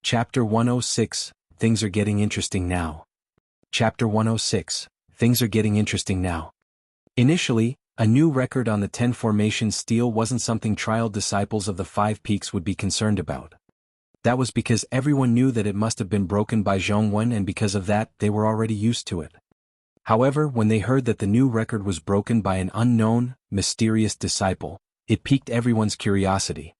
Chapter 106, Things Are Getting Interesting Now. Chapter 106, Things Are Getting Interesting Now. Initially, a new record on the 10 formation stele wasn't something trial disciples of the 5 peaks would be concerned about. That was because everyone knew that it must have been broken by Jianghu, and because of that, they were already used to it. However, when they heard that the new record was broken by an unknown, mysterious disciple, it piqued everyone's curiosity.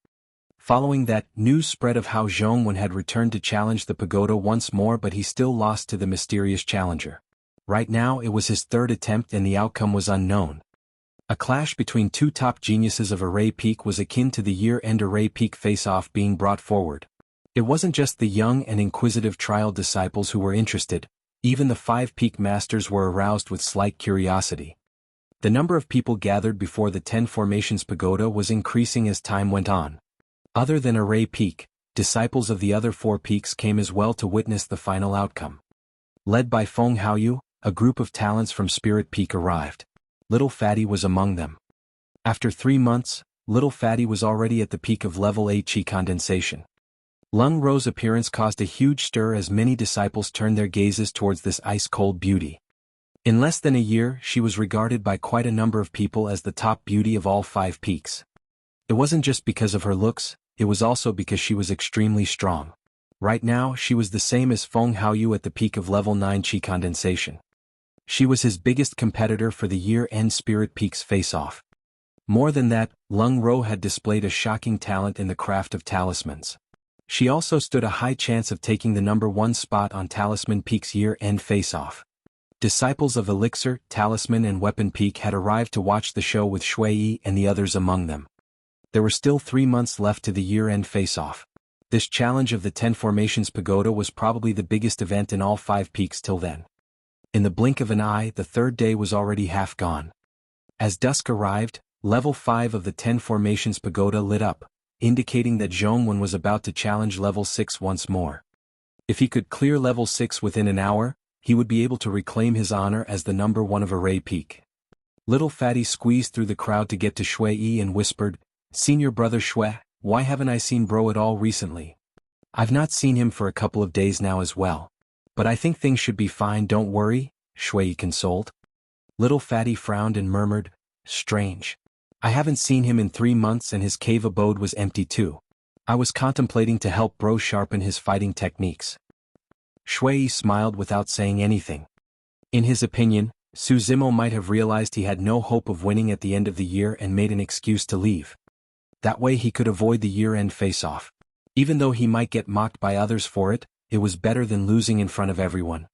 Following that, news spread of how Jianghu had returned to challenge the pagoda once more, but he still lost to the mysterious challenger. Right now it was his third attempt and the outcome was unknown. A clash between two top geniuses of Array Peak was akin to the year-end Array Peak face-off being brought forward. It wasn't just the young and inquisitive trial disciples who were interested, even the 5 peak masters were aroused with slight curiosity. The number of people gathered before the 10 formations pagoda was increasing as time went on. Other than Array Peak, disciples of the other 4 peaks came as well to witness the final outcome. Led by Feng Haoyu, a group of talents from Spirit Peak arrived. Little Fatty was among them. After 3 months, Little Fatty was already at the peak of level 8 Qi condensation. Lung Ro's appearance caused a huge stir as many disciples turned their gazes towards this ice-cold beauty. In less than a year, she was regarded by quite a number of people as the top beauty of all 5 peaks. It wasn't just because of her looks, it was also because she was extremely strong. Right now, she was the same as Feng Haoyu at the peak of level 9 Qi condensation. She was his biggest competitor for the year-end Spirit Peaks face-off. More than that, Lung Ro had displayed a shocking talent in the craft of talismans. She also stood a high chance of taking the number 1 spot on Talisman Peak's year-end face-off. Disciples of Elixir, Talisman and Weapon Peak had arrived to watch the show with Shui Yi and the others among them. There were still 3 months left to the year-end face-off. This challenge of the 10 formations pagoda was probably the biggest event in all 5 peaks till then. In the blink of an eye, the 3rd day was already half gone. As dusk arrived, level 5 of the 10 formations pagoda lit up, indicating that Jianghu was about to challenge level 6 once more. If he could clear level 6 within an hour, he would be able to reclaim his honor as the number 1 of Array Peak. Little Fatty squeezed through the crowd to get to Shui Yi and whispered, "Senior brother Shui, why haven't I seen bro at all recently? I've not seen him for a couple of days now as well. But I think things should be fine, don't worry," Shui Yi consoled. Little Fatty frowned and murmured, "Strange. I haven't seen him in 3 months and his cave abode was empty too. I was contemplating to help bro sharpen his fighting techniques." Shui Yi smiled without saying anything. In his opinion, Su Zimo might have realized he had no hope of winning at the end of the year and made an excuse to leave. That way he could avoid the year-end face-off. Even though he might get mocked by others for it, it was better than losing in front of everyone.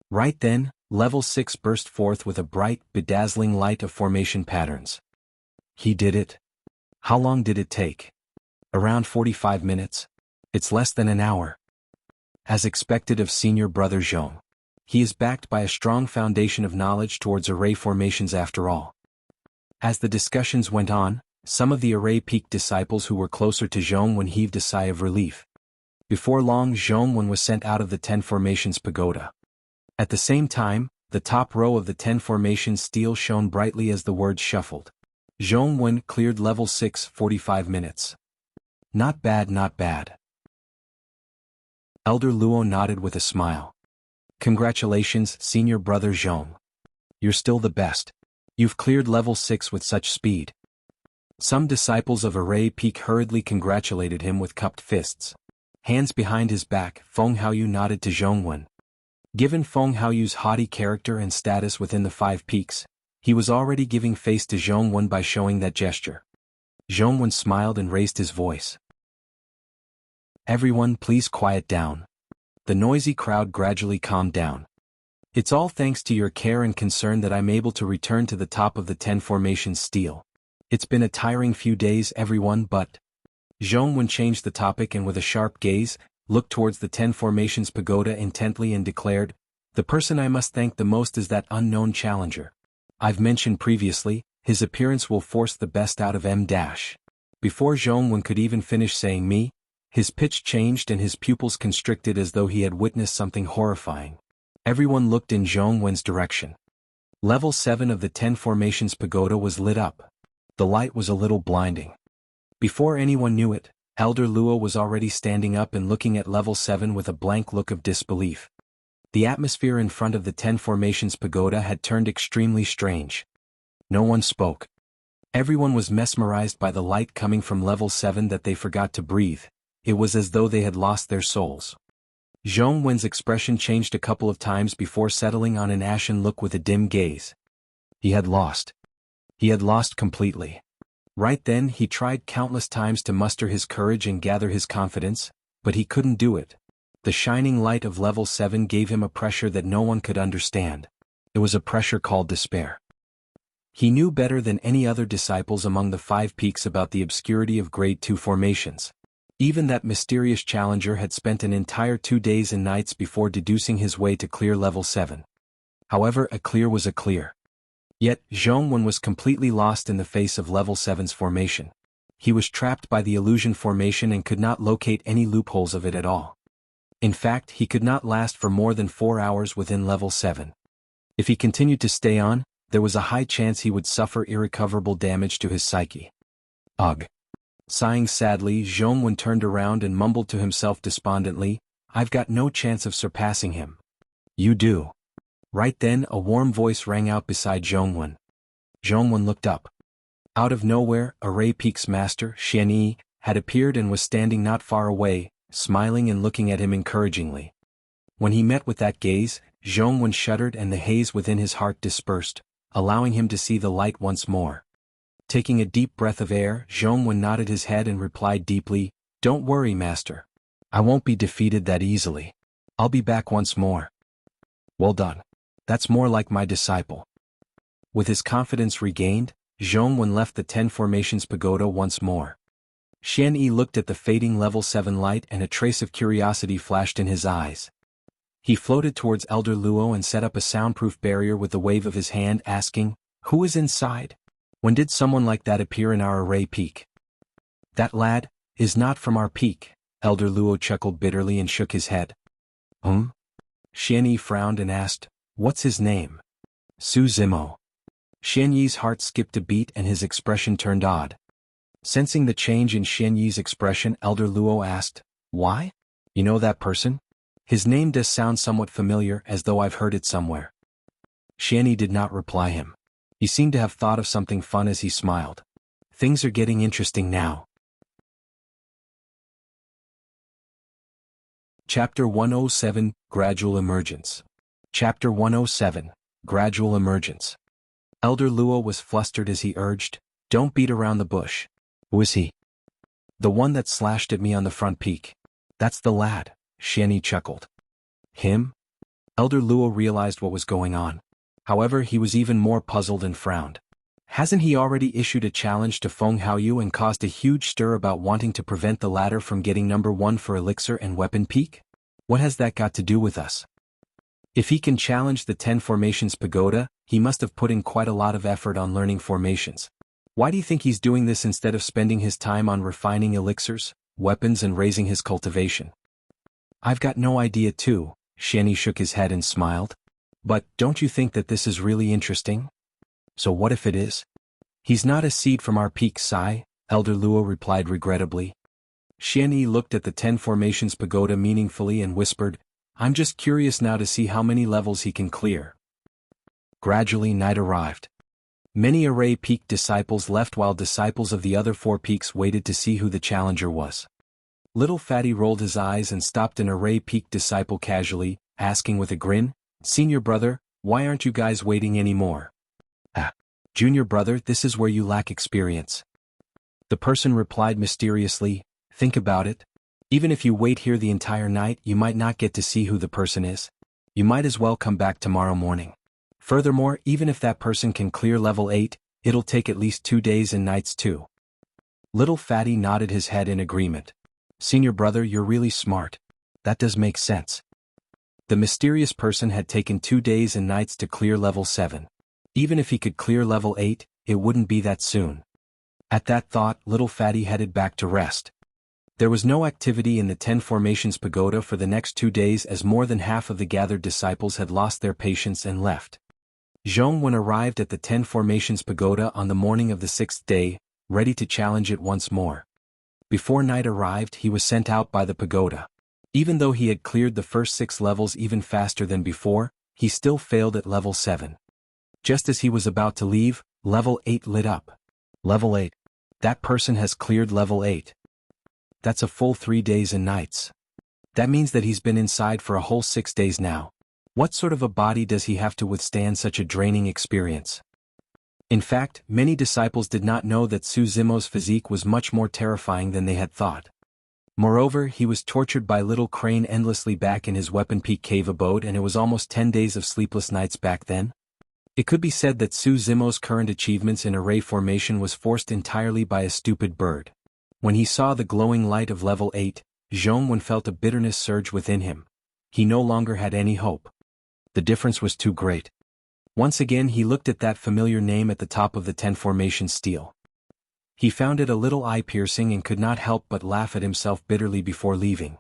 Right then, level 6 burst forth with a bright, bedazzling light of formation patterns. He did it. How long did it take? Around 45 minutes. It's less than an hour. As expected of senior brother Jianghu. He is backed by a strong foundation of knowledge towards array formations after all. As the discussions went on, some of the Array Peak disciples who were closer to Jianghu heaved a sigh of relief. Before long, Jianghu was sent out of the 10 formations pagoda. At the same time, the top row of the 10 formations stele shone brightly as the words shuffled. Jianghu cleared level 6, 45 minutes. Not bad, not bad. Elder Luo nodded with a smile. Congratulations, senior brother Jianghu. You're still the best. You've cleared level 6 with such speed. Some disciples of Array Peak hurriedly congratulated him with cupped fists. Hands behind his back, Feng Haoyu nodded to Jianghu. Given Feng Haoyu's haughty character and status within the 5 peaks, he was already giving face to Jianghu by showing that gesture. Jianghu smiled and raised his voice. "Everyone, please quiet down." The noisy crowd gradually calmed down. "It's all thanks to your care and concern that I'm able to return to the top of the 10 formations stele. It's been a tiring few days, everyone, but..." Jianghu changed the topic and with a sharp gaze, looked towards the 10 formations pagoda intently and declared, "The person I must thank the most is that unknown challenger. I've mentioned previously, his appearance will force the best out of M-." Before Jianghu could even finish saying me, his pitch changed and his pupils constricted as though he had witnessed something horrifying. Everyone looked in Jianghu's direction. Level 7 of the 10 formations pagoda was lit up. The light was a little blinding. Before anyone knew it, Elder Luo was already standing up and looking at level 7 with a blank look of disbelief. The atmosphere in front of the 10 Formations Pagoda had turned extremely strange. No one spoke. Everyone was mesmerized by the light coming from level 7 that they forgot to breathe. It was as though they had lost their souls. Zhong Wen's expression changed a couple of times before settling on an ashen look with a dim gaze. He had lost. He had lost completely. Right then he tried countless times to muster his courage and gather his confidence, but he couldn't do it. The shining light of level 7 gave him a pressure that no one could understand. It was a pressure called despair. He knew better than any other disciples among the 5 peaks about the obscurity of Grade 2 formations. Even that mysterious challenger had spent an entire 2 days and nights before deducing his way to clear level 7. However, a clear was a clear. Yet, Zhong Wen was completely lost in the face of level 7's formation. He was trapped by the illusion formation and could not locate any loopholes of it at all. In fact, he could not last for more than 4 hours within level 7. If he continued to stay on, there was a high chance he would suffer irrecoverable damage to his psyche. Ugh. Sighing sadly, Zhong Wen turned around and mumbled to himself despondently, "I've got no chance of surpassing him." "You do." Right then a warm voice rang out beside Zhong Wen. Zhong Wen looked up. Out of nowhere, Array Peak's master, Xian Yi, had appeared and was standing not far away, smiling and looking at him encouragingly. When he met with that gaze, Zhong Wen shuddered and the haze within his heart dispersed, allowing him to see the light once more. Taking a deep breath of air, Zhong Wen nodded his head and replied deeply, "Don't worry, master. I won't be defeated that easily. I'll be back once more." "Well done. That's more like my disciple." With his confidence regained, Zhong Wen left the 10 Formations Pagoda once more. Xian Yi looked at the fading level 7 light and a trace of curiosity flashed in his eyes. He floated towards Elder Luo and set up a soundproof barrier with the wave of his hand, asking, "Who is inside? When did someone like that appear in our Array Peak?" "That lad is not from our peak," Elder Luo chuckled bitterly and shook his head. Xian Yi frowned and asked, "What's his name?" "Su Zimo." Xian Yi's heart skipped a beat and his expression turned odd. Sensing the change in Xian Yi's expression, Elder Luo asked, "Why? You know that person? His name does sound somewhat familiar, as though I've heard it somewhere." Xian Yi did not reply him. He seemed to have thought of something fun as he smiled. "Things are getting interesting now." Chapter 107, Gradual Emergence. Chapter 107, Gradual Emergence. Elder Luo was flustered as he urged, "Don't beat around the bush." "Who is he?" "The one that slashed at me on the front peak. That's the lad," Xian Yi chuckled. "Him?" Elder Luo realized what was going on. However, he was even more puzzled and frowned. Hasn't he already issued a challenge to Feng Haoyu and caused a huge stir about wanting to prevent the latter from getting number 1 for Elixir and Weapon Peak? What has that got to do with us? If he can challenge the 10 Formations Pagoda, he must have put in quite a lot of effort on learning formations. Why do you think he's doing this instead of spending his time on refining elixirs, weapons and raising his cultivation? "I've got no idea too," Xian Yi shook his head and smiled. "But don't you think that this is really interesting?" "So what if it is?" "He's not a seed from our peak, Sai," Elder Luo replied regrettably. Xian Yi looked at the 10 Formations Pagoda meaningfully and whispered, "I'm just curious now to see how many levels he can clear." Gradually night arrived. Many Array Peak disciples left while disciples of the other 4 peaks waited to see who the challenger was. Little Fatty rolled his eyes and stopped an Array Peak disciple casually, asking with a grin, "Senior brother, why aren't you guys waiting anymore?" "Ah, junior brother, this is where you lack experience." The person replied mysteriously, "Think about it. Even if you wait here the entire night, you might not get to see who the person is. You might as well come back tomorrow morning. Furthermore, even if that person can clear level 8, it'll take at least 2 days and nights too." Little Fatty nodded his head in agreement. "Senior brother, you're really smart. That does make sense." The mysterious person had taken 2 days and nights to clear level 7. Even if he could clear level 8, it wouldn't be that soon. At that thought, Little Fatty headed back to rest. There was no activity in the 10 Formations Pagoda for the next 2 days as more than half of the gathered disciples had lost their patience and left. Zhong Wen arrived at the 10 Formations Pagoda on the morning of the 6th day, ready to challenge it once more. Before night arrived, he was sent out by the pagoda. Even though he had cleared the first 6 levels even faster than before, he still failed at level 7. Just as he was about to leave, level 8 lit up. Level 8. That person has cleared level 8. That's a full 3 days and nights. That means that he's been inside for a whole 6 days now. What sort of a body does he have to withstand such a draining experience? In fact, many disciples did not know that Su Zimo's physique was much more terrifying than they had thought. Moreover, he was tortured by Little Crane endlessly back in his Weapon Peak cave abode, and it was almost 10 days of sleepless nights back then. It could be said that Su Zimo's current achievements in array formation was forced entirely by a stupid bird. When he saw the glowing light of level 8, Jianghu felt a bitterness surge within him. He no longer had any hope. The difference was too great. Once again he looked at that familiar name at the top of the 10 formation stele. He found it a little eye-piercing and could not help but laugh at himself bitterly before leaving.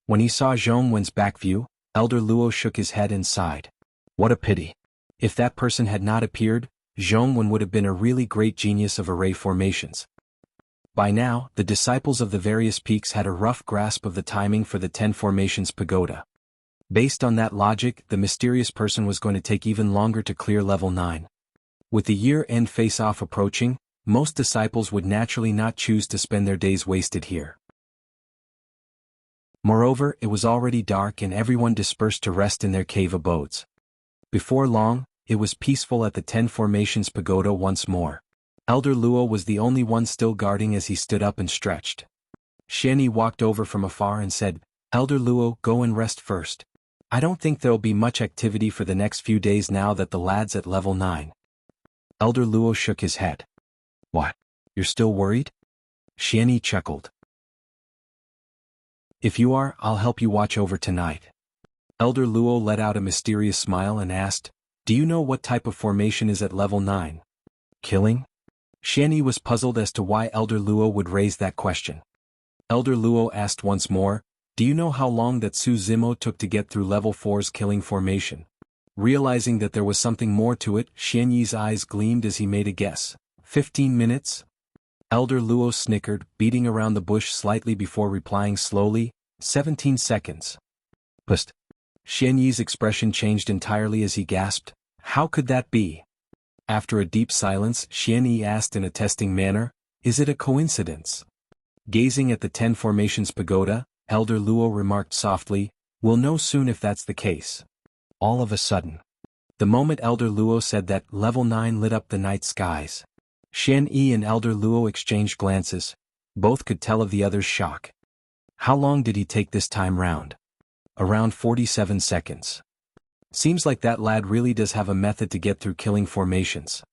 When he saw Jianghu's back view, Elder Luo shook his head and sighed. What a pity. If that person had not appeared, Jianghu would have been a really great genius of array formations. By now, the disciples of the various peaks had a rough grasp of the timing for the 10 formations pagoda. Based on that logic, the mysterious person was going to take even longer to clear level 9. With the year-end face-off approaching, most disciples would naturally not choose to spend their days wasted here. Moreover, it was already dark and everyone dispersed to rest in their cave abodes. Before long, it was peaceful at the 10 formations pagoda once more. Elder Luo was the only one still guarding as he stood up and stretched. Xianyi walked over from afar and said, Elder Luo, go and rest first. I don't think there'll be much activity for the next few days now that the lad's at level 9. Elder Luo shook his head. What? You're still worried? Xianyi chuckled. If you are, I'll help you watch over tonight. Elder Luo let out a mysterious smile and asked, do you know what type of formation is at level 9? Killing? Xianyi was puzzled as to why Elder Luo would raise that question. Elder Luo asked once more, do you know how long that Su Zimo took to get through level 4's killing formation? Realizing that there was something more to it, Xianyi's eyes gleamed as he made a guess. 15 minutes? Elder Luo snickered, beating around the bush slightly before replying slowly, 17 seconds. Psst. Xianyi's expression changed entirely as he gasped, how could that be? After a deep silence, Xianyi asked in a testing manner, is it a coincidence? Gazing at the 10 formations pagoda, Elder Luo remarked softly, we'll know soon if that's the case. All of a sudden. The moment Elder Luo said that, level 9 lit up the night skies. Xianyi and Elder Luo exchanged glances. Both could tell of the other's shock. How long did he take this time round? Around 47 seconds. Seems like that lad really does have a method to get through killing formations.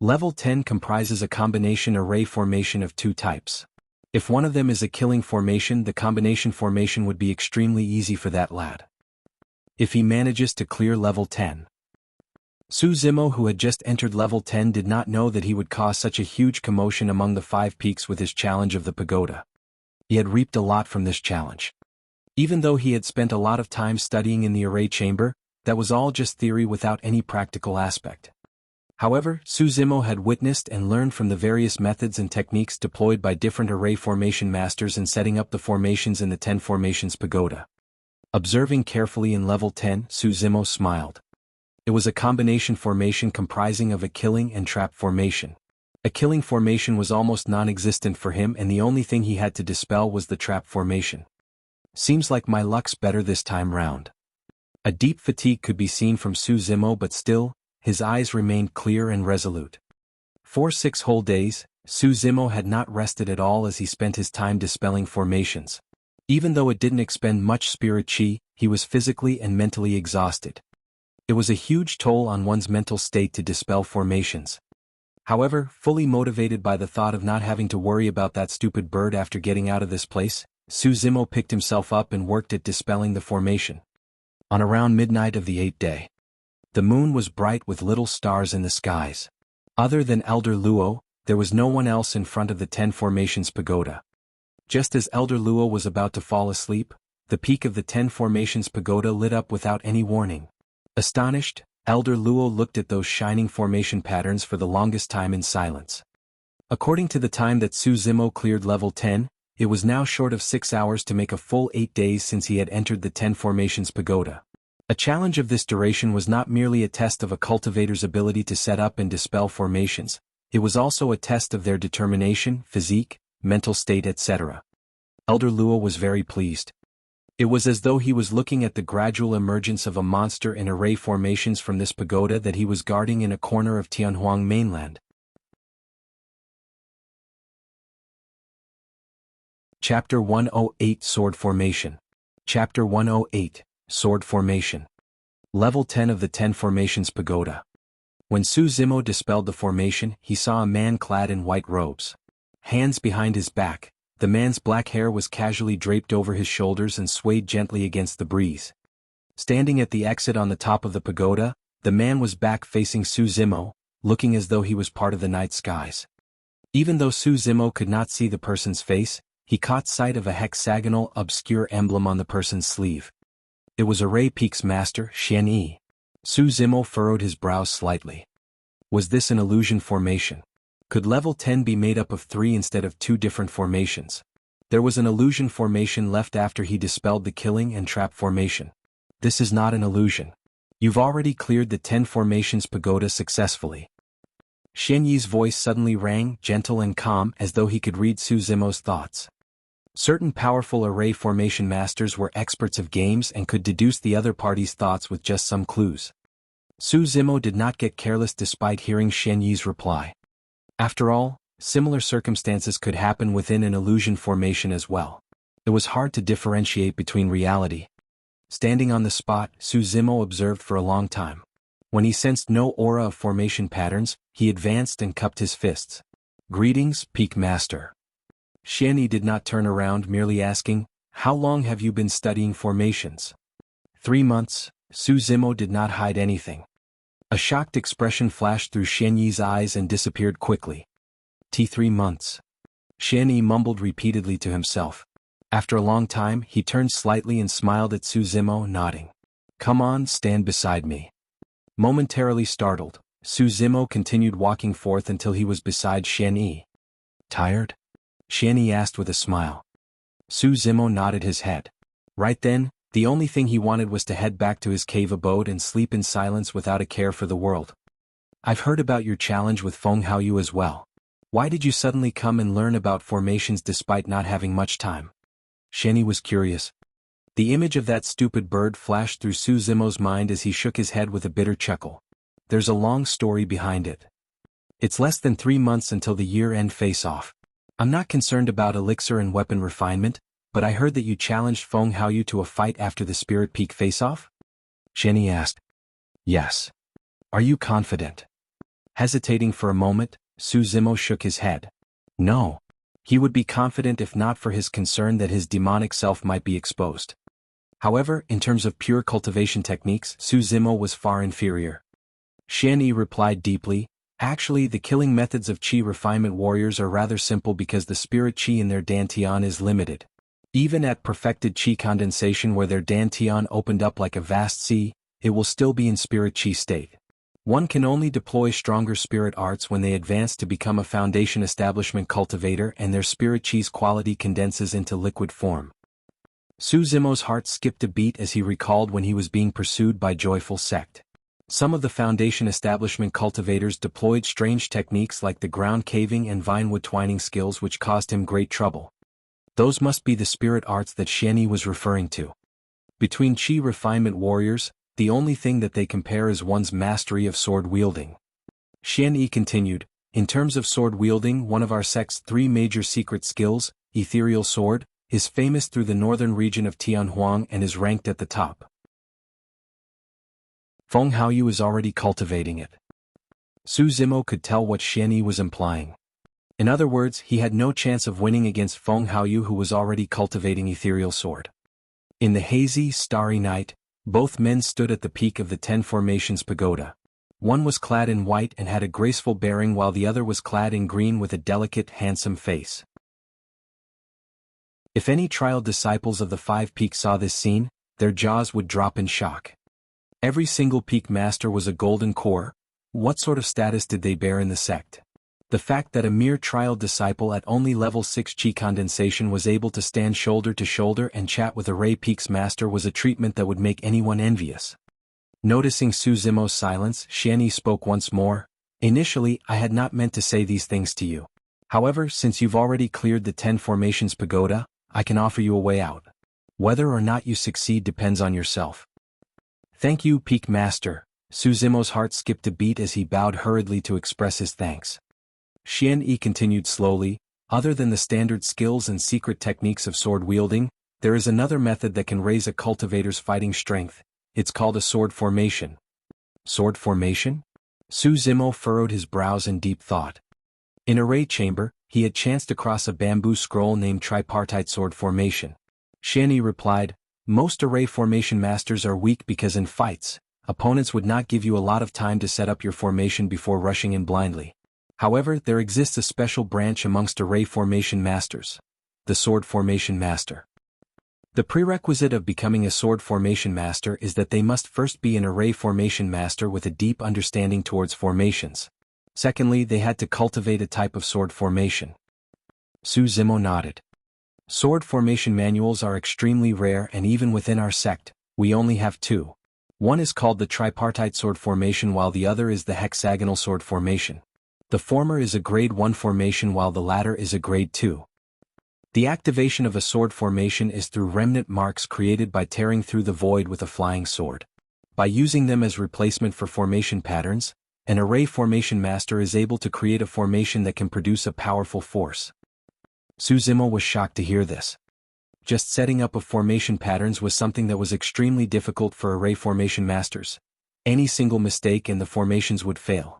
Level 10 comprises a combination array formation of 2 types. If one of them is a killing formation, the combination formation would be extremely easy for that lad. If he manages to clear level 10. Su Zimo, who had just entered level 10, did not know that he would cause such a huge commotion among the 5 peaks with his challenge of the pagoda. He had reaped a lot from this challenge. Even though he had spent a lot of time studying in the array chamber, that was all just theory without any practical aspect. However, Su Zimo had witnessed and learned from the various methods and techniques deployed by different array formation masters in setting up the formations in the 10 formations pagoda. Observing carefully in level 10, Su Zimo smiled. It was a combination formation comprising of a killing and trap formation. A killing formation was almost non-existent for him, and the only thing he had to dispel was the trap formation. Seems like my luck's better this time round. A deep fatigue could be seen from Su Zimo, but still, his eyes remained clear and resolute. For 6 whole days, Su Zimo had not rested at all as he spent his time dispelling formations. Even though it didn't expend much spirit chi, he was physically and mentally exhausted. It was a huge toll on one's mental state to dispel formations. However, fully motivated by the thought of not having to worry about that stupid bird after getting out of this place, Su Zimo picked himself up and worked at dispelling the formation. On around midnight of the 8th day. The moon was bright with little stars in the skies. Other than Elder Luo, there was no one else in front of the 10 formations pagoda. Just as Elder Luo was about to fall asleep, the peak of the 10 formations pagoda lit up without any warning. Astonished, Elder Luo looked at those shining formation patterns for the longest time in silence. According to the time that Su Zimo cleared level 10, It was now short of 6 hours to make a full 8 days since he had entered the 10 Formations Pagoda. A challenge of this duration was not merely a test of a cultivator's ability to set up and dispel formations, it was also a test of their determination, physique, mental state, etc. Elder Luo was very pleased. It was as though he was looking at the gradual emergence of a monster in array formations from this pagoda that he was guarding in a corner of Tianhuang mainland. Chapter 108 Sword Formation. Chapter 108 Sword Formation. Level 10 of the 10 Formations Pagoda. When Su Zimo dispelled the formation, he saw a man clad in white robes. Hands behind his back, the man's black hair was casually draped over his shoulders and swayed gently against the breeze. Standing at the exit on the top of the pagoda, the man was back facing Su Zimo, looking as though he was part of the night skies. Even though Su Zimo could not see the person's face, he caught sight of a hexagonal, obscure emblem on the person's sleeve. It was Array Peak's master, Xian Yi. Su Zimo furrowed his brows slightly. Was this an illusion formation? Could level 10 be made up of 3 instead of 2 different formations? There was an illusion formation left after he dispelled the killing and trap formation. This is not an illusion. You've already cleared the 10 Formations Pagoda successfully. Xian Yi's voice suddenly rang, gentle and calm, as though he could read Su Zimo's thoughts. Certain powerful array formation masters were experts of games and could deduce the other party's thoughts with just some clues. Su Zimo did not get careless despite hearing Xian Yi's reply. After all, similar circumstances could happen within an illusion formation as well. It was hard to differentiate between reality. Standing on the spot, Su Zimo observed for a long time. When he sensed no aura of formation patterns, he advanced and cupped his fists. Greetings, Peak Master. Xian Yi did not turn around, merely asking, "How long have you been studying formations?" 3 months, Su Zimo did not hide anything. A shocked expression flashed through Xian Yi's eyes and disappeared quickly. 3 months. Xian Yi mumbled repeatedly to himself. After a long time, he turned slightly and smiled at Su Zimo, nodding. "Come on, stand beside me." Momentarily startled, Su Zimo continued walking forth until he was beside Xian Yi. "Tired?" Xian Yi asked with a smile. Su Zimo nodded his head. Right then, the only thing he wanted was to head back to his cave abode and sleep in silence without a care for the world. "I've heard about your challenge with Feng Haoyu as well. Why did you suddenly come and learn about formations despite not having much time?" Xian Yi was curious. The image of that stupid bird flashed through Su Zimo's mind as he shook his head with a bitter chuckle. There's a long story behind it. It's less than 3 months until the year-end face-off. I'm not concerned about elixir and weapon refinement, but I heard that you challenged Feng Haoyu to a fight after the Spirit Peak face-off? Xian Yi asked. Yes. Are you confident? Hesitating for a moment, Su Zimo shook his head. No. He would be confident if not for his concern that his demonic self might be exposed. However, in terms of pure cultivation techniques, Su Zimo was far inferior. Xian Yi replied deeply, actually the killing methods of Qi refinement warriors are rather simple because the spirit Qi in their Dantian is limited. Even at perfected Qi condensation where their Dantian opened up like a vast sea, it will still be in spirit Qi state. One can only deploy stronger spirit arts when they advance to become a foundation establishment cultivator and their spirit Qi's quality condenses into liquid form. Su Zimo's heart skipped a beat as he recalled when he was being pursued by Joyful Sect. Some of the foundation establishment cultivators deployed strange techniques like the ground caving and vinewood twining skills which caused him great trouble. Those must be the spirit arts that Xian Yi was referring to. Between Qi refinement warriors, the only thing that they compare is one's mastery of sword wielding. Xian Yi continued, in terms of sword wielding, one of our sect's 3 major secret skills, Ethereal Sword, is famous through the northern region of Tianhuang and is ranked at the top. Feng Haoyu is already cultivating it. Su Zimo could tell what Xian Yi was implying. In other words, he had no chance of winning against Feng Haoyu who was already cultivating Ethereal Sword. In the hazy, starry night, both men stood at the peak of the 10 Formations Pagoda. One was clad in white and had a graceful bearing while the other was clad in green with a delicate, handsome face. If any trial disciples of the 5 peaks saw this scene, their jaws would drop in shock. Every single peak master was a golden core. What sort of status did they bear in the sect? The fact that a mere trial disciple at only level 6 Qi condensation was able to stand shoulder to shoulder and chat with Array Peak's master was a treatment that would make anyone envious. Noticing Su Zimo's silence, Xianyi spoke once more. Initially, I had not meant to say these things to you. However, since you've already cleared the 10 formations pagoda, I can offer you a way out. Whether or not you succeed depends on yourself. Thank you, Peak Master. Su Zimo's heart skipped a beat as he bowed hurriedly to express his thanks. Xianyi continued slowly, other than the standard skills and secret techniques of sword wielding, there is another method that can raise a cultivator's fighting strength. It's called a sword formation. Sword formation? Su Zimo furrowed his brows in deep thought. In Array Chamber, he had chanced across a bamboo scroll named Tripartite Sword Formation. Xianyi replied, most Array Formation Masters are weak because in fights, opponents would not give you a lot of time to set up your formation before rushing in blindly. However, there exists a special branch amongst Array Formation Masters. The Sword Formation Master. The prerequisite of becoming a Sword Formation Master is that they must first be an Array Formation Master with a deep understanding towards formations. Secondly, they had to cultivate a type of sword formation. Su Zimo nodded. Sword formation manuals are extremely rare and even within our sect, we only have two. One is called the Tripartite Sword Formation while the other is the Hexagonal Sword Formation. The former is a Grade 1 formation while the latter is a Grade 2. The activation of a sword formation is through remnant marks created by tearing through the void with a flying sword. By using them as replacement for formation patterns, an Array Formation Master is able to create a formation that can produce a powerful force. Su Zimo was shocked to hear this. Just setting up of formation patterns was something that was extremely difficult for Array Formation Masters. Any single mistake and the formations would fail.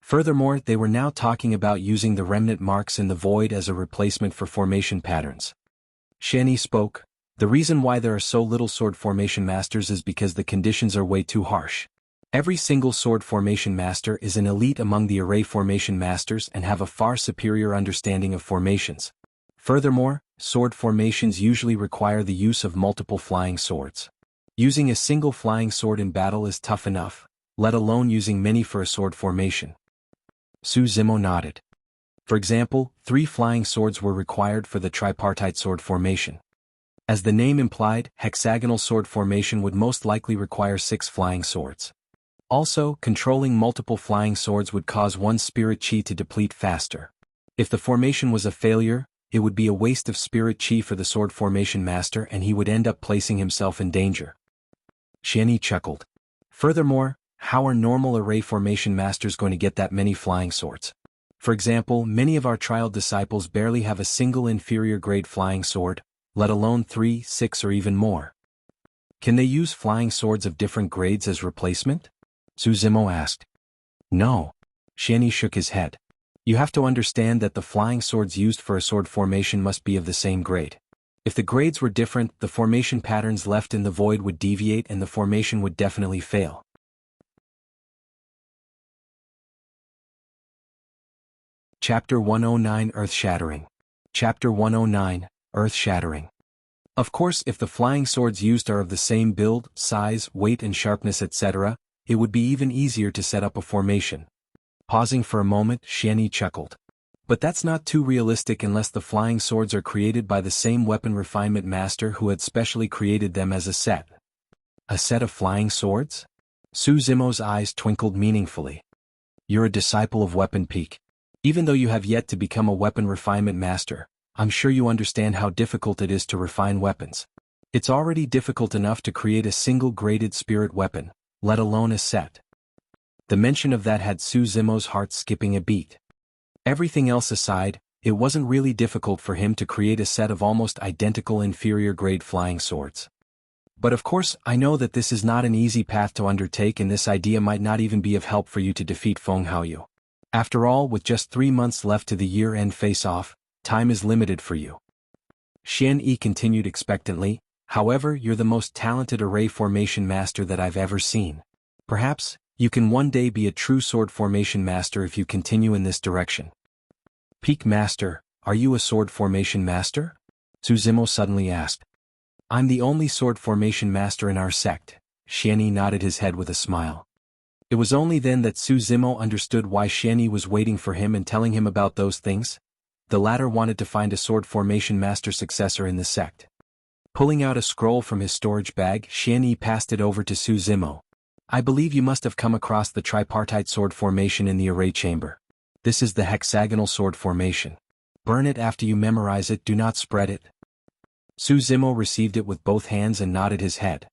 Furthermore, they were now talking about using the remnant marks in the void as a replacement for formation patterns. Xianyi spoke, the reason why there are so little sword formation masters is because the conditions are way too harsh. Every single sword formation master is an elite among the Array Formation Masters and have a far superior understanding of formations. Furthermore, sword formations usually require the use of multiple flying swords. Using a single flying sword in battle is tough enough, let alone using many for a sword formation. Su Zimo nodded. For example, 3 flying swords were required for the Tripartite Sword Formation. As the name implied, Hexagonal Sword Formation would most likely require 6 flying swords. Also, controlling multiple flying swords would cause one spirit chi to deplete faster. If the formation was a failure, it would be a waste of spirit chi for the sword formation master and he would end up placing himself in danger. Xianyi chuckled. Furthermore, how are normal Array Formation Masters going to get that many flying swords? For example, many of our trial disciples barely have a single inferior grade flying sword, let alone 3, 6 or even more. Can they use flying swords of different grades as replacement? Su Zimo asked. No. Xianyi shook his head. You have to understand that the flying swords used for a sword formation must be of the same grade. If the grades were different, the formation patterns left in the void would deviate and the formation would definitely fail. Chapter 109 Earth-Shattering. Chapter 109, Earth-Shattering. Of course, if the flying swords used are of the same build, size, weight and sharpness etc., it would be even easier to set up a formation. Pausing for a moment, Xianyi chuckled. But that's not too realistic unless the flying swords are created by the same weapon refinement master who had specially created them as a set. A set of flying swords? Su Zimo's eyes twinkled meaningfully. You're a disciple of Weapon Peak. Even though you have yet to become a weapon refinement master, I'm sure you understand how difficult it is to refine weapons. It's already difficult enough to create a single graded spirit weapon, let alone a set. The mention of that had Su Zimo's heart skipping a beat. Everything else aside, it wasn't really difficult for him to create a set of almost identical inferior grade flying swords. But of course, I know that this is not an easy path to undertake and this idea might not even be of help for you to defeat Feng Haoyu. After all, with just 3 months left to the year-end face-off, time is limited for you. Xianyi continued expectantly, however, you're the most talented Array Formation Master that I've ever seen. Perhaps, you can one day be a true Sword Formation Master if you continue in this direction. Peak Master, are you a Sword Formation Master? Su Zimo suddenly asked. I'm the only Sword Formation Master in our sect. Xianyi nodded his head with a smile. It was only then that Su Zimo understood why Xianyi was waiting for him and telling him about those things. The latter wanted to find a sword formation master successor in the sect. Pulling out a scroll from his storage bag, Xianyi passed it over to Su Zimo. I believe you must have come across the tripartite sword formation in the array chamber. This is the hexagonal sword formation. Burn it after you memorize it, do not spread it. Su Zimo received it with both hands and nodded his head.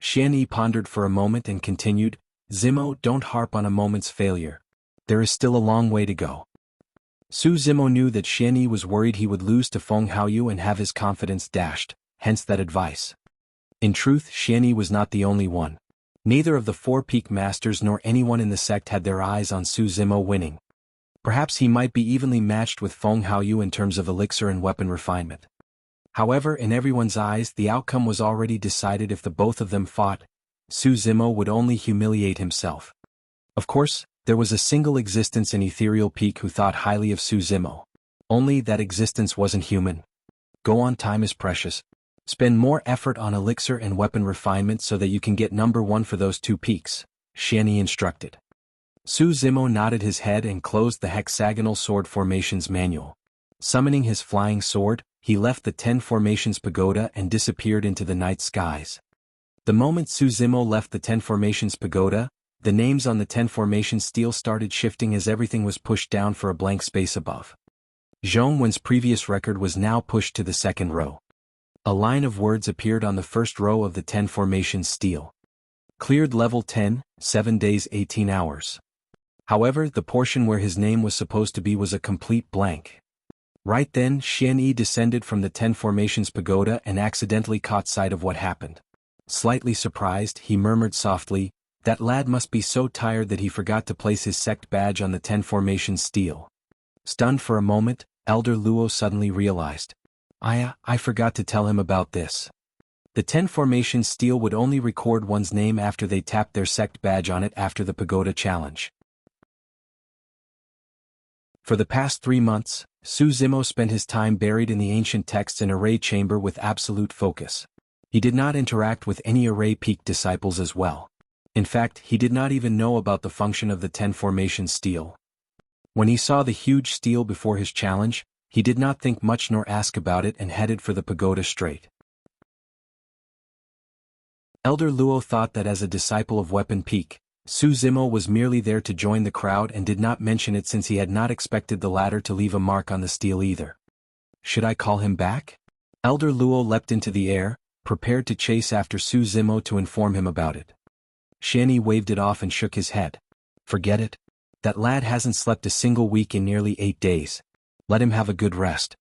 Xianyi pondered for a moment and continued, Zimo, don't harp on a moment's failure. There is still a long way to go. Su Zimo knew that Xianyi was worried he would lose to Feng Haoyu and have his confidence dashed, hence that advice. In truth, Xianyi was not the only one. Neither of the 4 peak masters nor anyone in the sect had their eyes on Su Zimo winning. Perhaps he might be evenly matched with Feng Haoyu in terms of elixir and weapon refinement. However, in everyone's eyes, the outcome was already decided. If the both of them fought, Su Zimo would only humiliate himself. Of course, there was a single existence in Ethereal Peak who thought highly of Su Zimo. Only that existence wasn't human. Go on, time is precious. Spend more effort on elixir and weapon refinement so that you can get number 1 for those 2 peaks, Xianyi instructed. Su Zimo nodded his head and closed the hexagonal sword formations manual. Summoning his flying sword, he left the 10 formations pagoda and disappeared into the night skies. The moment Su Zimo left the 10 formations pagoda, the names on the 10 formations stele started shifting as everything was pushed down for a blank space above. Zhong Wen's previous record was now pushed to the second row. A line of words appeared on the first row of the 10 formations stele. Cleared level 10, 7 days 18 hours. However, the portion where his name was supposed to be was a complete blank. Right then, Xianyi descended from the 10 formations pagoda and accidentally caught sight of what happened. Slightly surprised, he murmured softly, that lad must be so tired that he forgot to place his sect badge on the 10 formations stele. Stunned for a moment, Elder Luo suddenly realized. I forgot to tell him about this. The 10 formation stele would only record one's name after they tapped their sect badge on it after the pagoda challenge. For the past 3 months, Su Zimo spent his time buried in the ancient texts and array chamber with absolute focus. He did not interact with any array peak disciples as well. In fact, he did not even know about the function of the 10 formation stele. When he saw the huge stele before his challenge, he did not think much nor ask about it and headed for the pagoda straight. Elder Luo thought that as a disciple of Weapon Peak, Su Zimo was merely there to join the crowd and did not mention it since he had not expected the latter to leave a mark on the stele either. Should I call him back? Elder Luo leapt into the air, prepared to chase after Su Zimo to inform him about it. Xianyi waved it off and shook his head. Forget it. That lad hasn't slept a single week in nearly 8 days. Let him have a good rest.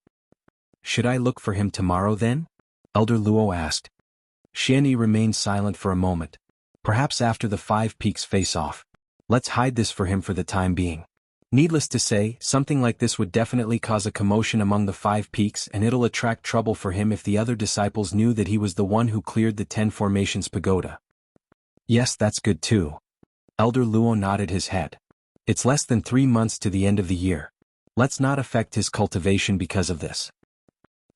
Should I look for him tomorrow then? Elder Luo asked. Xianyi remained silent for a moment. Perhaps after the 5 peaks face-off. Let's hide this for him for the time being. Needless to say, something like this would definitely cause a commotion among the 5 peaks and it'll attract trouble for him if the other disciples knew that he was the one who cleared the 10 formations pagoda. Yes, that's good too. Elder Luo nodded his head. It's less than 3 months to the end of the year. Let's not affect his cultivation because of this.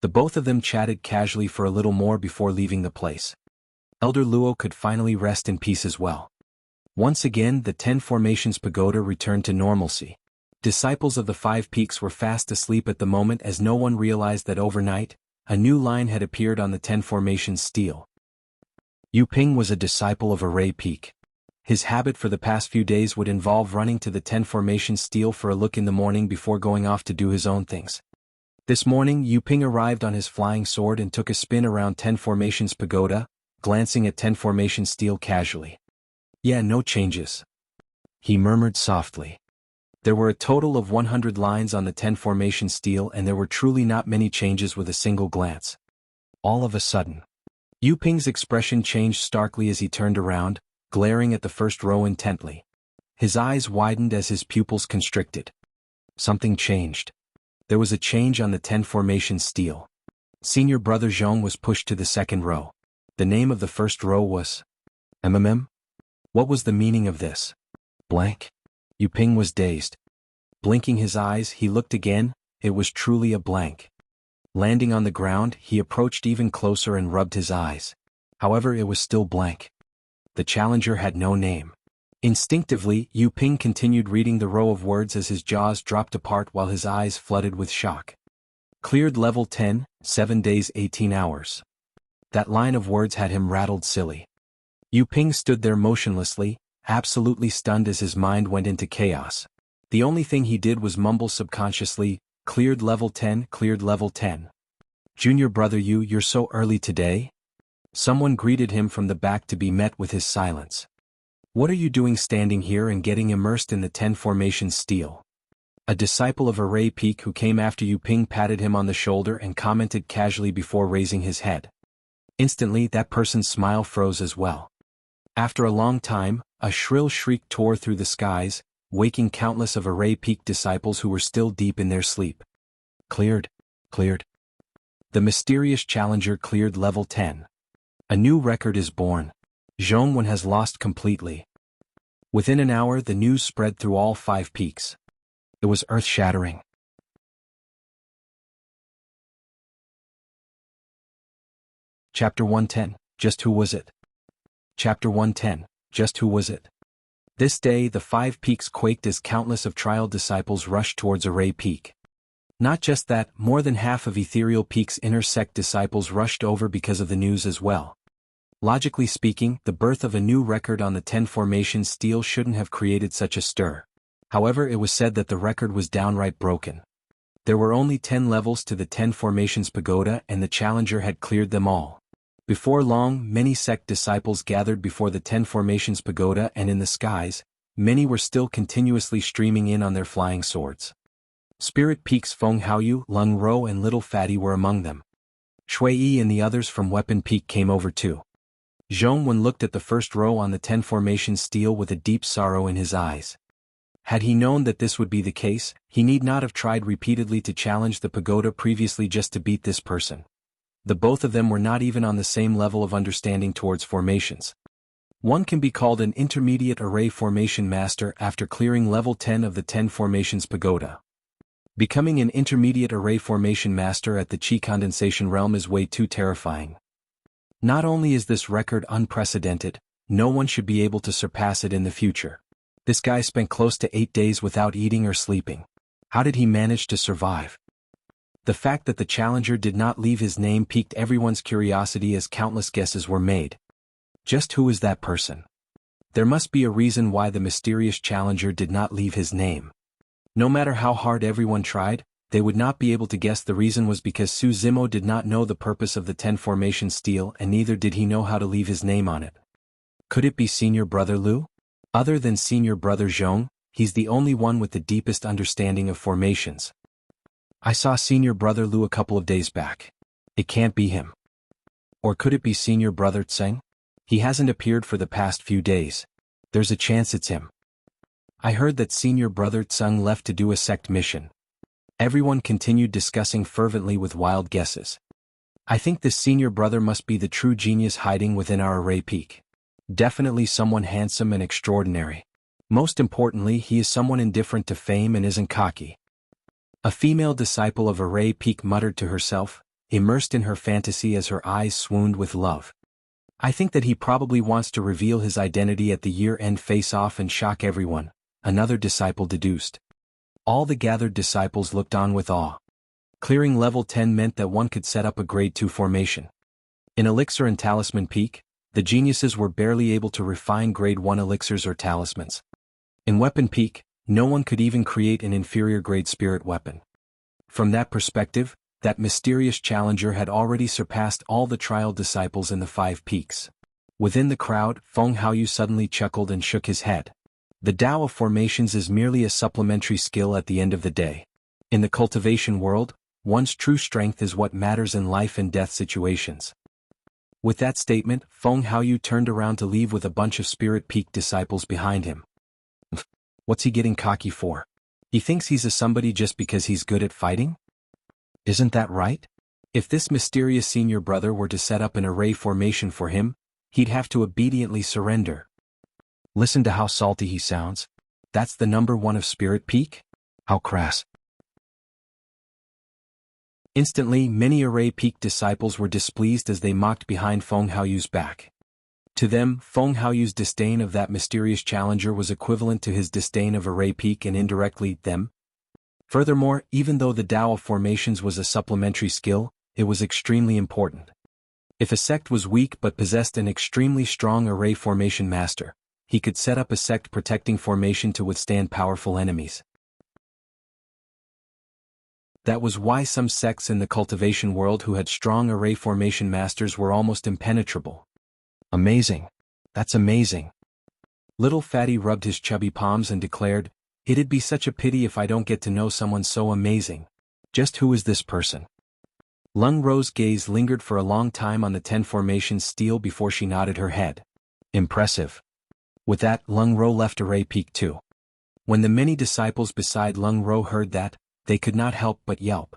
The both of them chatted casually for a little more before leaving the place. Elder Luo could finally rest in peace as well. Once again, the 10 formations pagoda returned to normalcy. Disciples of the 5 peaks were fast asleep at the moment as no one realized that overnight, a new line had appeared on the 10 formations stele. Yu Ping was a disciple of Array Peak. His habit for the past few days would involve running to the 10 formations stele for a look in the morning before going off to do his own things. This morning, Yu Ping arrived on his flying sword and took a spin around 10 formations pagoda, glancing at 10 formations stele casually. Yeah, no changes. He murmured softly. There were a total of 100 lines on the 10 formation stele and there were truly not many changes with a single glance. All of a sudden, Yu Ping's expression changed starkly as he turned around, glaring at the first row intently. His eyes widened as his pupils constricted. Something changed. There was a change on the 10 formation stele. Senior brother Zhong was pushed to the second row. The name of the first row was MMM? What was the meaning of this? Blank? Yu Ping was dazed. Blinking his eyes, he looked again. It was truly a blank. Landing on the ground, he approached even closer and rubbed his eyes. However, it was still blank. The challenger had no name. Instinctively, Yu Ping continued reading the row of words as his jaws dropped apart while his eyes flooded with shock. Cleared level 10, 7 days 18 hours. That line of words had him rattled silly. Yu Ping stood there motionlessly, absolutely stunned as his mind went into chaos. The only thing he did was mumble subconsciously, cleared level 10, cleared level 10. Junior brother Yu, you're so early today? Someone greeted him from the back to be met with his silence. What are you doing standing here and getting immersed in the 10 formation steel? A disciple of Array Peak who came after Yu Ping patted him on the shoulder and commented casually before raising his head. Instantly, that person's smile froze as well. After a long time, a shrill shriek tore through the skies, waking countless of Array Peak disciples who were still deep in their sleep. Cleared. Cleared. The mysterious challenger cleared level 10. A new record is born. Jianghu has lost completely. Within an hour, the news spread through all 5 peaks. It was earth-shattering. Chapter 110, Just Who Was It? Chapter 110, Just Who Was It? This day the 5 peaks quaked as countless of trial disciples rushed towards Array Peak. Not just that, more than half of Ethereal Peak's inner sect disciples rushed over because of the news as well. Logically speaking, the birth of a new record on the 10 formation steel shouldn't have created such a stir. However, it was said that the record was downright broken. There were only 10 levels to the 10 formations pagoda and the challenger had cleared them all. Before long, many sect disciples gathered before the 10 formations pagoda and in the skies, many were still continuously streaming in on their flying swords. Spirit Peak's Feng Haoyu, Lung Ro and Little Fatty were among them. Shui Yi and the others from Weapon Peak came over too. Jianghu looked at the first row on the 10 formation steel with a deep sorrow in his eyes. Had he known that this would be the case, he need not have tried repeatedly to challenge the pagoda previously just to beat this person. The both of them were not even on the same level of understanding towards formations. One can be called an intermediate array formation master after clearing level 10 of the 10 formations pagoda. Becoming an intermediate array formation master at the Qi condensation realm is way too terrifying. Not only is this record unprecedented, no one should be able to surpass it in the future. This guy spent close to 8 days without eating or sleeping. How did he manage to survive? The fact that the challenger did not leave his name piqued everyone's curiosity as countless guesses were made. Just who is that person? There must be a reason why the mysterious challenger did not leave his name. No matter how hard everyone tried, they would not be able to guess. The reason was because Su Zimo did not know the purpose of the 10 formation steel and neither did he know how to leave his name on it. Could it be Senior Brother Lu? Other than Senior Brother Jianghu, he's the only one with the deepest understanding of formations. I saw Senior Brother Lu a couple of days back. It can't be him. Or could it be Senior Brother Tseng? He hasn't appeared for the past few days. There's a chance it's him. I heard that Senior Brother Tseng left to do a sect mission. Everyone continued discussing fervently with wild guesses. I think this Senior Brother must be the true genius hiding within our Array Peak. Definitely someone handsome and extraordinary. Most importantly, he is someone indifferent to fame and isn't cocky. A female disciple of Array Peak muttered to herself, immersed in her fantasy as her eyes swooned with love. I think that he probably wants to reveal his identity at the year-end face-off and shock everyone, another disciple deduced. All the gathered disciples looked on with awe. Clearing level 10 meant that one could set up a grade 2 formation. In Elixir and Talisman Peak, the geniuses were barely able to refine grade 1 elixirs or talismans. In Weapon Peak, no one could even create an inferior grade spirit weapon. From that perspective, that mysterious challenger had already surpassed all the trial disciples in the 5 peaks. Within the crowd, Feng Haoyu suddenly chuckled and shook his head. The Tao of formations is merely a supplementary skill at the end of the day. In the cultivation world, one's true strength is what matters in life and death situations. With that statement, Feng Haoyu turned around to leave with a bunch of Spirit Peak disciples behind him. What's he getting cocky for? He thinks he's a somebody just because he's good at fighting? Isn't that right? If this mysterious senior brother were to set up an array formation for him, he'd have to obediently surrender. Listen to how salty he sounds. That's the number 1 of Spirit Peak? How crass. Instantly, many Array Peak disciples were displeased as they mocked behind Feng Haoyu's back. To them, Feng Haoyu's disdain of that mysterious challenger was equivalent to his disdain of Array Peak and indirectly, them. Furthermore, even though the Tao of formations was a supplementary skill, it was extremely important. If a sect was weak but possessed an extremely strong array formation master, he could set up a sect protecting formation to withstand powerful enemies. That was why some sects in the cultivation world who had strong array formation masters were almost impenetrable. Amazing. That's amazing. Little Fatty rubbed his chubby palms and declared, "It'd be such a pity if I don't get to know someone so amazing. Just who is this person?" Lung Ro's gaze lingered for a long time on the 10 formation steel before she nodded her head. Impressive. With that, Lung Ro left Array Peak too. When the many disciples beside Lung Ro heard that, they could not help but yelp.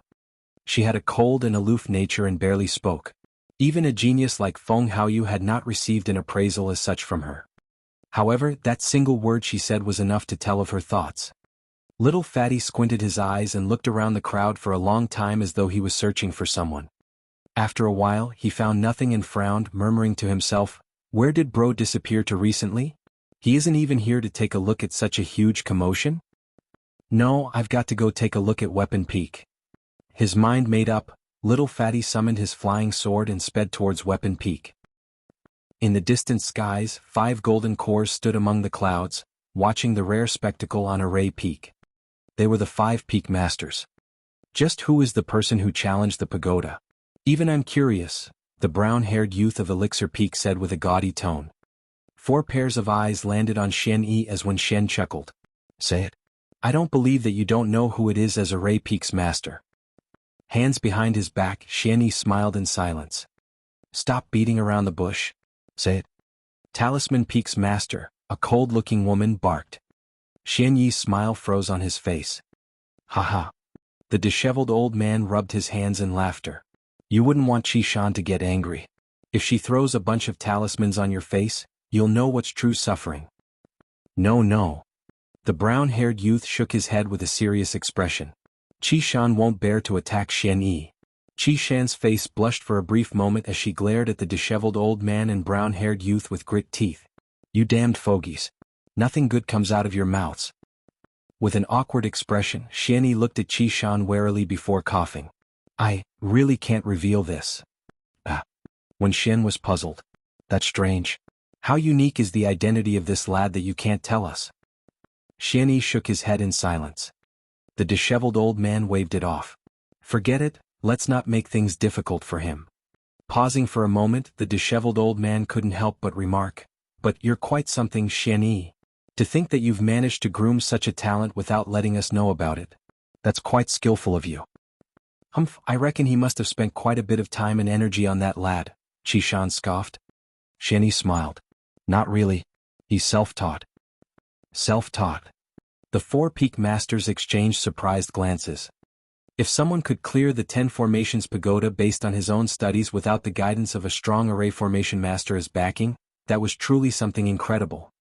She had a cold and aloof nature and barely spoke. Even a genius like Feng Haoyu had not received an appraisal as such from her. However, that single word she said was enough to tell of her thoughts. Little Fatty squinted his eyes and looked around the crowd for a long time as though he was searching for someone. After a while, he found nothing and frowned, murmuring to himself, "Where did bro disappear to recently? He isn't even here to take a look at such a huge commotion? No, I've got to go take a look at Weapon Peak." His mind made up, Little Fatty summoned his flying sword and sped towards Weapon Peak. In the distant skies, 5 golden cores stood among the clouds, watching the rare spectacle on Array Peak. They were the 5 peak masters. Just who is the person who challenged the pagoda? Even I'm curious, the brown-haired youth of Elixir Peak said with a gaudy tone. 4 pairs of eyes landed on Shen Yi as when Shen chuckled. "Say it. I don't believe that you don't know who it is as Array Peak's master." Hands behind his back, Shen Yi smiled in silence. "Stop beating around the bush. Say it." Talisman Peak's master, a cold-looking woman, barked. Shen Yi's smile froze on his face. "Ha ha." The disheveled old man rubbed his hands in laughter. "You wouldn't want Qi Shan to get angry. If she throws a bunch of talismans on your face, you'll know what's true suffering." "No, no." The brown-haired youth shook his head with a serious expression. "Qi Shan won't bear to attack Shen Yi." Qi Shan's face blushed for a brief moment as she glared at the disheveled old man and brown-haired youth with grit teeth. "You damned fogies. Nothing good comes out of your mouths." With an awkward expression, Shen Yi looked at Qi Shan warily before coughing. "I really can't reveal this." When Shen was puzzled. "That's strange. How unique is the identity of this lad that you can't tell us?" Shen Yi shook his head in silence. The disheveled old man waved it off. "Forget it, let's not make things difficult for him." Pausing for a moment, the disheveled old man couldn't help but remark, "But you're quite something, Shen Yi. To think that you've managed to groom such a talent without letting us know about it. That's quite skillful of you." "Humph, I reckon he must have spent quite a bit of time and energy on that lad," Qi Shan scoffed. Shen Yi smiled. "Not really. He's self-taught." Self-taught. The 4 peak masters exchanged surprised glances. If someone could clear the 10 formations pagoda based on his own studies without the guidance of a strong array formation master as backing, that was truly something incredible.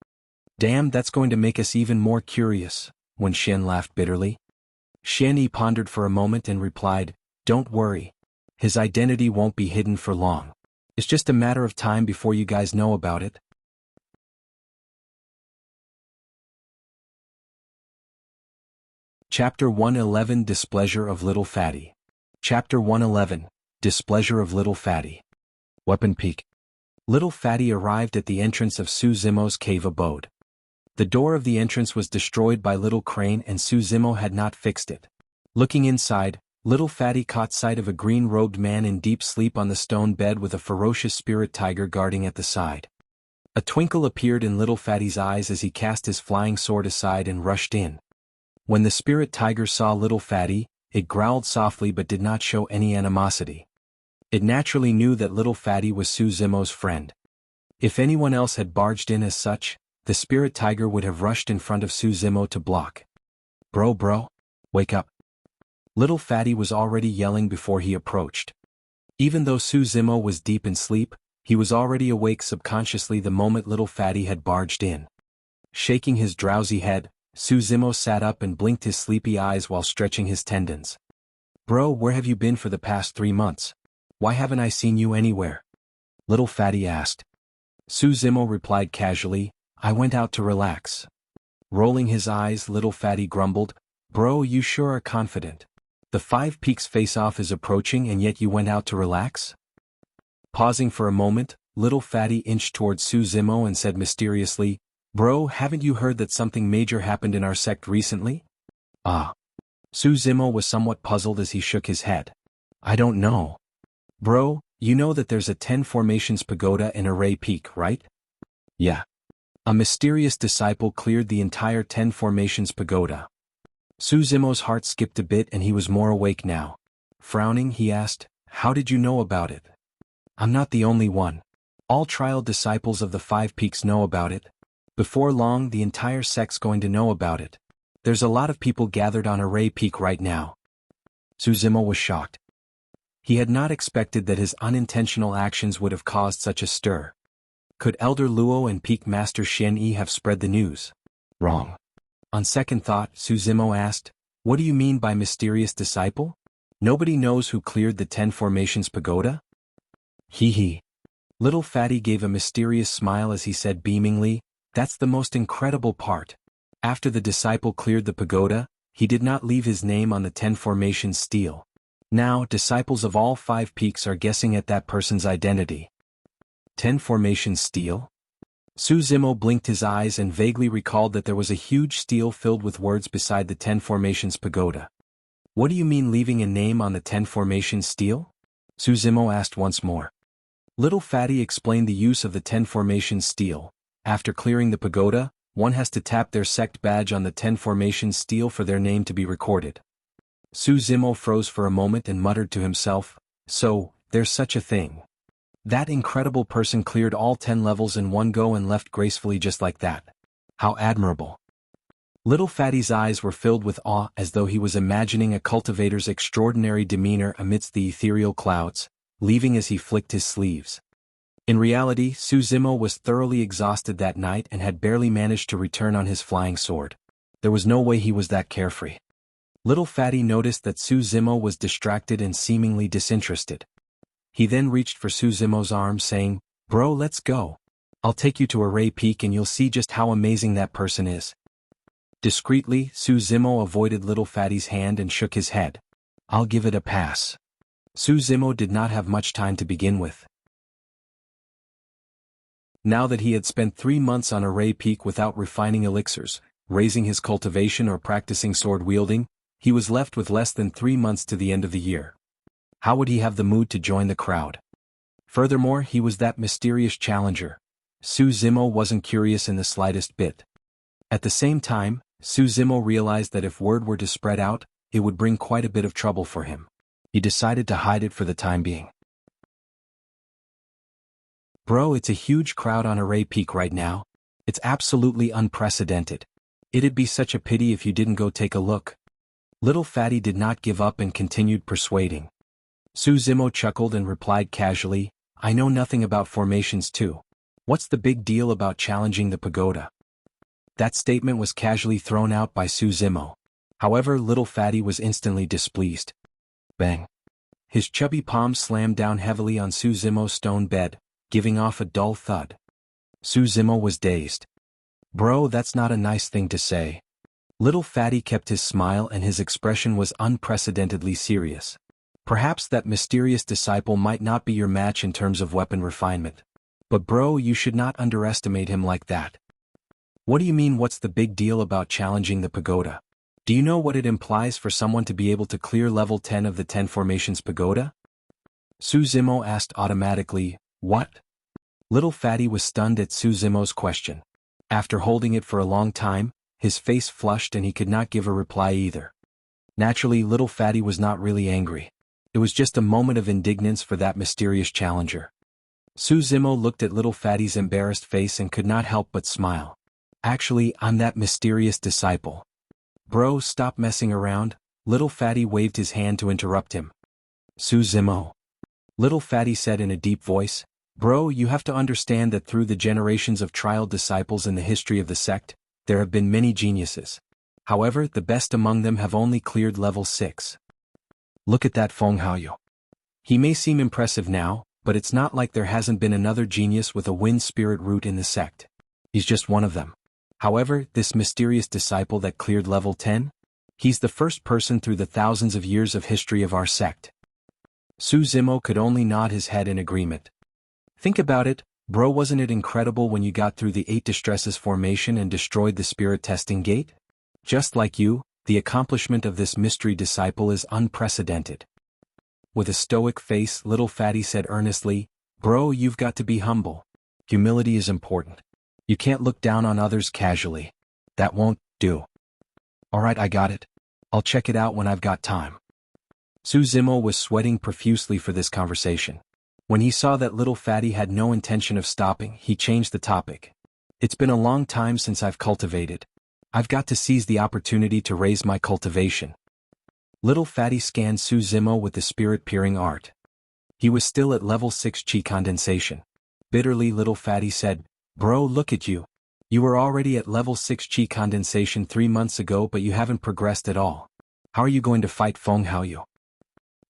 "Damn, that's going to make us even more curious," when Shen laughed bitterly. Shen Yi pondered for a moment and replied, "Don't worry. His identity won't be hidden for long. It's just a matter of time before you guys know about it." Chapter 111 Displeasure of Little Fatty. Chapter 111 Displeasure of Little Fatty. Weapon Peak. Little Fatty arrived at the entrance of Su Zimo's cave abode. The door of the entrance was destroyed by Little Crane and Su Zimo had not fixed it. Looking inside, Little Fatty caught sight of a green-robed man in deep sleep on the stone bed with a ferocious spirit tiger guarding at the side. A twinkle appeared in Little Fatty's eyes as he cast his flying sword aside and rushed in. When the spirit tiger saw Little Fatty, it growled softly but did not show any animosity. It naturally knew that Little Fatty was Su Zimo's friend. If anyone else had barged in as such, the spirit tiger would have rushed in front of Su Zimo to block. Bro, wake up." Little Fatty was already yelling before he approached. Even though Su Zimo was deep in sleep, he was already awake subconsciously the moment Little Fatty had barged in. Shaking his drowsy head, Su Zimo sat up and blinked his sleepy eyes while stretching his tendons. "Bro, where have you been for the past 3 months? Why haven't I seen you anywhere?" Little Fatty asked. Su Zimo replied casually, I went out to relax. Rolling his eyes, Little Fatty grumbled, Bro, you sure are confident. The 5 Peaks face-off is approaching and yet you went out to relax? Pausing for a moment, Little Fatty inched towards Su Zimo and said mysteriously, Bro, haven't you heard that something major happened in our sect recently? Ah. Su Zimo was somewhat puzzled as he shook his head. I don't know. Bro, you know that there's a 10 formations pagoda in Array Peak, right? Yeah. A mysterious disciple cleared the entire 10 formations pagoda. Su Zimo's heart skipped a bit and he was more awake now. Frowning, he asked, How did you know about it? I'm not the only one. All trial disciples of the 5 Peaks know about it. Before long, the entire sect's going to know about it. There's a lot of people gathered on Array Peak right now. Su Zimo was shocked. He had not expected that his unintentional actions would have caused such a stir. Could Elder Luo and Peak Master Shen Yi have spread the news? Wrong. On second thought, Su Zimo asked, What do you mean by mysterious disciple? Nobody knows who cleared the 10 formations pagoda? Hee hee. Little Fatty gave a mysterious smile as he said beamingly, That's the most incredible part. After the disciple cleared the pagoda, he did not leave his name on the 10 formations stele. Now, disciples of all 5 Peaks are guessing at that person's identity. 10 formations stele? Su Zimo blinked his eyes and vaguely recalled that there was a huge stele filled with words beside the 10 formations pagoda. What do you mean leaving a name on the 10 formations stele? Su Zimo asked once more. Little Fatty explained the use of the 10 formations stele. After clearing the pagoda, one has to tap their sect badge on the 10 formations stele for their name to be recorded. Su Zimo froze for a moment and muttered to himself, So, there's such a thing. That incredible person cleared all 10 levels in one go and left gracefully just like that. How admirable. Little Fatty's eyes were filled with awe as though he was imagining a cultivator's extraordinary demeanor amidst the ethereal clouds, leaving as he flicked his sleeves. In reality, Su Zimo was thoroughly exhausted that night and had barely managed to return on his flying sword. There was no way he was that carefree. Little Fatty noticed that Su Zimo was distracted and seemingly disinterested. He then reached for Su Zimo's arm saying, Bro, let's go. I'll take you to Array Peak and you'll see just how amazing that person is. Discreetly, Su Zimo avoided Little Fatty's hand and shook his head. I'll give it a pass. Su Zimo did not have much time to begin with. Now that he had spent 3 months on Array Peak without refining elixirs, raising his cultivation or practicing sword wielding, he was left with less than 3 months to the end of the year. How would he have the mood to join the crowd? Furthermore, he was that mysterious challenger. Su Zimo wasn't curious in the slightest bit. At the same time, Su Zimo realized that if word were to spread out, it would bring quite a bit of trouble for him. He decided to hide it for the time being. Bro, it's a huge crowd on Array Peak right now. It's absolutely unprecedented. It'd be such a pity if you didn't go take a look. Little Fatty did not give up and continued persuading. Su Zimo chuckled and replied casually, I know nothing about formations too. What's the big deal about challenging the pagoda? That statement was casually thrown out by Su Zimo. However, Little Fatty was instantly displeased. Bang. His chubby palm slammed down heavily on Su Zimo's stone bed, giving off a dull thud. Su Zimo was dazed. Bro, that's not a nice thing to say. Little Fatty kept his smile and his expression was unprecedentedly serious. Perhaps that mysterious disciple might not be your match in terms of weapon refinement. But bro, you should not underestimate him like that. What do you mean what's the big deal about challenging the pagoda? Do you know what it implies for someone to be able to clear level 10 of the 10 formations pagoda? Su Zimo asked automatically, What? Little Fatty was stunned at Su Zimo's question. After holding it for a long time, his face flushed and he could not give a reply either. Naturally, Little Fatty was not really angry. It was just a moment of indignance for that mysterious challenger. Su Zimo looked at Little Fatty's embarrassed face and could not help but smile. Actually, I'm that mysterious disciple. Bro, stop messing around. Little Fatty waved his hand to interrupt him. Su Zimo. Little Fatty said in a deep voice, Bro, you have to understand that through the generations of trial disciples in the history of the sect, there have been many geniuses. However, the best among them have only cleared level 6. Look at that Feng Haoyu. He may seem impressive now, but it's not like there hasn't been another genius with a wind spirit root in the sect. He's just one of them. However, this mysterious disciple that cleared level 10? He's the first person through the thousands of years of history of our sect. Su Zimo could only nod his head in agreement. Think about it, bro, wasn't it incredible when you got through the 8 distresses formation and destroyed the spirit testing gate? Just like you, the accomplishment of this mystery disciple is unprecedented. With a stoic face, little fatty said earnestly, bro, you've got to be humble. Humility is important. You can't look down on others casually. That won't do. Alright, I got it. I'll check it out when I've got time. Su Zimo was sweating profusely for this conversation. When he saw that little fatty had no intention of stopping, he changed the topic. It's been a long time since I've cultivated. I've got to seize the opportunity to raise my cultivation. Little fatty scanned Su Zimo with the spirit-peering art. He was still at level 6 chi condensation. Bitterly, little fatty said, bro, look at you. You were already at level 6 chi condensation 3 months ago, but you haven't progressed at all. How are you going to fight Feng Haoyu?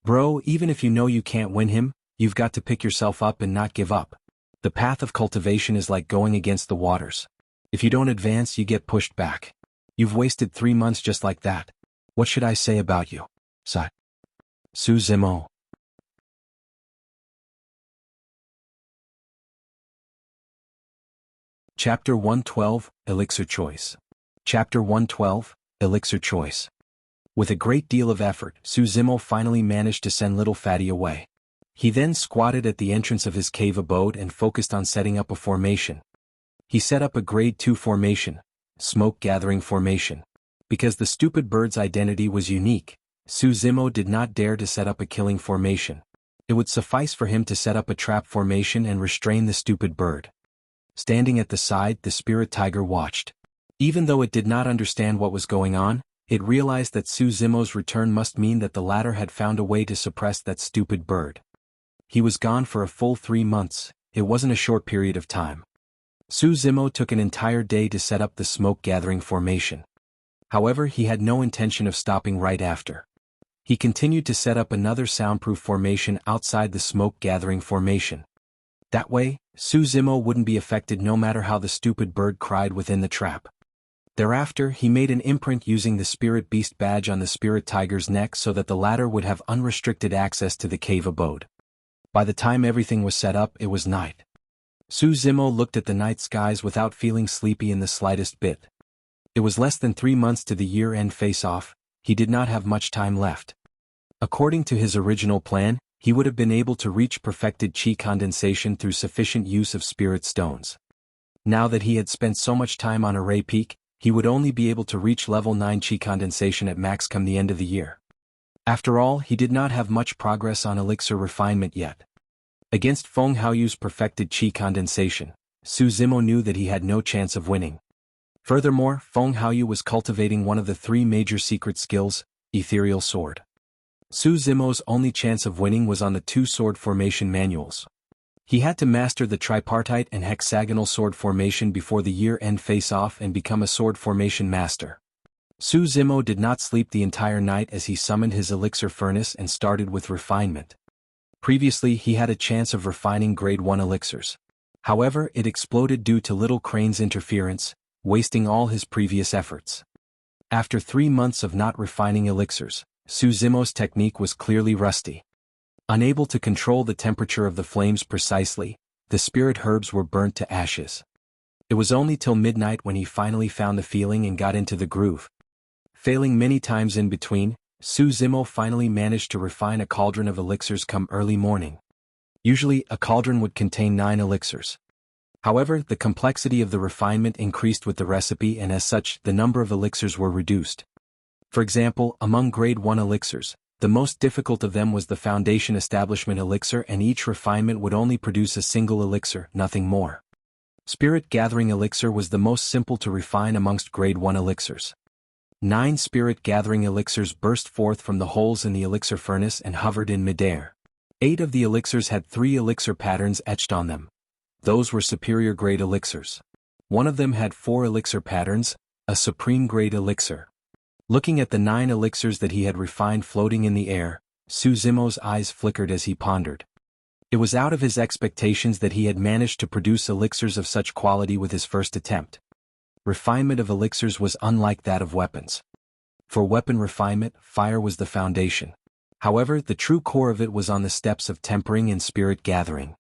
Bro, even if you know you can't win him, you've got to pick yourself up and not give up. The path of cultivation is like going against the waters. If you don't advance, you get pushed back. You've wasted 3 months just like that. What should I say about you? Sigh. Su Zimo. Chapter 112, Elixir Choice. Chapter 112, Elixir Choice. With a great deal of effort, Su Zimo finally managed to send little fatty away. He then squatted at the entrance of his cave abode and focused on setting up a formation. He set up a grade 2 formation, smoke gathering formation. Because the stupid bird's identity was unique, Su Zimo did not dare to set up a killing formation. It would suffice for him to set up a trap formation and restrain the stupid bird. Standing at the side, the spirit tiger watched. Even though it did not understand what was going on, it realized that Su Zimo's return must mean that the latter had found a way to suppress that stupid bird. He was gone for a full 3 months, it wasn't a short period of time. Su Zimo took an entire day to set up the smoke-gathering formation. However, he had no intention of stopping right after. He continued to set up another soundproof formation outside the smoke-gathering formation. That way, Su Zimo wouldn't be affected no matter how the stupid bird cried within the trap. Thereafter, he made an imprint using the Spirit Beast badge on the Spirit Tiger's neck so that the latter would have unrestricted access to the cave abode. By the time everything was set up, it was night. Su Zimo looked at the night skies without feeling sleepy in the slightest bit. It was less than 3 months to the year-end face-off, he did not have much time left. According to his original plan, he would have been able to reach perfected chi condensation through sufficient use of spirit stones. Now that he had spent so much time on Array Peak, he would only be able to reach level 9 chi condensation at max come the end of the year. After all, he did not have much progress on elixir refinement yet. Against Feng Haoyu's perfected chi condensation, Su Zimo knew that he had no chance of winning. Furthermore, Feng Haoyu was cultivating one of the 3 major secret skills, Ethereal Sword. Su Zimo's only chance of winning was on the 2 sword formation manuals. He had to master the tripartite and hexagonal sword formation before the year-end face-off and become a sword formation master. Su Zimo did not sleep the entire night as he summoned his elixir furnace and started with refinement. Previously, he had a chance of refining grade 1 elixirs. However, it exploded due to Little Crane's interference, wasting all his previous efforts. After 3 months of not refining elixirs, Su Zimo's technique was clearly rusty. Unable to control the temperature of the flames precisely, the spirit herbs were burnt to ashes. It was only till midnight when he finally found the feeling and got into the groove. Failing many times in between, Su Zimo finally managed to refine a cauldron of elixirs come early morning. Usually, a cauldron would contain 9 elixirs. However, the complexity of the refinement increased with the recipe and as such, the number of elixirs were reduced. For example, among grade 1 elixirs, the most difficult of them was the Foundation Establishment elixir, and each refinement would only produce a single elixir, nothing more. Spirit Gathering elixir was the most simple to refine amongst grade 1 elixirs. 9 Spirit Gathering elixirs burst forth from the holes in the elixir furnace and hovered in midair. 8 of the elixirs had 3 elixir patterns etched on them. Those were superior grade elixirs. 1 of them had 4 elixir patterns, a supreme grade elixir. Looking at the 9 elixirs that he had refined floating in the air, Su Zimo's eyes flickered as he pondered. It was out of his expectations that he had managed to produce elixirs of such quality with his first attempt. Refinement of elixirs was unlike that of weapons. For weapon refinement, fire was the foundation. However, the true core of it was on the steps of tempering and spirit gathering.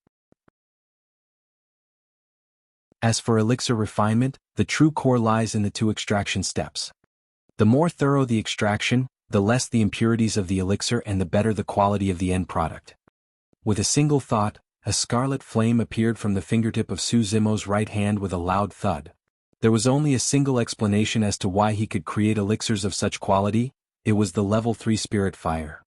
As for elixir refinement, the true core lies in the two extraction steps. The more thorough the extraction, the less the impurities of the elixir and the better the quality of the end product. With a single thought, a scarlet flame appeared from the fingertip of Su Zimo's right hand with a loud thud. There was only a single explanation as to why he could create elixirs of such quality: it was the level 3 spirit fire.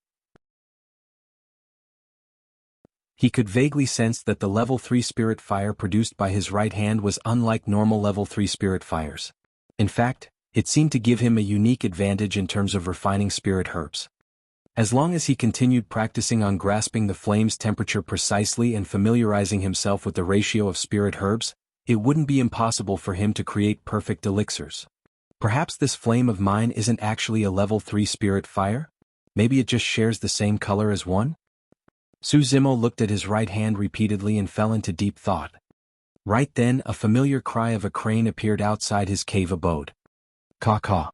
He could vaguely sense that the level 3 spirit fire produced by his right hand was unlike normal level 3 spirit fires. In fact, it seemed to give him a unique advantage in terms of refining spirit herbs. As long as he continued practicing on grasping the flame's temperature precisely and familiarizing himself with the ratio of spirit herbs, it wouldn't be impossible for him to create perfect elixirs. Perhaps this flame of mine isn't actually a level 3 spirit fire? Maybe it just shares the same color as one? Su Zimo looked at his right hand repeatedly and fell into deep thought. Right then, a familiar cry of a crane appeared outside his cave abode. Caw-caw.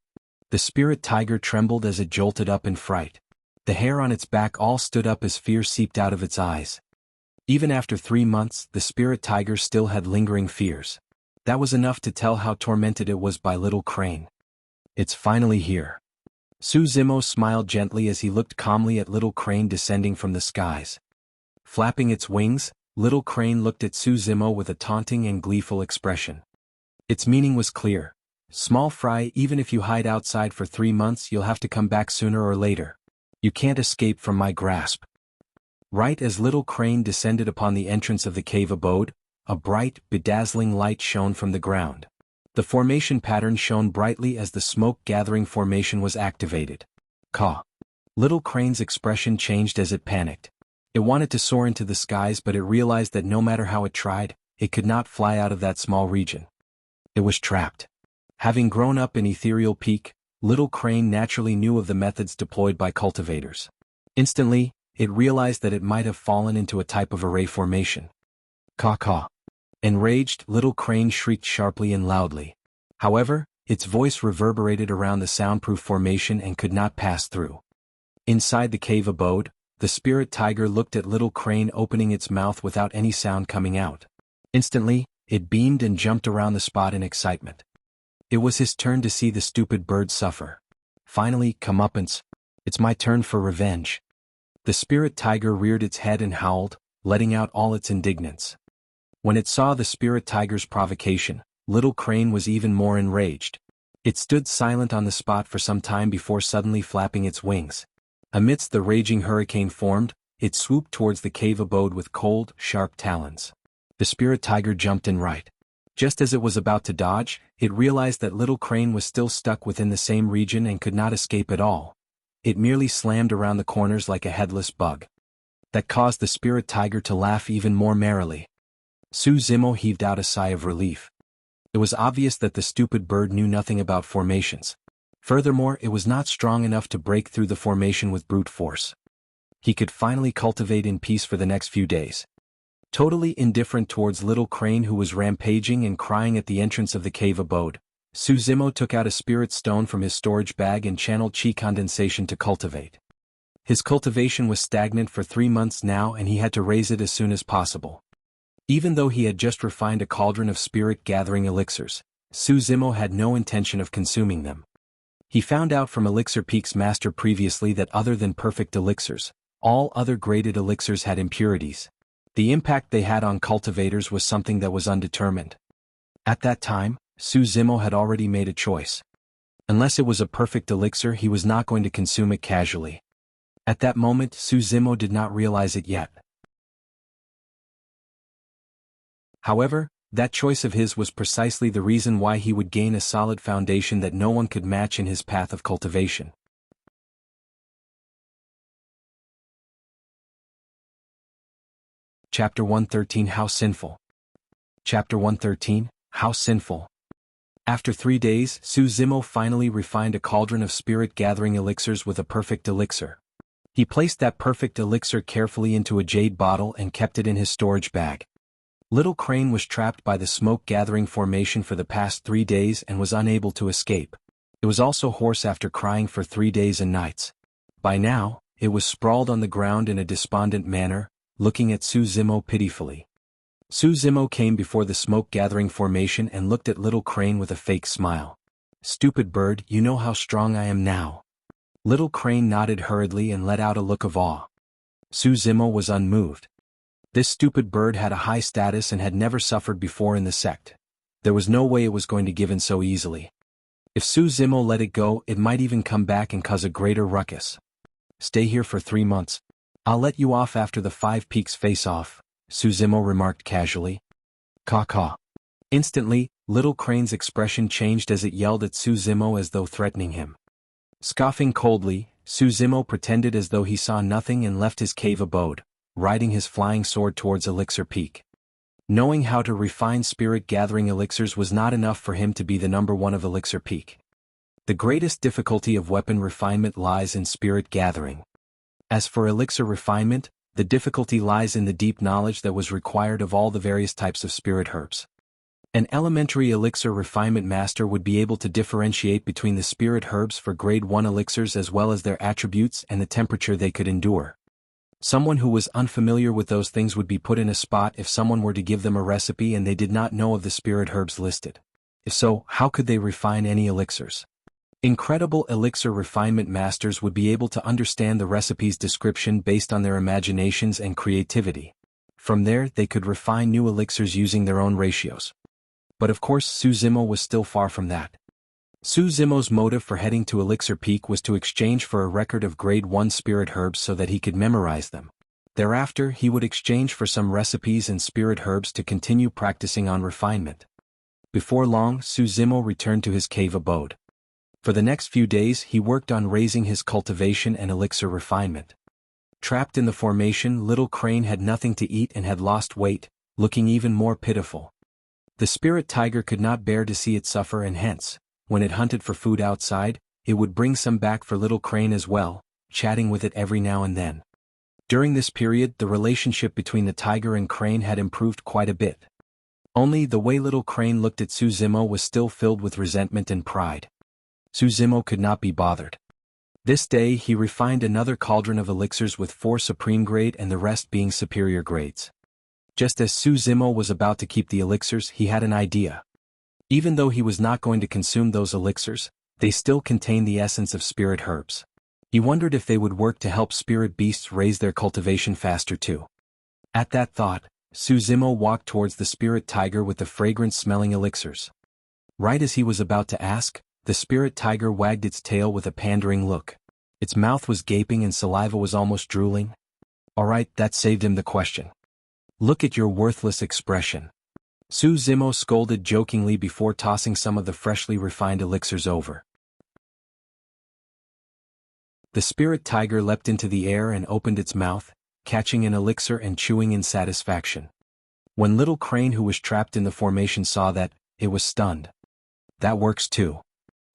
The spirit tiger trembled as it jolted up in fright. The hair on its back all stood up as fear seeped out of its eyes. Even after 3 months, the spirit tiger still had lingering fears. That was enough to tell how tormented it was by Little Crane. It's finally here. Su Zimo smiled gently as he looked calmly at Little Crane descending from the skies. Flapping its wings, Little Crane looked at Su Zimo with a taunting and gleeful expression. Its meaning was clear. Small fry, even if you hide outside for 3 months, you'll have to come back sooner or later. You can't escape from my grasp. Right as Little Crane descended upon the entrance of the cave abode, a bright, bedazzling light shone from the ground. The formation pattern shone brightly as the smoke-gathering formation was activated. Caw. Little Crane's expression changed as it panicked. It wanted to soar into the skies, but it realized that no matter how it tried, it could not fly out of that small region. It was trapped. Having grown up in Ethereal Peak, Little Crane naturally knew of the methods deployed by cultivators. Instantly, it realized that it might have fallen into a type of array formation. Caw-caw. Enraged, Little Crane shrieked sharply and loudly. However, its voice reverberated around the soundproof formation and could not pass through. Inside the cave abode, the spirit tiger looked at Little Crane opening its mouth without any sound coming out. Instantly, it beamed and jumped around the spot in excitement. It was his turn to see the stupid bird suffer. Finally, comeuppance. It's my turn for revenge. The spirit tiger reared its head and howled, letting out all its indignance. When it saw the spirit tiger's provocation, Little Crane was even more enraged. It stood silent on the spot for some time before suddenly flapping its wings. Amidst the raging hurricane formed, it swooped towards the cave abode with cold, sharp talons. The spirit tiger jumped in right. Just as it was about to dodge, it realized that Little Crane was still stuck within the same region and could not escape at all. It merely slammed around the corners like a headless bug. That caused the spirit tiger to laugh even more merrily. Su Zimo heaved out a sigh of relief. It was obvious that the stupid bird knew nothing about formations. Furthermore, it was not strong enough to break through the formation with brute force. He could finally cultivate in peace for the next few days. Totally indifferent towards Little Crane, who was rampaging and crying at the entrance of the cave abode, Su Zimo took out a spirit stone from his storage bag and channeled chi condensation to cultivate. His cultivation was stagnant for 3 months now, and he had to raise it as soon as possible. Even though he had just refined a cauldron of spirit-gathering elixirs, Su Zimo had no intention of consuming them. He found out from Elixir Peak's master previously that other than perfect elixirs, all other graded elixirs had impurities. The impact they had on cultivators was something that was undetermined. At that time, Su Zimo had already made a choice. Unless it was a perfect elixir, he was not going to consume it casually. At that moment, Su Zimo did not realize it yet. However, that choice of his was precisely the reason why he would gain a solid foundation that no one could match in his path of cultivation. Chapter 113 How Sinful. Chapter 113 How Sinful. After 3 days, Su Zimo finally refined a cauldron of spirit-gathering elixirs with a perfect elixir. He placed that perfect elixir carefully into a jade bottle and kept it in his storage bag. Little Crane was trapped by the smoke-gathering formation for the past 3 days and was unable to escape. It was also hoarse after crying for 3 days and nights. By now, it was sprawled on the ground in a despondent manner, looking at Su Zimo pitifully. Su Zimo came before the smoke-gathering formation and looked at Little Crane with a fake smile. "Stupid bird, you know how strong I am now." Little Crane nodded hurriedly and let out a look of awe. Su Zimo was unmoved. This stupid bird had a high status and had never suffered before in the sect. There was no way it was going to give in so easily. If Su Zimo let it go, it might even come back and cause a greater ruckus. "Stay here for 3 months. I'll let you off after the 5 Peaks face-off," Su Zimo remarked casually. "Caw-caw." Instantly, Little Crane's expression changed as it yelled at Su Zimo as though threatening him. Scoffing coldly, Su Zimo pretended as though he saw nothing and left his cave abode, riding his flying sword towards Elixir Peak. Knowing how to refine spirit-gathering elixirs was not enough for him to be the number 1 of Elixir Peak. The greatest difficulty of weapon refinement lies in spirit gathering. As for elixir refinement, the difficulty lies in the deep knowledge that was required of all the various types of spirit herbs. An elementary elixir refinement master would be able to differentiate between the spirit herbs for grade 1 elixirs as well as their attributes and the temperature they could endure. Someone who was unfamiliar with those things would be put in a spot if someone were to give them a recipe and they did not know of the spirit herbs listed. If so, how could they refine any elixirs? Incredible elixir refinement masters would be able to understand the recipe's description based on their imaginations and creativity. From there, they could refine new elixirs using their own ratios. But of course, Su Zimo was still far from that. Su Zimo's motive for heading to Elixir Peak was to exchange for a record of grade 1 spirit herbs so that he could memorize them. Thereafter, he would exchange for some recipes and spirit herbs to continue practicing on refinement. Before long, Su Zimo returned to his cave abode. For the next few days, he worked on raising his cultivation and elixir refinement. Trapped in the formation, Little Crane had nothing to eat and had lost weight, looking even more pitiful. The spirit tiger could not bear to see it suffer, and hence, when it hunted for food outside, it would bring some back for Little Crane as well, chatting with it every now and then. During this period, the relationship between the tiger and Crane had improved quite a bit. Only the way Little Crane looked at Su Zimo was still filled with resentment and pride. Su Zimo could not be bothered. This day he refined another cauldron of elixirs with 4 supreme grade and the rest being superior grades. Just as Su Zimo was about to keep the elixirs, he had an idea. Even though he was not going to consume those elixirs, they still contain the essence of spirit herbs. He wondered if they would work to help spirit beasts raise their cultivation faster too. At that thought, Su Zimo walked towards the spirit tiger with the fragrant-smelling elixirs. Right as he was about to ask, the spirit tiger wagged its tail with a pandering look. Its mouth was gaping and saliva was almost drooling. Alright, that saved him the question. "Look at your worthless expression." Su Zimo scolded jokingly before tossing some of the freshly refined elixirs over. The spirit tiger leapt into the air and opened its mouth, catching an elixir and chewing in satisfaction. When Little Crane, who was trapped in the formation, saw that, it was stunned. That works too.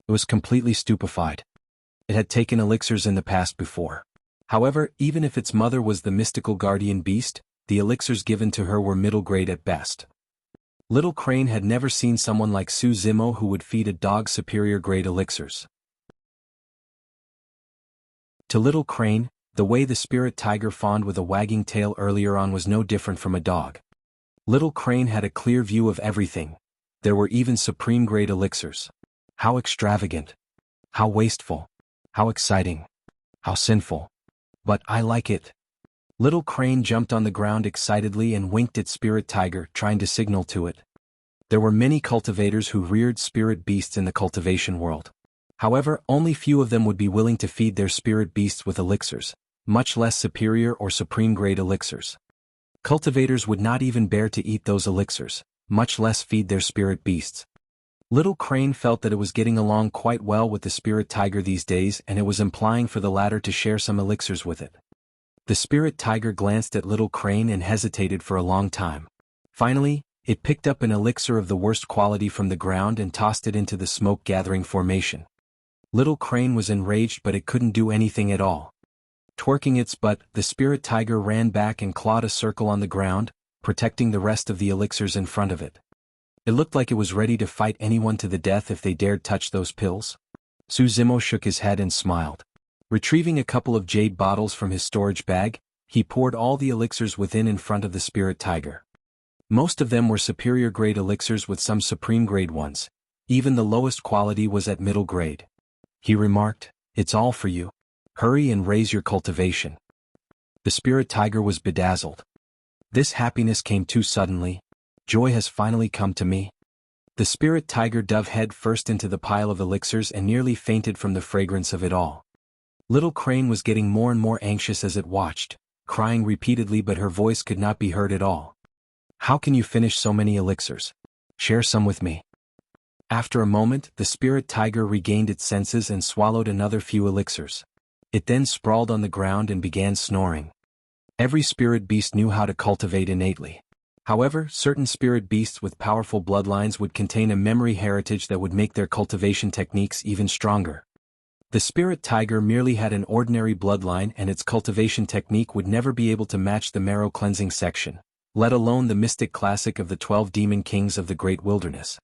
It was completely stupefied. It had taken elixirs in the past before. However, even if its mother was the mystical guardian beast, the elixirs given to her were middle grade at best. Little Crane had never seen someone like Su Zimo who would feed a dog superior grade elixirs. To Little Crane, the way the spirit tiger fawned with a wagging tail earlier on was no different from a dog. Little Crane had a clear view of everything. There were even supreme grade elixirs. How extravagant. How wasteful. How exciting. How sinful. But I like it. Little Crane jumped on the ground excitedly and winked at Spirit Tiger, trying to signal to it. There were many cultivators who reared spirit beasts in the cultivation world. However, only few of them would be willing to feed their spirit beasts with elixirs, much less superior or supreme grade elixirs. Cultivators would not even bear to eat those elixirs, much less feed their spirit beasts. Little Crane felt that it was getting along quite well with the Spirit Tiger these days, and it was implying for the latter to share some elixirs with it. The Spirit Tiger glanced at Little Crane and hesitated for a long time. Finally, it picked up an elixir of the worst quality from the ground and tossed it into the smoke-gathering formation. Little Crane was enraged, but it couldn't do anything at all. Twerking its butt, the spirit tiger ran back and clawed a circle on the ground, protecting the rest of the elixirs in front of it. It looked like it was ready to fight anyone to the death if they dared touch those pills. Su Zimo shook his head and smiled. Retrieving a couple of jade bottles from his storage bag, he poured all the elixirs within in front of the spirit tiger. Most of them were superior grade elixirs with some supreme grade ones. Even the lowest quality was at middle grade. He remarked, "It's all for you. Hurry and raise your cultivation." The spirit tiger was bedazzled. This happiness came too suddenly. Joy has finally come to me. The spirit tiger dove head first into the pile of elixirs and nearly fainted from the fragrance of it all. Little Crane was getting more and more anxious as it watched, crying repeatedly, but her voice could not be heard at all. "How can you finish so many elixirs? Share some with me." After a moment, the spirit tiger regained its senses and swallowed another few elixirs. It then sprawled on the ground and began snoring. Every spirit beast knew how to cultivate innately. However, certain spirit beasts with powerful bloodlines would contain a memory heritage that would make their cultivation techniques even stronger. The spirit tiger merely had an ordinary bloodline, and its cultivation technique would never be able to match the marrow cleansing section, let alone the mystic classic of the 12 demon kings of the great wilderness.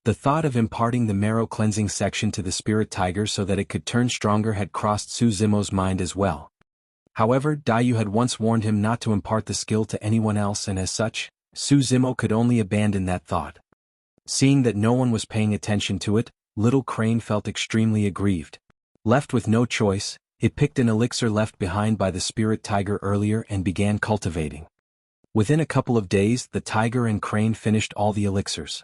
The thought of imparting the marrow cleansing section to the spirit tiger so that it could turn stronger had crossed Su Zimo's mind as well. However, Daiyu had once warned him not to impart the skill to anyone else, and as such, Su Zimo could only abandon that thought. Seeing that no one was paying attention to it, Little Crane felt extremely aggrieved. Left with no choice, it picked an elixir left behind by the spirit tiger earlier and began cultivating. Within a couple of days, the tiger and Crane finished all the elixirs.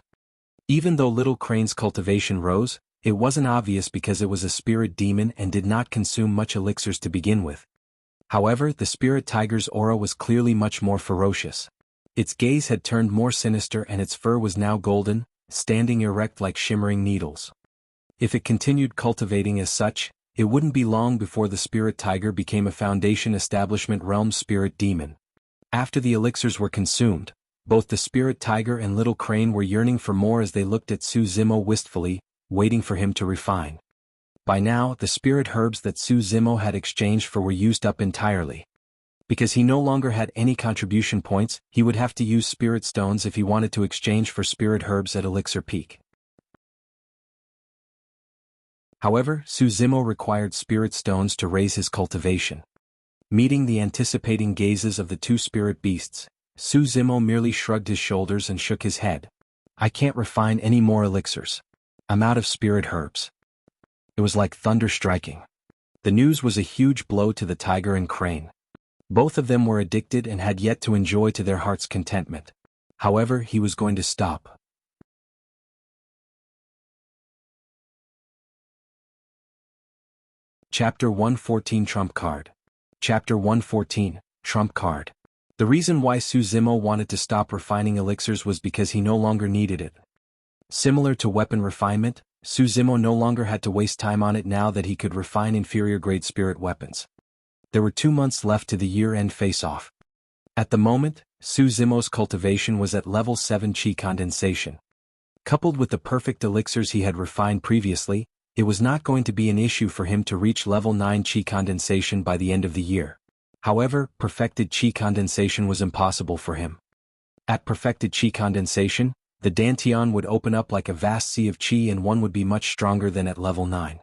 Even though Little Crane's cultivation rose, it wasn't obvious because it was a spirit demon and did not consume much elixirs to begin with. However, the spirit tiger's aura was clearly much more ferocious. Its gaze had turned more sinister and its fur was now golden, standing erect like shimmering needles. If it continued cultivating as such, it wouldn't be long before the spirit tiger became a Foundation Establishment Realm spirit demon. After the elixirs were consumed, both the spirit tiger and Little Crane were yearning for more as they looked at Su Zimo wistfully, waiting for him to refine. By now, the spirit herbs that Su Zimo had exchanged for were used up entirely. Because he no longer had any contribution points, he would have to use spirit stones if he wanted to exchange for spirit herbs at Elixir Peak. However, Su Zimo required spirit stones to raise his cultivation. Meeting the anticipating gazes of the two spirit beasts, Su Zimo merely shrugged his shoulders and shook his head. "I can't refine any more elixirs. I'm out of spirit herbs." It was like thunder striking. The news was a huge blow to the tiger and Crane. Both of them were addicted and had yet to enjoy to their heart's contentment. However, he was going to stop. Chapter 114 Trump Card. Chapter 114, Trump Card. The reason why Su Zimo wanted to stop refining elixirs was because he no longer needed it. Similar to weapon refinement, Su Zimo no longer had to waste time on it now that he could refine inferior-grade spirit weapons. There were 2 months left to the year-end face-off. At the moment, Su Zimo's cultivation was at level 7 Qi condensation. Coupled with the perfect elixirs he had refined previously, it was not going to be an issue for him to reach level 9 Qi condensation by the end of the year. However, perfected Qi condensation was impossible for him. At perfected Qi condensation, the Dantian would open up like a vast sea of Qi and one would be much stronger than at level 9.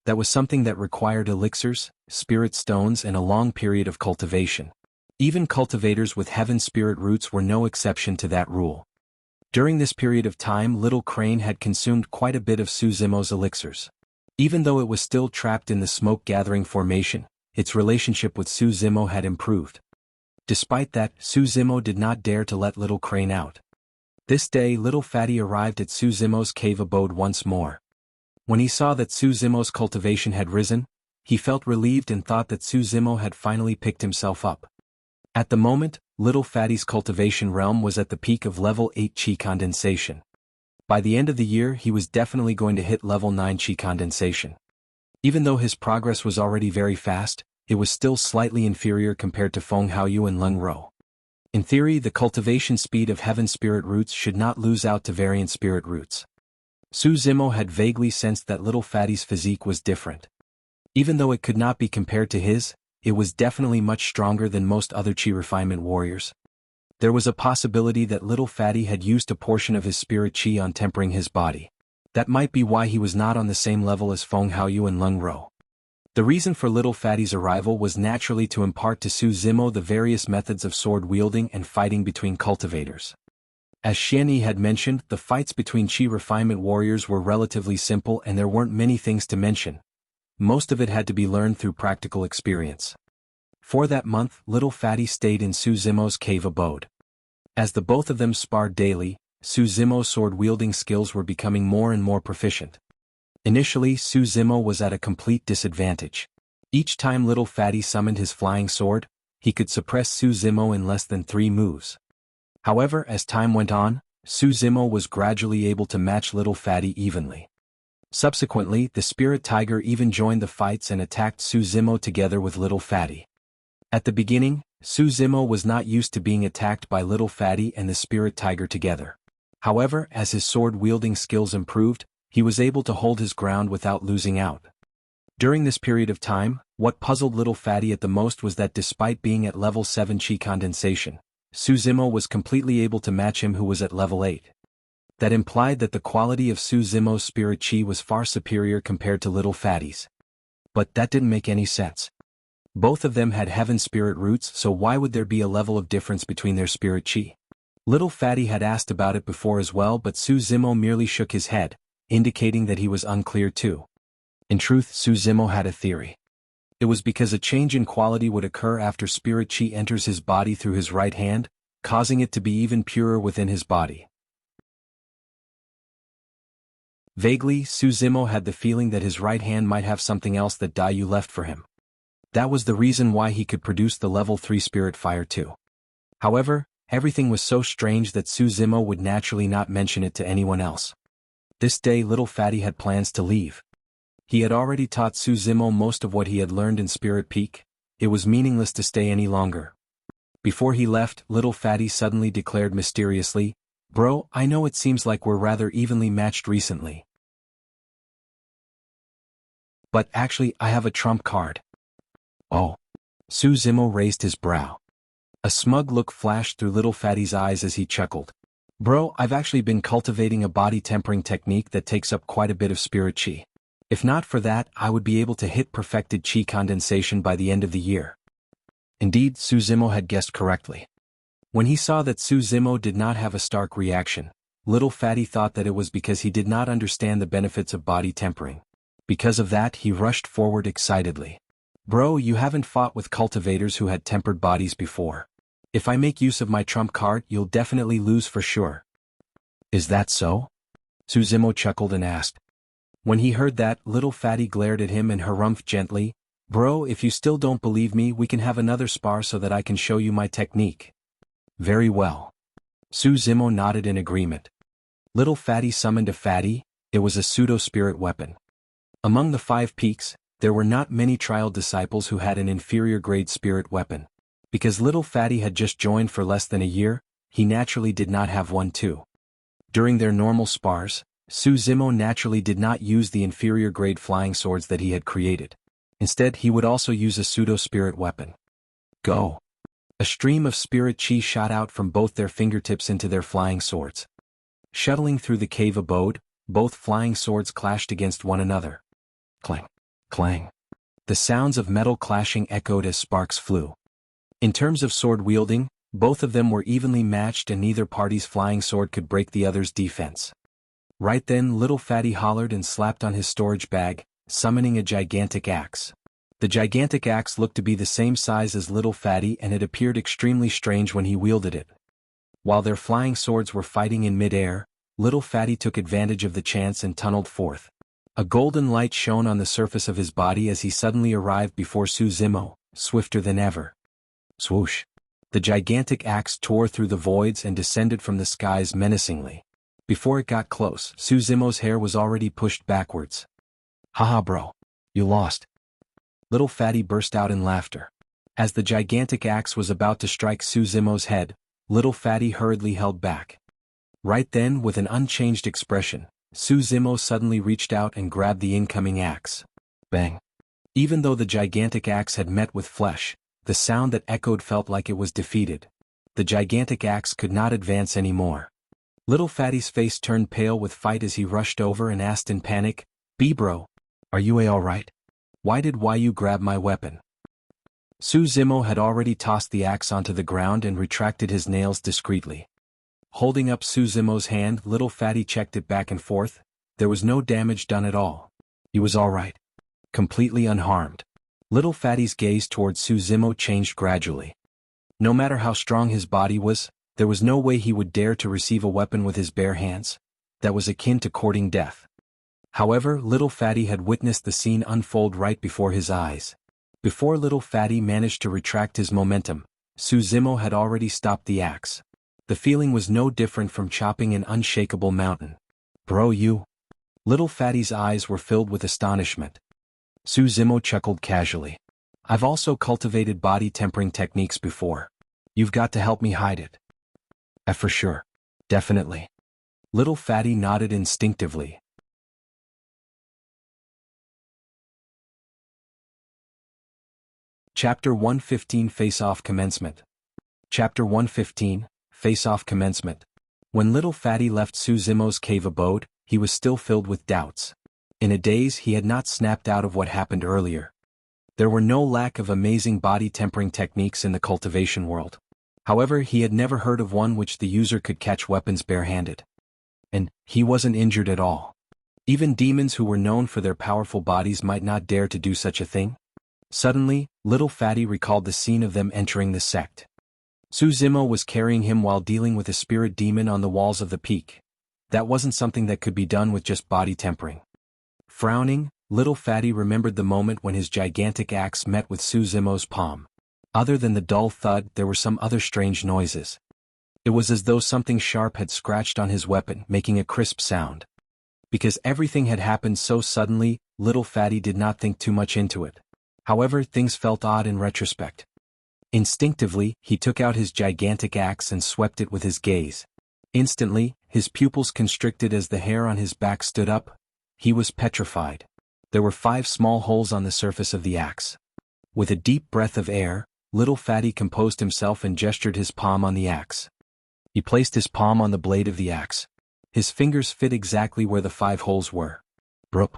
That was something that required elixirs, spirit stones and a long period of cultivation. Even cultivators with heaven spirit roots were no exception to that rule. During this period of time, Little Crane had consumed quite a bit of Su Zimo's elixirs. Even though it was still trapped in the smoke-gathering formation, its relationship with Su Zimo had improved. Despite that, Su Zimo did not dare to let Little Crane out. This day, Little Fatty arrived at Su Zimo's cave abode once more. When he saw that Su Zimo's cultivation had risen, he felt relieved and thought that Su Zimo had finally picked himself up. At the moment, Little Fatty's cultivation realm was at the peak of level 8 Qi condensation. By the end of the year, he was definitely going to hit level 9 Qi condensation. Even though his progress was already very fast, it was still slightly inferior compared to Feng Haoyu and Leng Ro. In theory, the cultivation speed of heaven spirit roots should not lose out to variant spirit roots. Su Zimo had vaguely sensed that Little Fatty's physique was different. Even though it could not be compared to his, it was definitely much stronger than most other chi refinement warriors. There was a possibility that Little Fatty had used a portion of his spirit chi on tempering his body. That might be why he was not on the same level as Feng Haoyu and Leng Ro. The reason for Little Fatty's arrival was naturally to impart to Su Zimo the various methods of sword-wielding and fighting between cultivators. As Xianyi had mentioned, the fights between chi refinement warriors were relatively simple and there weren't many things to mention. Most of it had to be learned through practical experience. For that month, Little Fatty stayed in Su Zimo's cave abode. As the both of them sparred daily, Su Zimo's sword-wielding skills were becoming more and more proficient. Initially, Su Zimo was at a complete disadvantage. Each time Little Fatty summoned his flying sword, he could suppress Su Zimo in less than 3 moves. However, as time went on, Su Zimo was gradually able to match Little Fatty evenly. Subsequently, the Spirit Tiger even joined the fights and attacked Su Zimo together with Little Fatty. At the beginning, Su Zimo was not used to being attacked by Little Fatty and the Spirit Tiger together. However, as his sword-wielding skills improved, he was able to hold his ground without losing out. During this period of time, what puzzled Little Fatty at the most was that despite being at level 7 chi condensation, Su Zimo was completely able to match him who was at level 8. That implied that the quality of Su Zimo's spirit chi was far superior compared to Little Fatty's. But that didn't make any sense. Both of them had heaven spirit roots, so why would there be a level of difference between their spirit chi? Little Fatty had asked about it before as well, but Su Zimo merely shook his head, indicating that he was unclear too. In truth, Su Zimo had a theory. It was because a change in quality would occur after spirit chi enters his body through his right hand, causing it to be even purer within his body. Vaguely, Su Zimo had the feeling that his right hand might have something else that Daiyu left for him. That was the reason why he could produce the level 3 spirit fire too. However, everything was so strange that Su Zimo would naturally not mention it to anyone else. This day Little Fatty had plans to leave. He had already taught Su Zimo most of what he had learned in Spirit Peak. It was meaningless to stay any longer. Before he left, Little Fatty suddenly declared mysteriously, "Bro, I know it seems like we're rather evenly matched recently. But actually I have a trump card." "Oh." Su Zimo raised his brow. A smug look flashed through Little Fatty's eyes as he chuckled. "Bro, I've actually been cultivating a body tempering technique that takes up quite a bit of spirit chi. If not for that, I would be able to hit perfected chi condensation by the end of the year." Indeed, Su Zimo had guessed correctly. When he saw that Su Zimo did not have a stark reaction, Little Fatty thought that it was because he did not understand the benefits of body tempering. Because of that, he rushed forward excitedly. "Bro, you haven't fought with cultivators who had tempered bodies before. If I make use of my trump card, you'll definitely lose for sure." "Is that so?" Su Zimo chuckled and asked. When he heard that, Little Fatty glared at him and harumphed gently, "Bro, if you still don't believe me, we can have another spar so that I can show you my technique." "Very well." Su Zimo nodded in agreement. Little Fatty summoned a fatty. It was a pseudo-spirit weapon. Among the 5 peaks, there were not many trial disciples who had an inferior-grade spirit weapon. Because Little Fatty had just joined for less than a year, he naturally did not have one too. During their normal spars, Su Zimo naturally did not use the inferior-grade flying swords that he had created. Instead, he would also use a pseudo-spirit weapon. Go! A stream of spirit chi shot out from both their fingertips into their flying swords. Shuttling through the cave abode, both flying swords clashed against one another. Clang! Clang! The sounds of metal clashing echoed as sparks flew. In terms of sword wielding, both of them were evenly matched and neither party's flying sword could break the other's defense. Right then Little Fatty hollered and slapped on his storage bag, summoning a gigantic axe. The gigantic axe looked to be the same size as Little Fatty and it appeared extremely strange when he wielded it. While their flying swords were fighting in mid-air, Little Fatty took advantage of the chance and tunneled forth. A golden light shone on the surface of his body as he suddenly arrived before Su Zimo, swifter than ever. Swoosh! The gigantic axe tore through the voids and descended from the skies menacingly. Before it got close, Su Zimo's hair was already pushed backwards. "Haha bro! You lost!" Little Fatty burst out in laughter. As the gigantic axe was about to strike Su Zimo's head, Little Fatty hurriedly held back. Right then, with an unchanged expression, Su Zimo suddenly reached out and grabbed the incoming axe. Bang! Even though the gigantic axe had met with flesh, the sound that echoed felt like it was defeated. The gigantic axe could not advance anymore. Little Fatty's face turned pale with fright as he rushed over and asked in panic, "B-bro, are you alright? Why did you grab my weapon?" Su Zimo had already tossed the axe onto the ground and retracted his nails discreetly. Holding up Su Zimo's hand, Little Fatty checked it back and forth. There was no damage done at all. He was alright. Completely unharmed. Little Fatty's gaze towards Su Zimo changed gradually. No matter how strong his body was, there was no way he would dare to receive a weapon with his bare hands. That was akin to courting death. However, Little Fatty had witnessed the scene unfold right before his eyes. Before Little Fatty managed to retract his momentum, Su Zimo had already stopped the axe. The feeling was no different from chopping an unshakable mountain. "Bro, you..." Little Fatty's eyes were filled with astonishment. Su Zimo chuckled casually. "I've also cultivated body tempering techniques before. You've got to help me hide it." For sure. Definitely." Little Fatty nodded instinctively. Chapter 115 Face-Off Commencement. Chapter 115 Face-Off Commencement. When Little Fatty left Su Zimo's cave abode, he was still filled with doubts. In a daze, he had not snapped out of what happened earlier. There were no lack of amazing body tempering techniques in the cultivation world. However, he had never heard of one which the user could catch weapons barehanded. And he wasn't injured at all. Even demons who were known for their powerful bodies might not dare to do such a thing. Suddenly, Little Fatty recalled the scene of them entering the sect. Su Zimo was carrying him while dealing with a spirit demon on the walls of the peak. That wasn't something that could be done with just body tempering. Frowning, Little Fatty remembered the moment when his gigantic axe met with Su Zimo's palm. Other than the dull thud, there were some other strange noises. It was as though something sharp had scratched on his weapon, making a crisp sound. Because everything had happened so suddenly, Little Fatty did not think too much into it. However, things felt odd in retrospect. Instinctively, he took out his gigantic axe and swept it with his gaze. Instantly, his pupils constricted as the hair on his back stood up. He was petrified. There were 5 small holes on the surface of the axe. With a deep breath of air, Little Fatty composed himself and gestured his palm on the axe. He placed his palm on the blade of the axe. His fingers fit exactly where the 5 holes were. "Brup."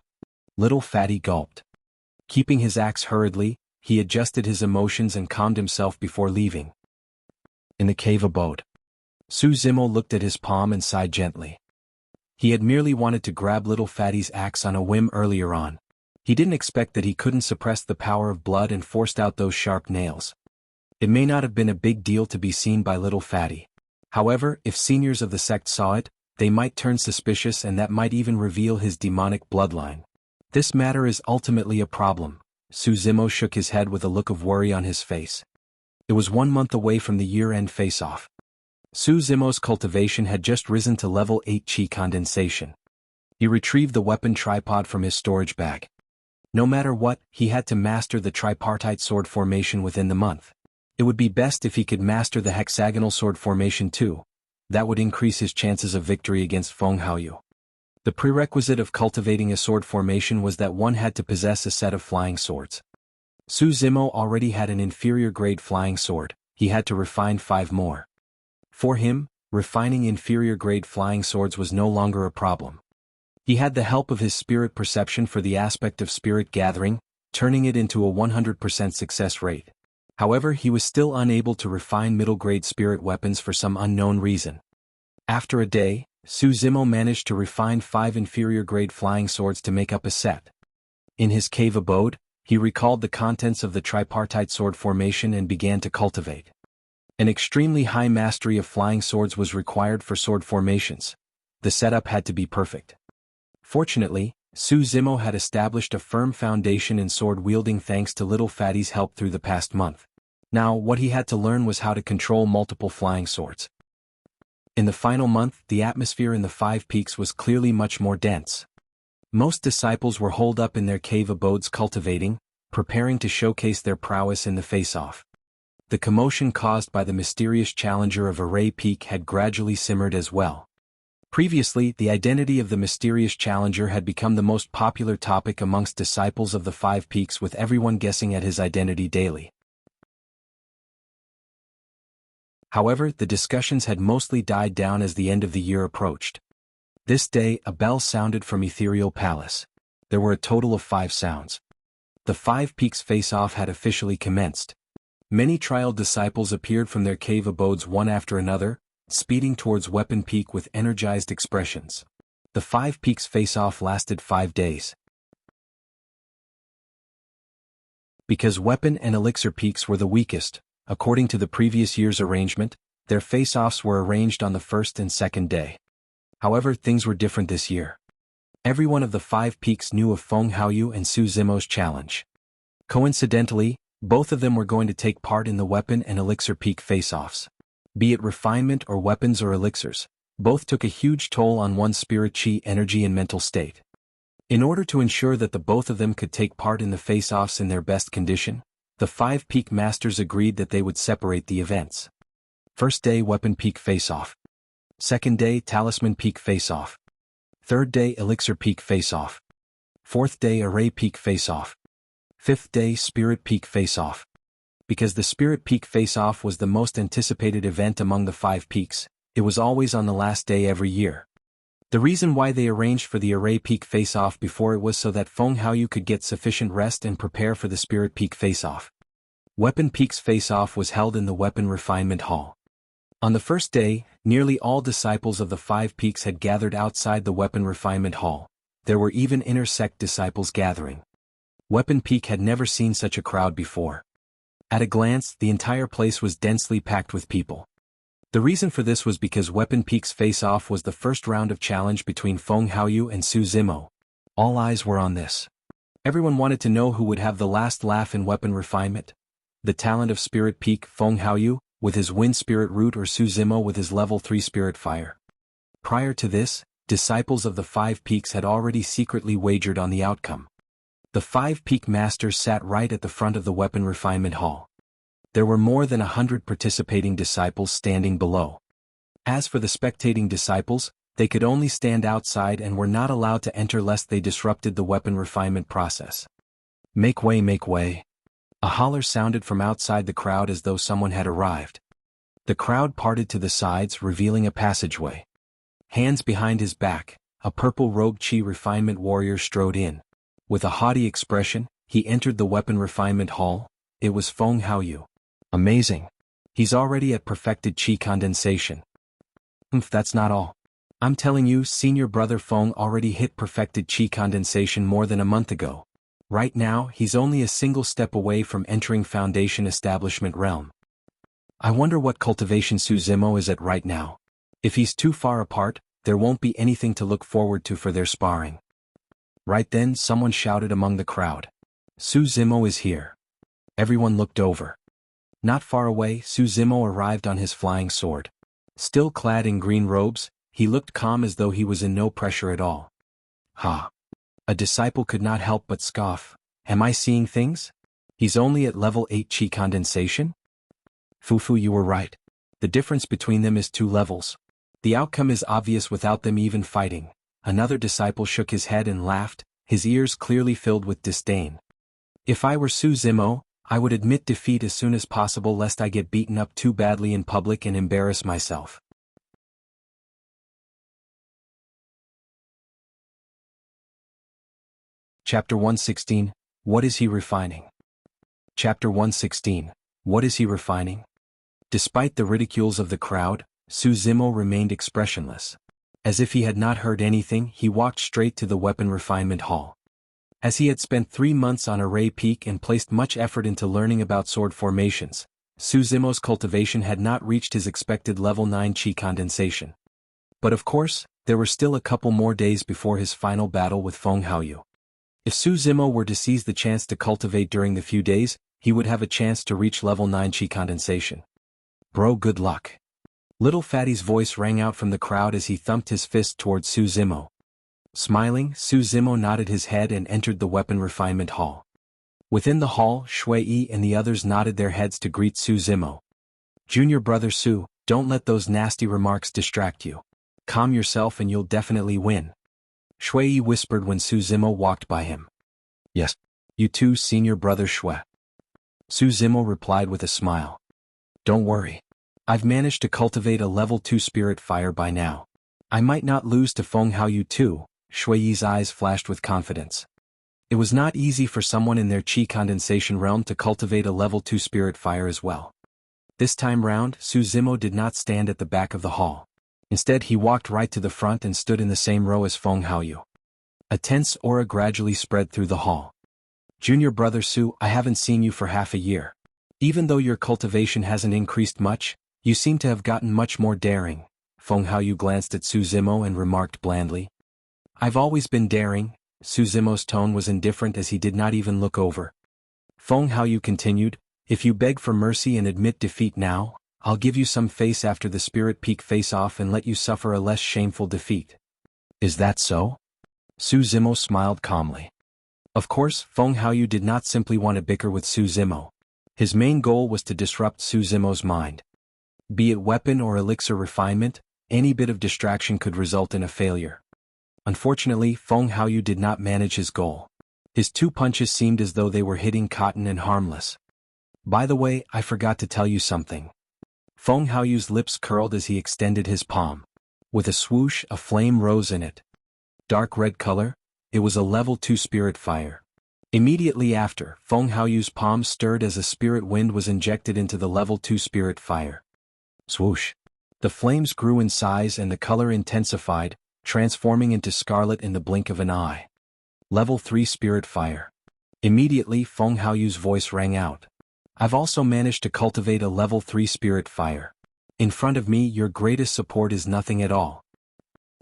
Little Fatty gulped. Keeping his axe hurriedly, he adjusted his emotions and calmed himself before leaving. In the cave abode, Su Zimo looked at his palm and sighed gently. He had merely wanted to grab Little Fatty's axe on a whim earlier on. He didn't expect that he couldn't suppress the power of blood and forced out those sharp nails. It may not have been a big deal to be seen by Little Fatty. However, if seniors of the sect saw it, they might turn suspicious and that might even reveal his demonic bloodline. This matter is ultimately a problem. Su Zimo shook his head with a look of worry on his face. It was 1 month away from the year-end face-off. Su Zimo's cultivation had just risen to level 8 chi condensation. He retrieved the weapon tripod from his storage bag. No matter what, he had to master the tripartite sword formation within the month. It would be best if he could master the hexagonal sword formation too. That would increase his chances of victory against Feng Haoyu. The prerequisite of cultivating a sword formation was that one had to possess a set of flying swords. Su Zimo already had an inferior grade flying sword. He had to refine 5 more. For him, refining inferior grade flying swords was no longer a problem. He had the help of his spirit perception for the aspect of spirit gathering, turning it into a 100% success rate. However, he was still unable to refine middle-grade spirit weapons for some unknown reason. After a day, Su Zimo managed to refine 5 inferior-grade flying swords to make up a set. In his cave abode, he recalled the contents of the tripartite sword formation and began to cultivate. An extremely high mastery of flying swords was required for sword formations. The setup had to be perfect. Fortunately, Su Zimo had established a firm foundation in sword-wielding thanks to Little Fatty's help through the past month. Now, what he had to learn was how to control multiple flying swords. In the final month, the atmosphere in the 5 peaks was clearly much more dense. Most disciples were holed up in their cave abodes cultivating, preparing to showcase their prowess in the face-off. The commotion caused by the mysterious challenger of Array Peak had gradually simmered as well. Previously, the identity of the mysterious challenger had become the most popular topic amongst disciples of the Five Peaks, with everyone guessing at his identity daily. However, the discussions had mostly died down as the end of the year approached. This day, a bell sounded from Ethereal Palace. There were a total of 5 sounds. The Five Peaks face-off had officially commenced. Many trial disciples appeared from their cave abodes one after another, speeding towards Weapon Peak with energized expressions. The Five Peaks face-off lasted 5 days. Because Weapon and Elixir Peaks were the weakest, according to the previous year's arrangement, their face-offs were arranged on the first and second day. However, things were different this year. Every one of the Five Peaks knew of Feng Haoyu and Su Zimo's challenge. Coincidentally, both of them were going to take part in the Weapon and Elixir Peak face-offs. Be it refinement or weapons or elixirs, both took a huge toll on one's spirit chi, energy and mental state. In order to ensure that the both of them could take part in the face-offs in their best condition, the Five Peak Masters agreed that they would separate the events. First day Weapon Peak face-off. Second day Talisman Peak face-off. Third day Elixir Peak face-off. Fourth day Array Peak face-off. Fifth day Spirit Peak face-off. Because the Spirit Peak face-off was the most anticipated event among the Five Peaks, it was always on the last day every year. The reason why they arranged for the Array Peak face-off before it was so that Feng Haoyu could get sufficient rest and prepare for the Spirit Peak face-off. Weapon Peak's face-off was held in the Weapon Refinement Hall. On the first day, nearly all disciples of the Five Peaks had gathered outside the Weapon Refinement Hall. There were even inter-sect disciples gathering. Weapon Peak had never seen such a crowd before. At a glance, the entire place was densely packed with people. The reason for this was because Weapon Peak's face-off was the first round of challenge between Feng Haoyu and Su Zimo. All eyes were on this. Everyone wanted to know who would have the last laugh in Weapon Refinement. The talent of Spirit Peak, Feng Haoyu, with his Wind Spirit Root, or Su Zimo with his level 3 Spirit Fire. Prior to this, disciples of the Five Peaks had already secretly wagered on the outcome. The Five Peak Masters sat right at the front of the Weapon Refinement Hall. There were more than 100 participating disciples standing below. As for the spectating disciples, they could only stand outside and were not allowed to enter lest they disrupted the weapon refinement process. Make way, make way. A holler sounded from outside the crowd as though someone had arrived. The crowd parted to the sides, revealing a passageway. Hands behind his back, a purple-robed chi refinement warrior strode in. With a haughty expression, he entered the Weapon Refinement Hall. It was Feng Haoyu. Amazing. He's already at perfected chi condensation. That's not all. I'm telling you, senior brother Feng already hit perfected chi condensation more than a month ago. Right now, he's only a single step away from entering Foundation Establishment realm. I wonder what cultivation Su Zimo is at right now. If he's too far apart, there won't be anything to look forward to for their sparring. Right then, someone shouted among the crowd. Su Zimo is here. Everyone looked over. Not far away, Su Zimo arrived on his flying sword. Still clad in green robes, he looked calm as though he was in no pressure at all. Ha! A disciple could not help but scoff. Am I seeing things? He's only at level 8 chi condensation? Fufu, you were right. The difference between them is 2 levels. The outcome is obvious without them even fighting. Another disciple shook his head and laughed, his ears clearly filled with disdain. If I were Su Zimo, I would admit defeat as soon as possible lest I get beaten up too badly in public and embarrass myself. Chapter 116, What is he refining? Chapter 116, What is he refining? Despite the ridicules of the crowd, Su Zimo remained expressionless. As if he had not heard anything, he walked straight to the Weapon Refinement Hall. As he had spent 3 months on Array Peak and placed much effort into learning about sword formations, Su Zimo's cultivation had not reached his expected level 9 chi condensation. But of course, there were still a couple more days before his final battle with Feng Haoyu. If Su Zimo were to seize the chance to cultivate during the few days, he would have a chance to reach level 9 chi condensation. Bro, good luck. Little Fatty's voice rang out from the crowd as he thumped his fist towards Su Zimo. Smiling, Su Zimo nodded his head and entered the Weapon Refinement Hall. Within the hall, Shui Yi and the others nodded their heads to greet Su Zimo. Junior brother Su, don't let those nasty remarks distract you. Calm yourself and you'll definitely win. Shui whispered when Su Zimo walked by him. Yes. You too, senior brother Shui. Su Zimo replied with a smile. Don't worry. I've managed to cultivate a level 2 spirit fire by now. I might not lose to Feng Haoyu too. Shui's eyes flashed with confidence. It was not easy for someone in their qi condensation realm to cultivate a level 2 spirit fire as well. This time round, Su Zimo did not stand at the back of the hall. Instead, he walked right to the front and stood in the same row as Feng Haoyu. A tense aura gradually spread through the hall. Junior brother Su, I haven't seen you for half a year. Even though your cultivation hasn't increased much, you seem to have gotten much more daring. Feng Haoyu glanced at Su Zimo and remarked blandly. I've always been daring. Su Zimo's tone was indifferent as he did not even look over. Feng Haoyu continued, if you beg for mercy and admit defeat now, I'll give you some face after the Spirit Peak face-off and let you suffer a less shameful defeat. Is that so? Su Zimo smiled calmly. Of course, Feng Haoyu did not simply want to bicker with Su Zimo. His main goal was to disrupt Su Zimo's mind. Be it weapon or elixir refinement, any bit of distraction could result in a failure. Unfortunately, Feng Haoyu did not manage his goal. His 2 punches seemed as though they were hitting cotton and harmless. By the way, I forgot to tell you something. Feng Haoyu's lips curled as he extended his palm. With a swoosh, a flame rose in it. Dark red color, it was a level 2 spirit fire. Immediately after, Feng Haoyu's palm stirred as a spirit wind was injected into the level 2 spirit fire. Swoosh. The flames grew in size and the color intensified, transforming into scarlet in the blink of an eye. Level 3 spirit fire. Immediately, Feng Haoyu's voice rang out. I've also managed to cultivate a level 3 spirit fire. In front of me, your greatest support is nothing at all.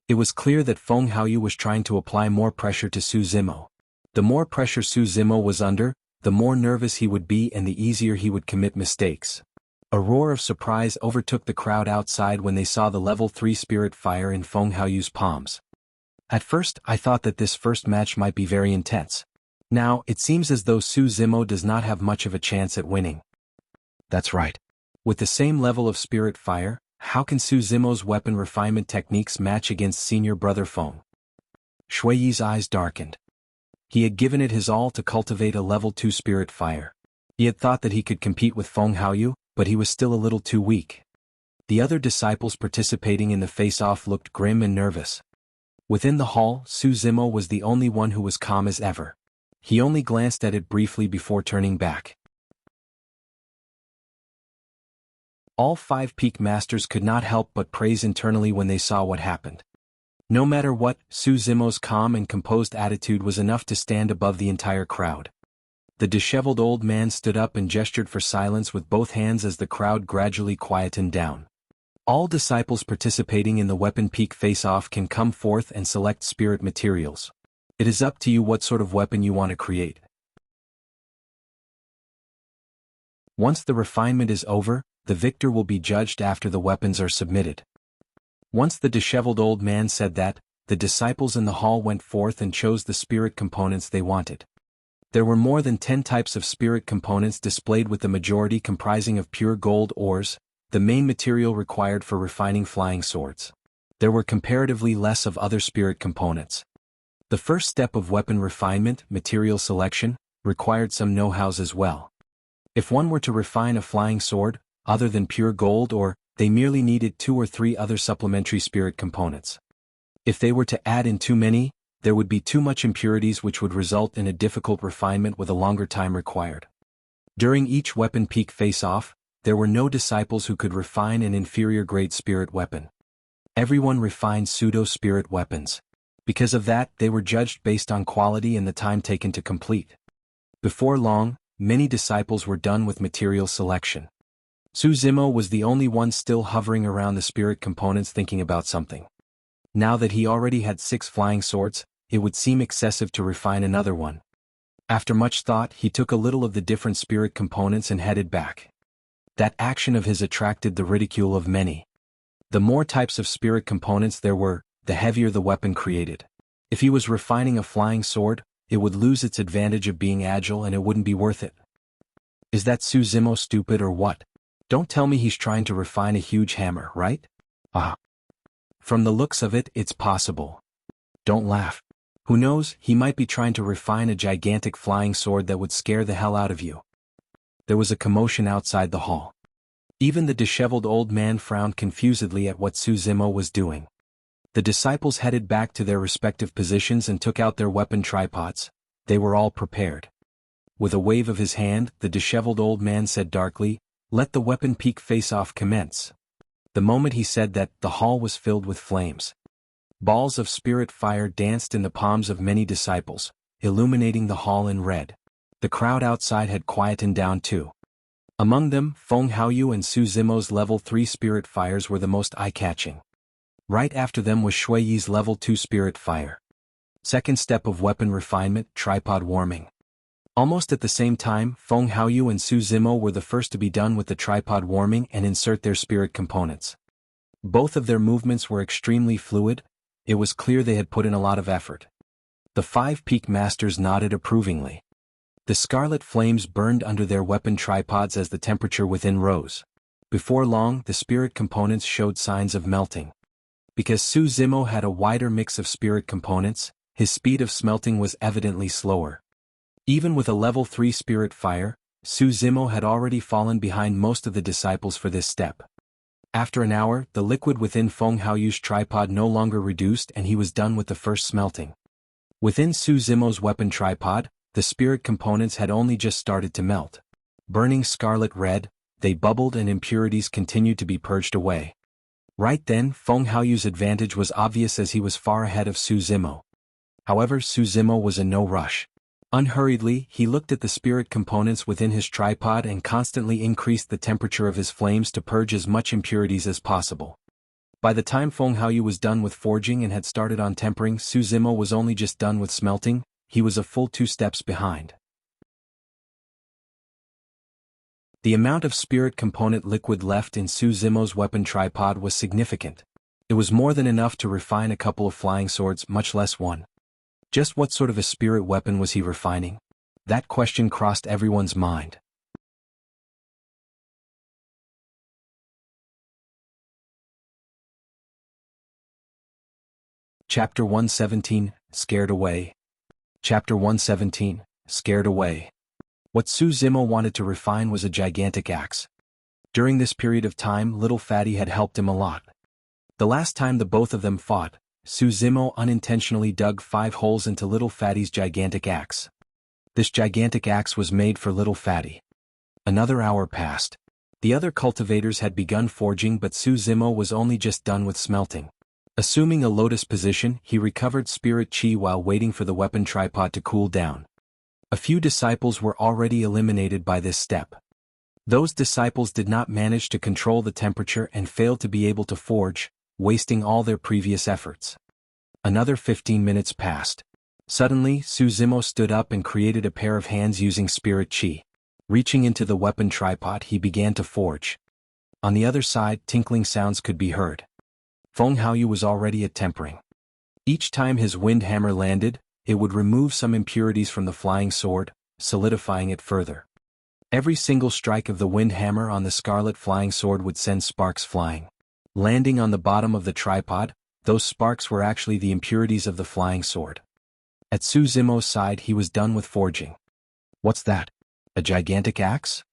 It was clear that Feng Haoyu was trying to apply more pressure to Su Zimo. The more pressure Su Zimo was under, the more nervous he would be and the easier he would commit mistakes. A roar of surprise overtook the crowd outside when they saw the level 3 spirit fire in Feng Haoyu's palms. At first, I thought that this first match might be very intense. Now, it seems as though Su Zimo does not have much of a chance at winning. That's right. With the same level of spirit fire, how can Su Zimo's weapon refinement techniques match against senior brother Feng? Shui's eyes darkened. He had given it his all to cultivate a level 2 spirit fire. He had thought that he could compete with Feng Haoyu, but he was still a little too weak. The other disciples participating in the face-off looked grim and nervous. Within the hall, Su Zimo was the only one who was calm as ever. He only glanced at it briefly before turning back. All 5 peak masters could not help but praise internally when they saw what happened. No matter what, Su Zimo's calm and composed attitude was enough to stand above the entire crowd. The disheveled old man stood up and gestured for silence with both hands as the crowd gradually quietened down. All disciples participating in the Weapon Peak face-off can come forth and select spirit materials. It is up to you what sort of weapon you want to create. Once the refinement is over, the victor will be judged after the weapons are submitted. Once the disheveled old man said that, the disciples in the hall went forth and chose the spirit components they wanted. There were more than 10 types of spirit components displayed, with the majority comprising of pure gold ores, the main material required for refining flying swords. There were comparatively less of other spirit components. The first step of weapon refinement, material selection, required some know-hows as well. If one were to refine a flying sword, other than pure gold ore, they merely needed 2 or 3 other supplementary spirit components. If they were to add in too many, there would be too much impurities, which would result in a difficult refinement with a longer time required. During each Weapon Peak face-off, there were no disciples who could refine an inferior-grade spirit weapon. Everyone refined pseudo-spirit weapons. Because of that, they were judged based on quality and the time taken to complete. Before long, many disciples were done with material selection. Su Zimo was the only one still hovering around the spirit components, thinking about something. Now that he already had 6 flying swords, it would seem excessive to refine another one. After much thought, he took a little of the different spirit components and headed back. That action of his attracted the ridicule of many. The more types of spirit components there were, the heavier the weapon created. If he was refining a flying sword, it would lose its advantage of being agile and it wouldn't be worth it. Is that Su Zimo stupid or what? Don't tell me he's trying to refine a huge hammer, right? Ah. From the looks of it, it's possible. Don't laugh. Who knows, he might be trying to refine a gigantic flying sword that would scare the hell out of you. There was a commotion outside the hall. Even the disheveled old man frowned confusedly at what Su Zimo was doing. The disciples headed back to their respective positions and took out their weapon tripods. They were all prepared. With a wave of his hand, the disheveled old man said darkly, "Let the weapon peak face-off commence." The moment he said that, the hall was filled with flames. Balls of spirit fire danced in the palms of many disciples, illuminating the hall in red. The crowd outside had quietened down too. Among them, Feng Haoyu and Su Zimo's level 3 spirit fires were the most eye-catching. Right after them was Shui Yi's level 2 spirit fire. Second step of weapon refinement, tripod warming. Almost at the same time, Feng Haoyu and Su Zimo were the first to be done with the tripod warming and insert their spirit components. Both of their movements were extremely fluid. It was clear they had put in a lot of effort. The 5 peak masters nodded approvingly. The scarlet flames burned under their weapon tripods as the temperature within rose. Before long, the spirit components showed signs of melting. Because Su Zimo had a wider mix of spirit components, his speed of smelting was evidently slower. Even with a level 3 spirit fire, Su Zimo had already fallen behind most of the disciples for this step. After an hour, the liquid within Feng Haoyu's tripod no longer reduced and he was done with the first smelting. Within Su Zimo's weapon tripod, the spirit components had only just started to melt. Burning scarlet red, they bubbled and impurities continued to be purged away. Right then, Feng Haoyu's advantage was obvious as he was far ahead of Su Zimo. However, Su Zimo was in no rush. Unhurriedly, he looked at the spirit components within his tripod and constantly increased the temperature of his flames to purge as much impurities as possible. By the time Feng Haoyu was done with forging and had started on tempering, Su Zimo was only just done with smelting. He was a full 2 steps behind. The amount of spirit component liquid left in Su Zimo's weapon tripod was significant. It was more than enough to refine a couple of flying swords, much less one. Just what sort of a spirit weapon was he refining? That question crossed everyone's mind. Chapter 117, Scared Away. Chapter 117, Scared Away. What Su Zimo wanted to refine was a gigantic axe. During this period of time, Little Fatty had helped him a lot. The last time the both of them fought, Su Zimo unintentionally dug 5 holes into Little Fatty's gigantic axe. This gigantic axe was made for Little Fatty. Another hour passed. The other cultivators had begun forging, but Su Zimo was only just done with smelting. Assuming a lotus position, he recovered spirit chi while waiting for the weapon tripod to cool down. A few disciples were already eliminated by this step. Those disciples did not manage to control the temperature and failed to be able to forge, wasting all their previous efforts. Another 15 minutes passed. Suddenly, Su Zimo stood up and created a pair of hands using spirit chi. Reaching into the weapon tripod, he began to forge. On the other side, tinkling sounds could be heard. Feng Haoyu was already at tempering. Each time his wind hammer landed, it would remove some impurities from the flying sword, solidifying it further. Every single strike of the wind hammer on the scarlet flying sword would send sparks flying. Landing on the bottom of the tripod, those sparks were actually the impurities of the flying sword. At Su Zimo's side, he was done with forging. What's that? A gigantic axe?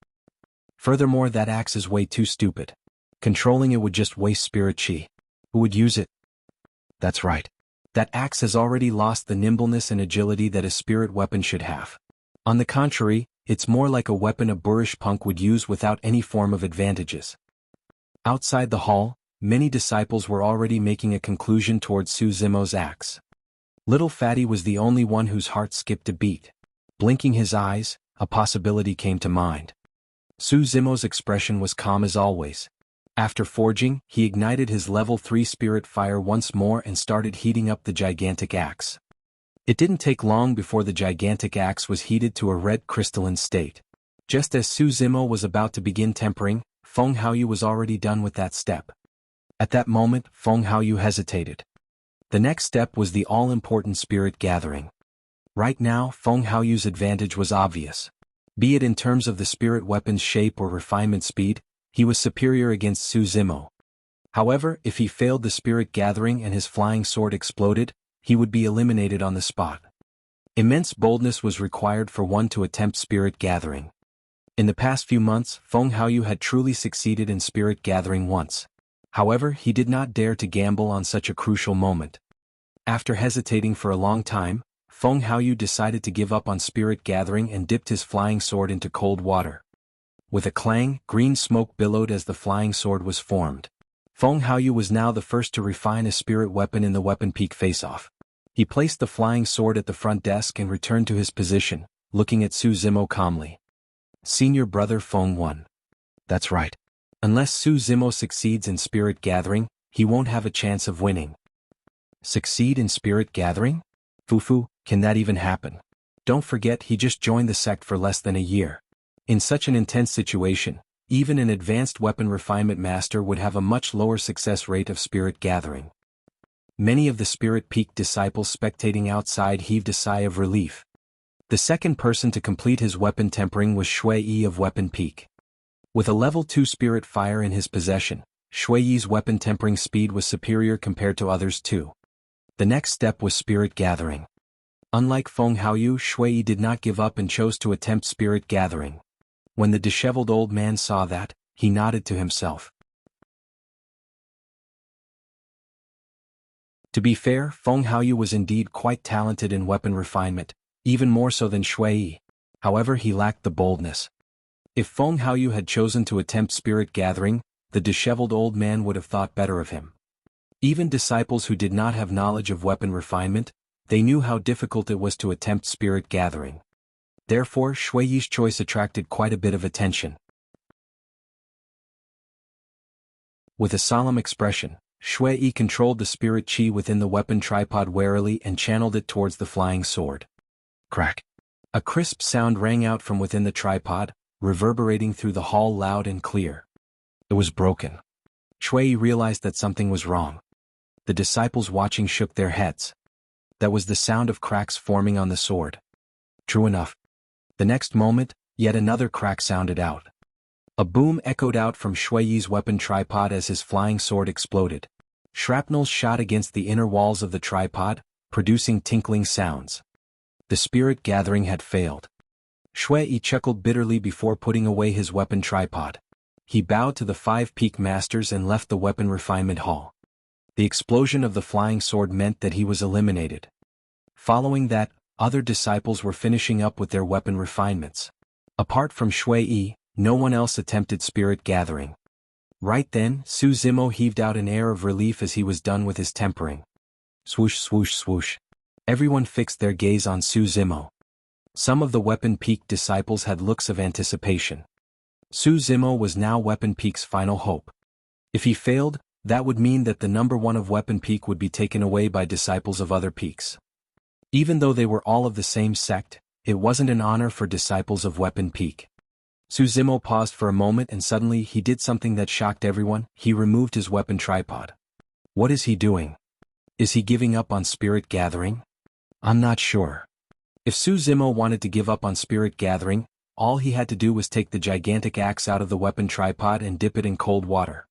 Furthermore, that axe is way too stupid. Controlling it would just waste spirit chi. Who would use it? That's right. That axe has already lost the nimbleness and agility that a spirit weapon should have. On the contrary, it's more like a weapon a boorish punk would use without any form of advantages. Outside the hall, many disciples were already making a conclusion towards Su Zimo's axe. Little Fatty was the only one whose heart skipped a beat. Blinking his eyes, a possibility came to mind. Su Zimo's expression was calm as always. After forging, he ignited his level 3 spirit fire once more and started heating up the gigantic axe. It didn't take long before the gigantic axe was heated to a red crystalline state. Just as Su Zimo was about to begin tempering, Feng Haoyu was already done with that step. At that moment, Feng Haoyu hesitated. The next step was the all-important spirit gathering. Right now, Feng Haoyu's advantage was obvious. Be it in terms of the spirit weapon's shape or refinement speed, he was superior against Su Zimo. However, if he failed the spirit gathering and his flying sword exploded, he would be eliminated on the spot. Immense boldness was required for one to attempt spirit gathering. In the past few months, Feng Haoyu had truly succeeded in spirit gathering once. However, he did not dare to gamble on such a crucial moment. After hesitating for a long time, Feng Haoyu decided to give up on spirit gathering and dipped his flying sword into cold water. With a clang, green smoke billowed as the flying sword was formed. Feng Haoyu was now the first to refine a spirit weapon in the weapon peak face-off. He placed the flying sword at the front desk and returned to his position, looking at Su Zimo calmly. Senior brother Feng won. That's right. Unless Su Zimo succeeds in spirit gathering, he won't have a chance of winning. Succeed in spirit gathering? Fufu, can that even happen? Don't forget he just joined the sect for less than a year. In such an intense situation, even an advanced weapon refinement master would have a much lower success rate of spirit gathering. Many of the spirit peak disciples spectating outside heaved a sigh of relief. The second person to complete his weapon tempering was Shui Yi of Weapon Peak. With a level 2 spirit fire in his possession, Shui Yi's weapon tempering speed was superior compared to others too. The next step was spirit gathering. Unlike Feng Haoyu, Shui Yi did not give up and chose to attempt spirit gathering. When the disheveled old man saw that, he nodded to himself. To be fair, Feng Haoyu was indeed quite talented in weapon refinement, even more so than Shui Yi. However, he lacked the boldness. If Feng Haoyu had chosen to attempt spirit gathering, the disheveled old man would have thought better of him. Even disciples who did not have knowledge of weapon refinement, they knew how difficult it was to attempt spirit gathering. Therefore, Shui Yi's choice attracted quite a bit of attention. With a solemn expression, Shui Yi controlled the spirit chi within the weapon tripod warily and channeled it towards the flying sword. Crack! A crisp sound rang out from within the tripod, reverberating through the hall loud and clear. It was broken. Shui Yi realized that something was wrong. The disciples watching shook their heads. That was the sound of cracks forming on the sword. True enough. The next moment, yet another crack sounded out. A boom echoed out from Shui Yi's weapon tripod as his flying sword exploded. Shrapnels shot against the inner walls of the tripod, producing tinkling sounds. The spirit gathering had failed. Shui Yi chuckled bitterly before putting away his weapon tripod. He bowed to the 5 peak masters and left the weapon refinement hall. The explosion of the flying sword meant that he was eliminated. Following that, other disciples were finishing up with their weapon refinements. Apart from Shui Yi, no one else attempted spirit gathering. Right then, Su Zimo heaved out an air of relief as he was done with his tempering. Swoosh swoosh swoosh. Everyone fixed their gaze on Su Zimo. Some of the Weapon Peak disciples had looks of anticipation. Su Zimo was now Weapon Peak's final hope. If he failed, that would mean that the number 1 of Weapon Peak would be taken away by disciples of other peaks. Even though they were all of the same sect, it wasn't an honor for disciples of Weapon Peak. Su Zimo paused for a moment and suddenly he did something that shocked everyone. He removed his weapon tripod. What is he doing? Is he giving up on spirit gathering? I'm not sure. If Su Zimo wanted to give up on spirit gathering, all he had to do was take the gigantic axe out of the weapon tripod and dip it in cold water.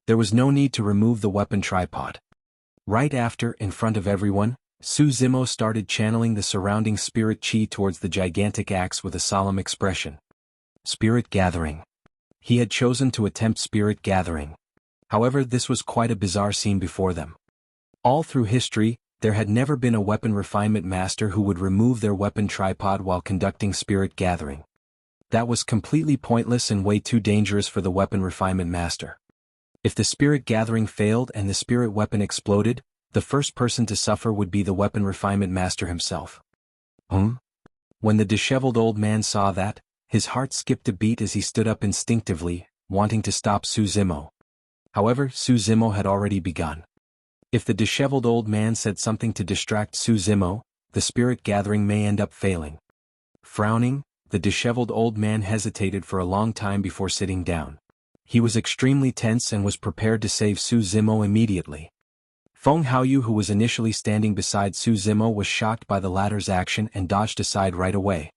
There was no need to remove the weapon tripod. Right after, in front of everyone, Su Zimo started channeling the surrounding spirit chi towards the gigantic axe with a solemn expression. Spirit gathering. He had chosen to attempt spirit gathering. However, this was quite a bizarre scene before them. All through history, there had never been a weapon refinement master who would remove their weapon tripod while conducting spirit gathering. That was completely pointless and way too dangerous for the weapon refinement master. If the spirit gathering failed and the spirit weapon exploded, the first person to suffer would be the weapon refinement master himself. When the disheveled old man saw that, his heart skipped a beat as he stood up instinctively, wanting to stop Su Zimo. However, Su Zimo had already begun. If the disheveled old man said something to distract Su Zimo, the spirit gathering may end up failing. Frowning, the disheveled old man hesitated for a long time before sitting down. He was extremely tense and was prepared to save Su Zimo immediately. Feng Haoyu, who was initially standing beside Su Zimo, was shocked by the latter's action and dodged aside right away.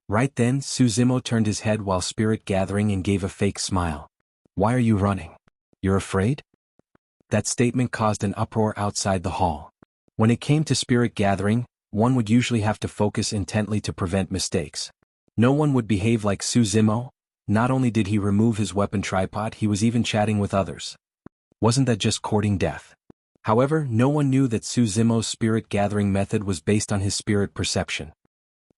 Right then, Su Zimo turned his head while spirit gathering and gave a fake smile. Why are you running? You're afraid? That statement caused an uproar outside the hall. When it came to spirit gathering, one would usually have to focus intently to prevent mistakes. No one would behave like Su Zimo. Not only did he remove his weapon tripod, he was even chatting with others. Wasn't that just courting death? However, no one knew that Su Zimo's spirit gathering method was based on his spirit perception.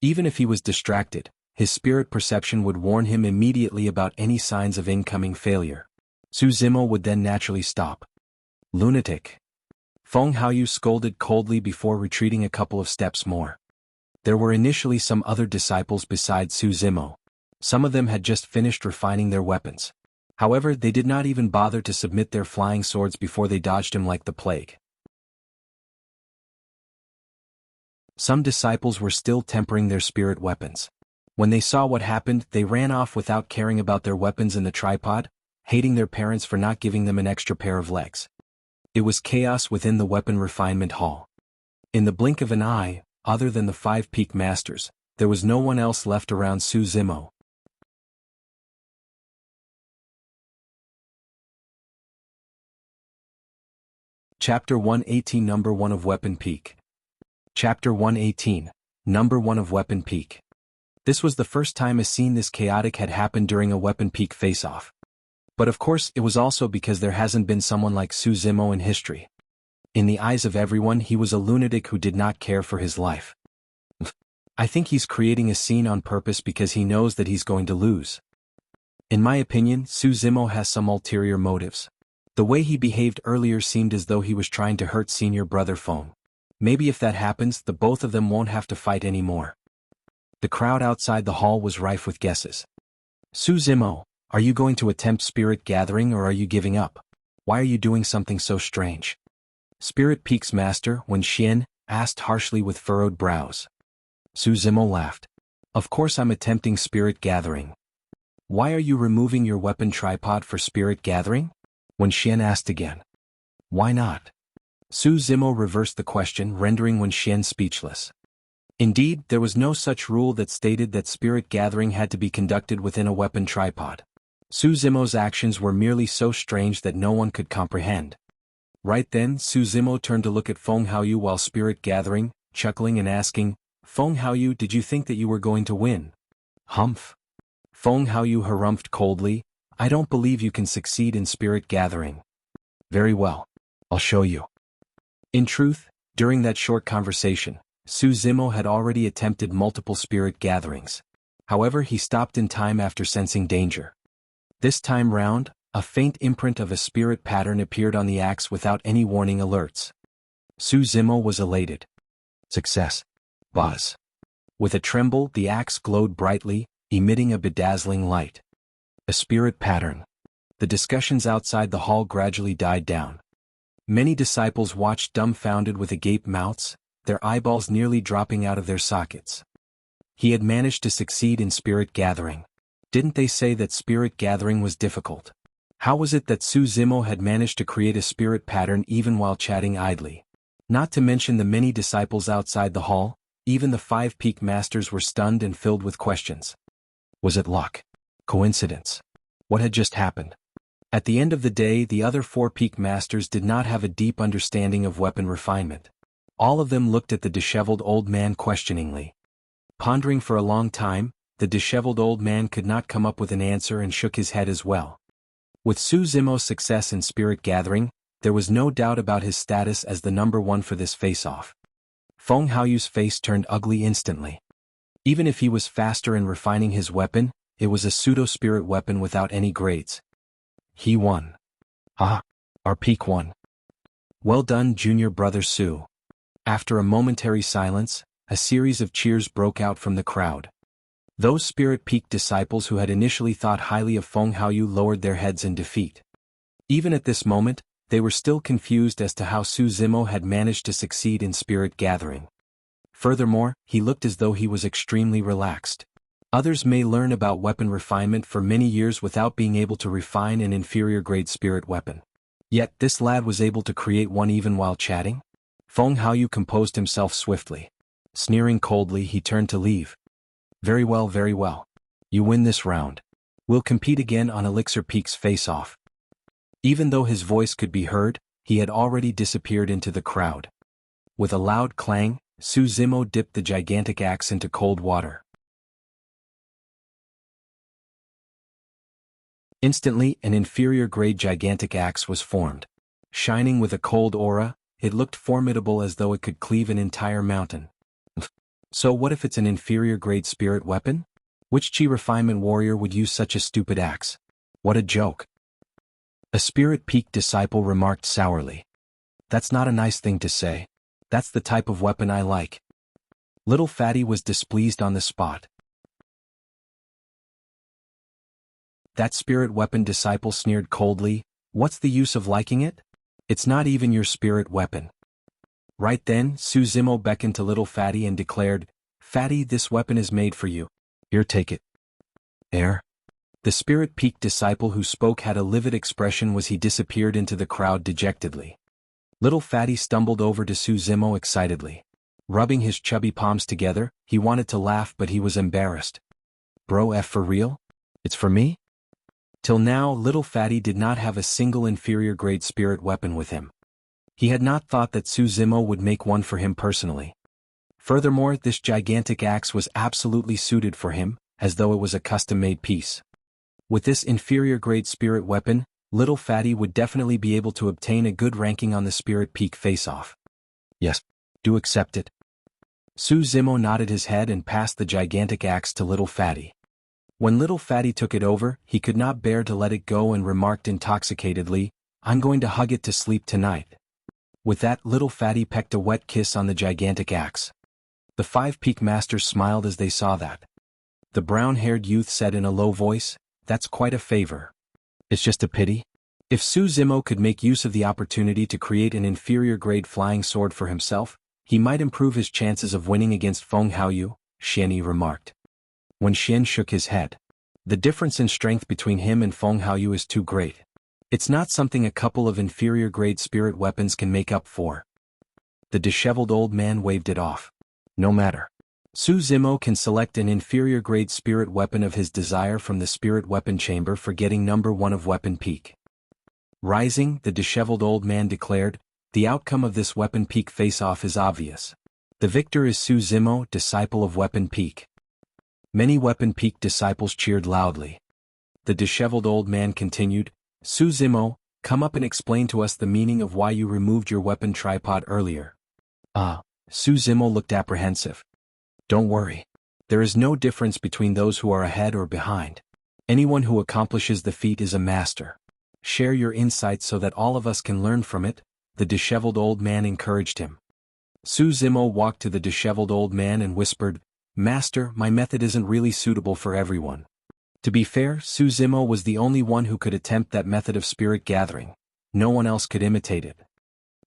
Even if he was distracted, his spirit perception would warn him immediately about any signs of incoming failure. Su Zimo would then naturally stop. Lunatic. Feng Haoyu scolded coldly before retreating a couple of steps more. There were initially some other disciples besides Su Zimo. Some of them had just finished refining their weapons. However, they did not even bother to submit their flying swords before they dodged him like the plague. Some disciples were still tempering their spirit weapons. When they saw what happened, they ran off without caring about their weapons and the tripod, hating their parents for not giving them an extra pair of legs. It was chaos within the weapon refinement hall. In the blink of an eye, other than the 5 peak masters, there was no one else left around Su Zimo. Chapter 118 Number 1 of Weapon Peak. Chapter 118, Number 1 of Weapon Peak. This was the first time a scene this chaotic had happened during a Weapon Peak face-off. But of course it was also because there hasn't been someone like Su Zimo in history. In the eyes of everyone, he was a lunatic who did not care for his life. I think he's creating a scene on purpose because he knows that he's going to lose. In my opinion, Su Zimo has some ulterior motives. The way he behaved earlier seemed as though he was trying to hurt senior brother Feng. Maybe if that happens, the both of them won't have to fight anymore. The crowd outside the hall was rife with guesses. Su Zimo, are you going to attempt spirit gathering or are you giving up? Why are you doing something so strange? Spirit Peak's master, Wen Xian, asked harshly with furrowed brows. Su Zimo laughed. Of course I'm attempting spirit gathering. Why are you removing your weapon tripod for spirit gathering? Wen Xian asked again. Why not? Su Zimo reversed the question, rendering Wen Xian speechless. Indeed, there was no such rule that stated that spirit gathering had to be conducted within a weapon tripod. Su Zimo's actions were merely so strange that no one could comprehend. Right then, Su Zimo turned to look at Feng Haoyu while spirit gathering, chuckling and asking, Feng Haoyu, did you think that you were going to win? Humph. Feng Haoyu harumphed coldly, I don't believe you can succeed in spirit gathering. Very well. I'll show you. In truth, during that short conversation, Su Zimo had already attempted multiple spirit gatherings. However, he stopped in time after sensing danger. This time round, a faint imprint of a spirit pattern appeared on the axe without any warning alerts. Su Zimo was elated. Success. Buzz. With a tremble, the axe glowed brightly, emitting a bedazzling light. A spirit pattern. The discussions outside the hall gradually died down. Many disciples watched dumbfounded with agape mouths, their eyeballs nearly dropping out of their sockets. He had managed to succeed in spirit gathering. Didn't they say that spirit gathering was difficult? How was it that Su Zimo had managed to create a spirit pattern even while chatting idly? Not to mention the many disciples outside the hall, even the 5 peak masters were stunned and filled with questions. Was it luck? Coincidence? What had just happened? At the end of the day, the other 4 peak masters did not have a deep understanding of weapon refinement. All of them looked at the disheveled old man questioningly. Pondering for a long time, the disheveled old man could not come up with an answer and shook his head as well. With Su Zimo's success in spirit gathering, there was no doubt about his status as the number 1 for this face-off. Feng Haoyu's face turned ugly instantly. Even if he was faster in refining his weapon, it was a pseudo-spirit weapon without any grades. He won. Ah, our peak won. Well done, junior brother Su. After a momentary silence, a series of cheers broke out from the crowd. Those Spirit Peak disciples who had initially thought highly of Feng Haoyu lowered their heads in defeat. Even at this moment, they were still confused as to how Su Zimo had managed to succeed in spirit gathering. Furthermore, he looked as though he was extremely relaxed. Others may learn about weapon refinement for many years without being able to refine an inferior-grade spirit weapon. Yet this lad was able to create one even while chatting? Feng Haoyu composed himself swiftly. Sneering coldly, he turned to leave. Very well, very well. You win this round. We'll compete again on Elixir Peak's face-off. Even though his voice could be heard, he had already disappeared into the crowd. With a loud clang, Su Zimo dipped the gigantic axe into cold water. Instantly, an inferior-grade gigantic axe was formed. Shining with a cold aura, it looked formidable as though it could cleave an entire mountain. So what if it's an inferior-grade spirit weapon? Which chi refinement warrior would use such a stupid axe? What a joke. A spirit peak disciple remarked sourly. That's not a nice thing to say. That's the type of weapon I like. Little Fatty was displeased on the spot. That spirit weapon disciple sneered coldly. What's the use of liking it? It's not even your spirit weapon. Right then, Su Zimo beckoned to Little Fatty and declared, Fatty, this weapon is made for you. Here, take it. Air. The spirit peak disciple who spoke had a livid expression as he disappeared into the crowd dejectedly. Little Fatty stumbled over to Su Zimo excitedly. Rubbing his chubby palms together, he wanted to laugh but he was embarrassed. Bro, F for real? It's for me? Till now, Little Fatty did not have a single inferior-grade spirit weapon with him. He had not thought that Su Zimo would make one for him personally. Furthermore, this gigantic axe was absolutely suited for him, as though it was a custom-made piece. With this inferior-grade spirit weapon, Little Fatty would definitely be able to obtain a good ranking on the Spirit Peak face-off. Yes, do accept it. Su Zimo nodded his head and passed the gigantic axe to Little Fatty. When Little Fatty took it over, he could not bear to let it go and remarked intoxicatedly, I'm going to hug it to sleep tonight. With that, Little Fatty pecked a wet kiss on the gigantic axe. The 5 Peak Masters smiled as they saw that. The brown-haired youth said in a low voice, That's quite a favor. It's just a pity. If Su Zimo could make use of the opportunity to create an inferior-grade flying sword for himself, he might improve his chances of winning against Feng Haoyu, Xianyi remarked. When Xian shook his head. The difference in strength between him and Feng Haoyu is too great. It's not something a couple of inferior-grade spirit weapons can make up for. The disheveled old man waved it off. No matter. Su Zimo can select an inferior-grade spirit weapon of his desire from the spirit weapon chamber for getting number 1 of Weapon Peak. Rising, the disheveled old man declared, the outcome of this Weapon Peak face-off is obvious. The victor is Su Zimo, disciple of Weapon Peak. Many Weapon Peak disciples cheered loudly. The disheveled old man continued, Su Zimo, come up and explain to us the meaning of why you removed your weapon tripod earlier. Su Zimo looked apprehensive. Don't worry. There is no difference between those who are ahead or behind. Anyone who accomplishes the feat is a master. Share your insights so that all of us can learn from it, the disheveled old man encouraged him. Su Zimo walked to the disheveled old man and whispered, Master, my method isn't really suitable for everyone. To be fair, Su Zimo was the only one who could attempt that method of spirit gathering. No one else could imitate it.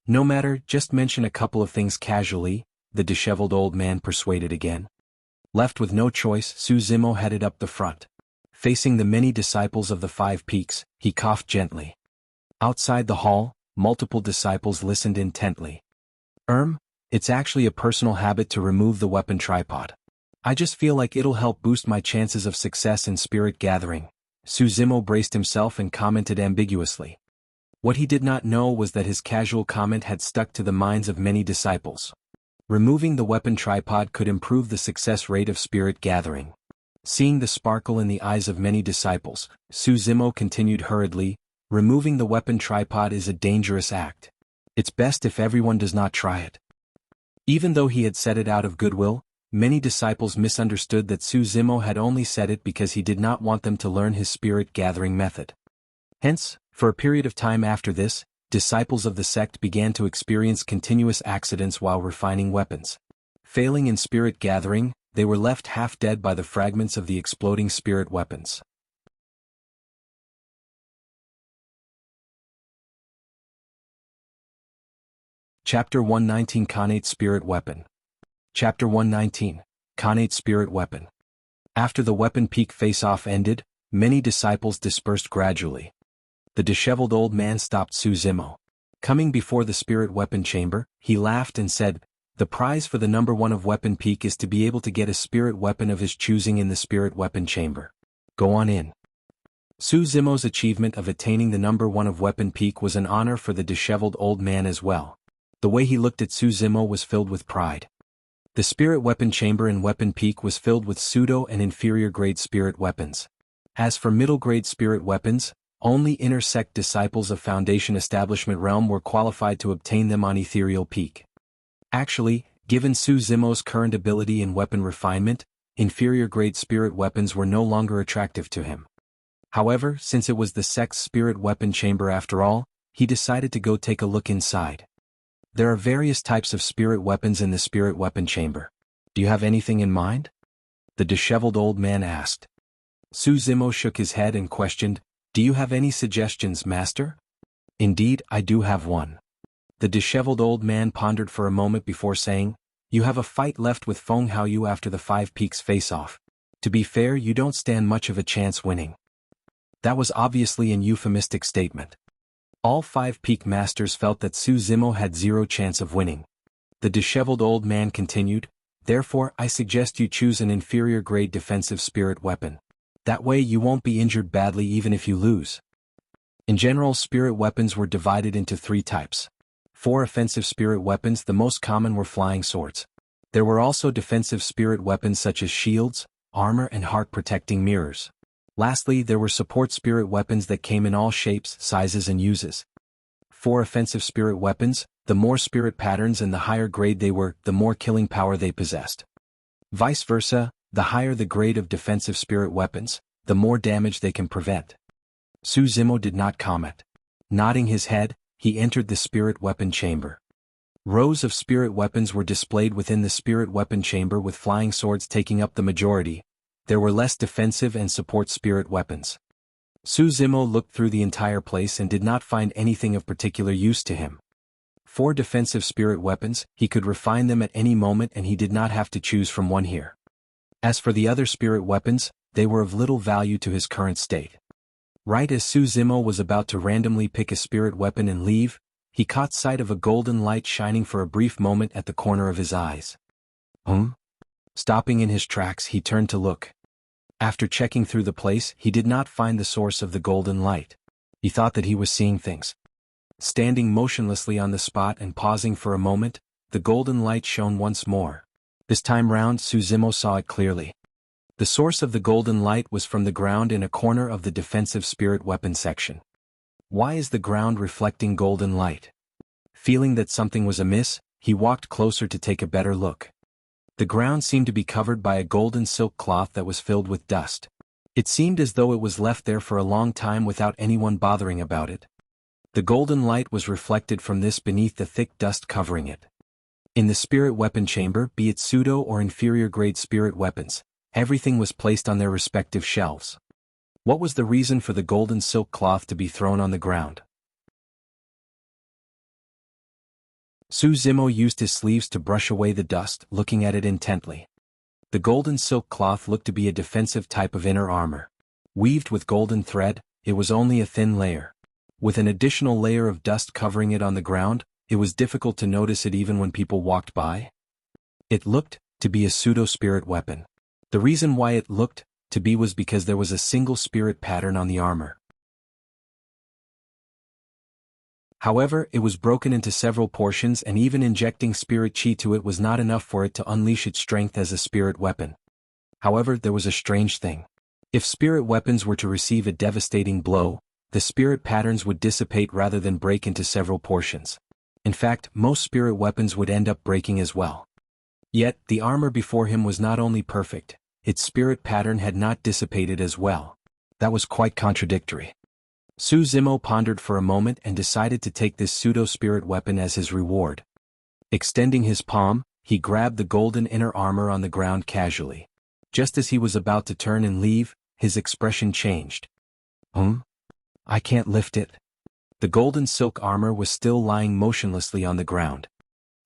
No matter, just mention a couple of things casually, the disheveled old man persuaded again. Left with no choice, Su Zimo headed up the front. Facing the many disciples of the 5 Peaks, he coughed gently. Outside the hall, multiple disciples listened intently. It's actually a personal habit to remove the weapon tripod. I just feel like it'll help boost my chances of success in spirit gathering. Su Zimo braced himself and commented ambiguously. What he did not know was that his casual comment had stuck to the minds of many disciples. Removing the weapon tripod could improve the success rate of spirit gathering. Seeing the sparkle in the eyes of many disciples, Su Zimo continued hurriedly, removing the weapon tripod is a dangerous act. It's best if everyone does not try it. Even though he had said it out of goodwill, many disciples misunderstood that Su Zimo had only said it because he did not want them to learn his spirit gathering method. Hence, for a period of time after this, disciples of the sect began to experience continuous accidents while refining weapons. Failing in spirit gathering, they were left half dead by the fragments of the exploding spirit weapons. Chapter 119 Khanate Spirit Weapon. Chapter 119 Khanate Spirit Weapon. After the Weapon Peak face-off ended, many disciples dispersed gradually. The disheveled old man stopped Su Zimo. Coming before the spirit weapon chamber, he laughed and said, The prize for the number 1 of Weapon Peak is to be able to get a spirit weapon of his choosing in the spirit weapon chamber. Go on in. Su Zimo's achievement of attaining the number 1 of weapon peak was an honor for the disheveled old man as well. The way he looked at Su Zimo was filled with pride. The spirit weapon chamber in weapon peak was filled with pseudo and inferior grade spirit weapons. As for middle grade spirit weapons, only inner sect disciples of Foundation Establishment Realm were qualified to obtain them on ethereal peak. Actually, given Su Zimo's current ability in weapon refinement, inferior grade spirit weapons were no longer attractive to him. However, since it was the sect's spirit weapon chamber after all, he decided to go take a look inside. There are various types of spirit weapons in the spirit weapon chamber. Do you have anything in mind? The disheveled old man asked. Su Zimo shook his head and questioned, "Do you have any suggestions, master?" "Indeed, I do have one." The disheveled old man pondered for a moment before saying, "You have a fight left with Feng Haoyu after the 5 peaks face-off. To be fair, you don't stand much of a chance winning." That was obviously an euphemistic statement. All 5 peak masters felt that Su Zimo had zero chance of winning. The disheveled old man continued, "Therefore I suggest you choose an inferior grade defensive spirit weapon. That way you won't be injured badly even if you lose." In general, spirit weapons were divided into 3 types. 4 offensive spirit weapons, the most common, were flying swords. There were also defensive spirit weapons such as shields, armor and heart-protecting mirrors. Lastly, there were support spirit weapons that came in all shapes, sizes and uses. 4 offensive spirit weapons, the more spirit patterns and the higher grade they were, the more killing power they possessed. Vice versa, the higher the grade of defensive spirit weapons, the more damage they can prevent. Su Zimo did not comment. Nodding his head, he entered the spirit weapon chamber. Rows of spirit weapons were displayed within the spirit weapon chamber, with flying swords taking up the majority. There were less defensive and support spirit weapons. Su Zimo looked through the entire place and did not find anything of particular use to him. 4 defensive spirit weapons, he could refine them at any moment and he did not have to choose from one here. As for the other spirit weapons, they were of little value to his current state. Right as Su Zimo was about to randomly pick a spirit weapon and leave, he caught sight of a golden light shining for a brief moment at the corner of his eyes. Stopping in his tracks, he turned to look. After checking through the place, he did not find the source of the golden light. He thought that he was seeing things. Standing motionlessly on the spot and pausing for a moment, the golden light shone once more. This time round, Su Zimo saw it clearly. The source of the golden light was from the ground in a corner of the defensive spirit weapon section. Why is the ground reflecting golden light? Feeling that something was amiss, he walked closer to take a better look. The ground seemed to be covered by a golden silk cloth that was filled with dust. It seemed as though it was left there for a long time without anyone bothering about it. The golden light was reflected from this beneath the thick dust covering it. In the spirit weapon chamber, be it pseudo or inferior grade spirit weapons, everything was placed on their respective shelves. What was the reason for the golden silk cloth to be thrown on the ground? Su Zimo used his sleeves to brush away the dust, looking at it intently. The golden silk cloth looked to be a defensive type of inner armor. Weaved with golden thread, it was only a thin layer. With an additional layer of dust covering it on the ground, it was difficult to notice it even when people walked by. It looked to be a pseudo-spirit weapon. The reason why it looked to be was because there was a single spirit pattern on the armor. However, it was broken into several portions, and even injecting spirit chi to it was not enough for it to unleash its strength as a spirit weapon. However, there was a strange thing. If spirit weapons were to receive a devastating blow, the spirit patterns would dissipate rather than break into several portions. In fact, most spirit weapons would end up breaking as well. Yet, the armor before him was not only perfect, its spirit pattern had not dissipated as well. That was quite contradictory. Su Zimo pondered for a moment and decided to take this pseudo-spirit weapon as his reward. Extending his palm, he grabbed the golden inner armor on the ground casually. Just as he was about to turn and leave, his expression changed. I can't lift it. The golden silk armor was still lying motionlessly on the ground.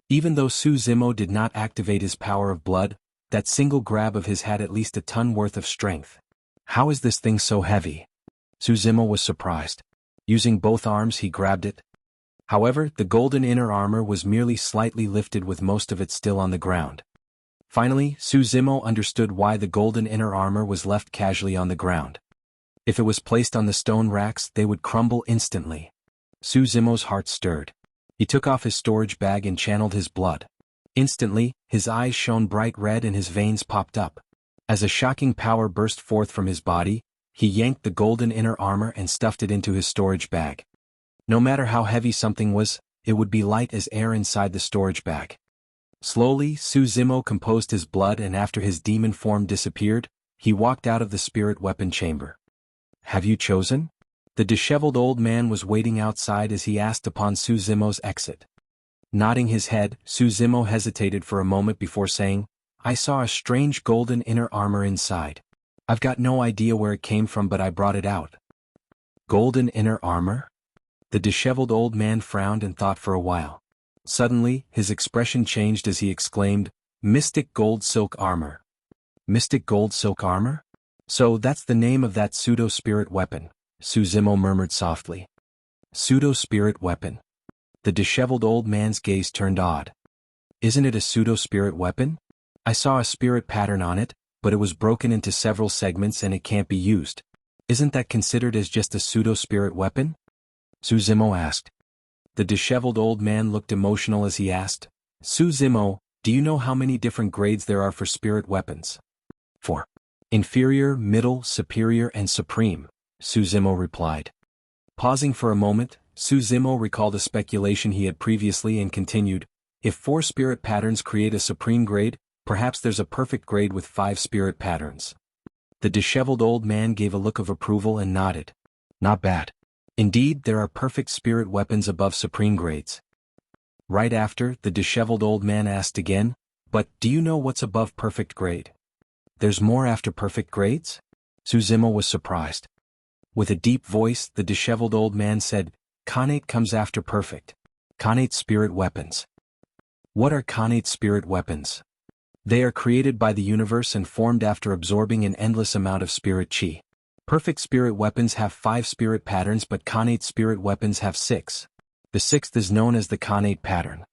Even though Su Zimo did not activate his power of blood, that single grab of his had at least a ton worth of strength. How is this thing so heavy? Su Zimo was surprised. Using both arms he grabbed it. However, the golden inner armor was merely slightly lifted with most of it still on the ground. Finally, Su Zimo understood why the golden inner armor was left casually on the ground. If it was placed on the stone racks, they would crumble instantly. Su Zimo's heart stirred. He took off his storage bag and channeled his blood. Instantly, his eyes shone bright red and his veins popped up. As a shocking power burst forth from his body, he yanked the golden inner armor and stuffed it into his storage bag. No matter how heavy something was, it would be light as air inside the storage bag. Slowly, Su Zimo composed his blood, and after his demon form disappeared, he walked out of the spirit weapon chamber. "Have you chosen?" The disheveled old man was waiting outside as he asked upon Su Zimo's exit. Nodding his head, Su Zimo hesitated for a moment before saying, "I saw a strange golden inner armor inside. I've got no idea where it came from, but I brought it out." "Golden inner armor?" The disheveled old man frowned and thought for a while. Suddenly, his expression changed as he exclaimed, "Mystic gold silk armor." "Mystic gold silk armor? So that's the name of that pseudo-spirit weapon," Su Zimo murmured softly. "Pseudo-spirit weapon?" The disheveled old man's gaze turned odd. "Isn't it a pseudo-spirit weapon? I saw a spirit pattern on it, but it was broken into several segments and it can't be used. Isn't that considered as just a pseudo-spirit weapon?" Su Zimo asked. The disheveled old man looked emotional as he asked, "Su Zimo, do you know how many different grades there are for spirit weapons?" "4. Inferior, middle, superior and supreme," Su Zimo replied. Pausing for a moment, Su Zimo recalled a speculation he had previously and continued, "If 4 spirit patterns create a supreme grade, perhaps there's a perfect grade with 5 spirit patterns." The disheveled old man gave a look of approval and nodded. "Not bad. Indeed, there are perfect spirit weapons above supreme grades." Right after, the disheveled old man asked again, "But do you know what's above perfect grade? There's more after perfect grades?" Su Zimo was surprised. With a deep voice, the disheveled old man said, "Khanate comes after perfect. Khanate spirit weapons." "What are Khanate spirit weapons?" "They are created by the universe and formed after absorbing an endless amount of spirit chi. Perfect spirit weapons have 5 spirit patterns, but Khanate spirit weapons have 6. The 6th is known as the Khanate pattern."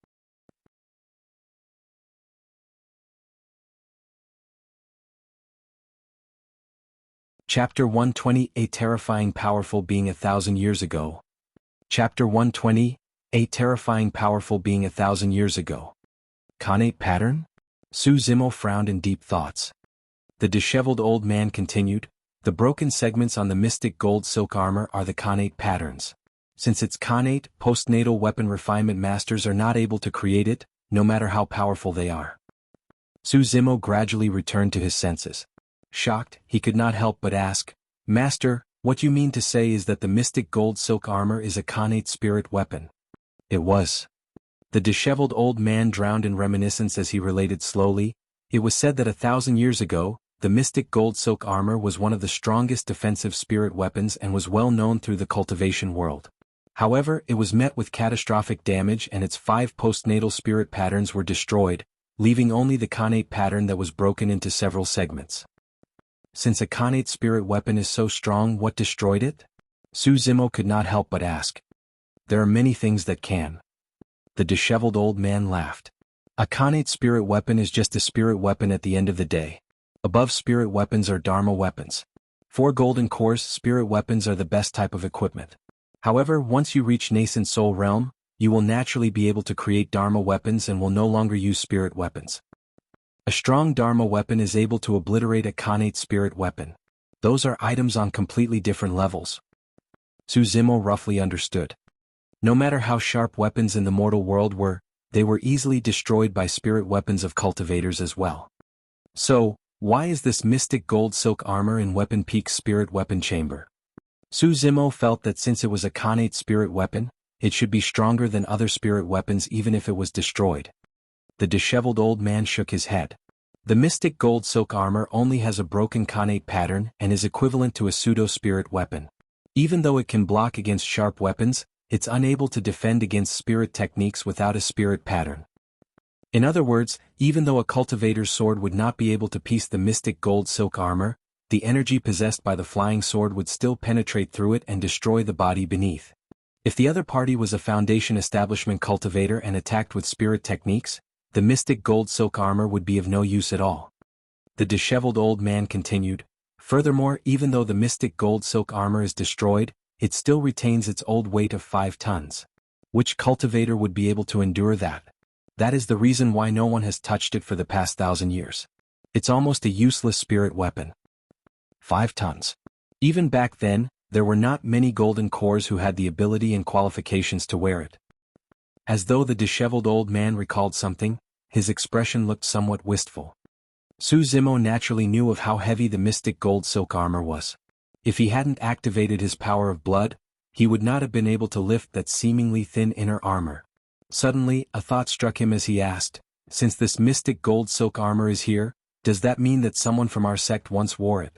Chapter 120, A Terrifying Powerful Being 1,000 Years Ago. Chapter 120, A Terrifying Powerful Being 1,000 Years Ago. Khanate pattern? Su Zimo frowned in deep thoughts. The disheveled old man continued, "The broken segments on the mystic gold silk armor are the Khanate patterns. Since it's Khanate, postnatal weapon refinement masters are not able to create it, no matter how powerful they are." Su Zimo gradually returned to his senses. Shocked, he could not help but ask, "Master, what you mean to say is that the mystic gold silk armor is a Khanate spirit weapon?" "It was." The disheveled old man drowned in reminiscence as he related slowly, "It was said that 1,000 years ago, the mystic gold silk armor was one of the strongest defensive spirit weapons and was well known through the cultivation world. However, it was met with catastrophic damage and its 5 postnatal spirit patterns were destroyed, leaving only the Khanate pattern that was broken into several segments." "Since a Khanate spirit weapon is so strong, what destroyed it?" Su Zimo could not help but ask. "There are many things that can." The disheveled old man laughed. "A Khanate spirit weapon is just a spirit weapon at the end of the day. Above spirit weapons are Dharma weapons. 4 golden cores spirit weapons are the best type of equipment. However, once you reach nascent soul realm, you will naturally be able to create Dharma weapons and will no longer use spirit weapons. A strong Dharma weapon is able to obliterate a Khanate spirit weapon. Those are items on completely different levels." Su Zimo roughly understood. No matter how sharp weapons in the mortal world were, they were easily destroyed by spirit weapons of cultivators as well. So, why is this mystic gold silk armor in Weapon Peak's spirit weapon chamber? Su Zimo felt that since it was a Khanate spirit weapon, it should be stronger than other spirit weapons even if it was destroyed. The disheveled old man shook his head. "The mystic gold silk armor only has a broken Khanate pattern and is equivalent to a pseudo-spirit weapon. Even though it can block against sharp weapons, it's unable to defend against spirit techniques without a spirit pattern. In other words, even though a cultivator's sword would not be able to piece the mystic gold silk armor, the energy possessed by the flying sword would still penetrate through it and destroy the body beneath. If the other party was a foundation establishment cultivator and attacked with spirit techniques, the mystic gold silk armor would be of no use at all." The disheveled old man continued, Furthermore, even though the mystic gold silk armor is destroyed, it still retains its old weight of 5 tons. Which cultivator would be able to endure that? That is the reason why no one has touched it for the past 1,000 years. It's almost a useless spirit weapon. 5 tons. Even back then, there were not many golden cores who had the ability and qualifications to wear it. As though the disheveled old man recalled something, his expression looked somewhat wistful. Su Zimo naturally knew of how heavy the mystic gold silk armor was. If he hadn't activated his power of blood, he would not have been able to lift that seemingly thin inner armor. Suddenly, a thought struck him as he asked, since this mystic gold silk armor is here, does that mean that someone from our sect once wore it?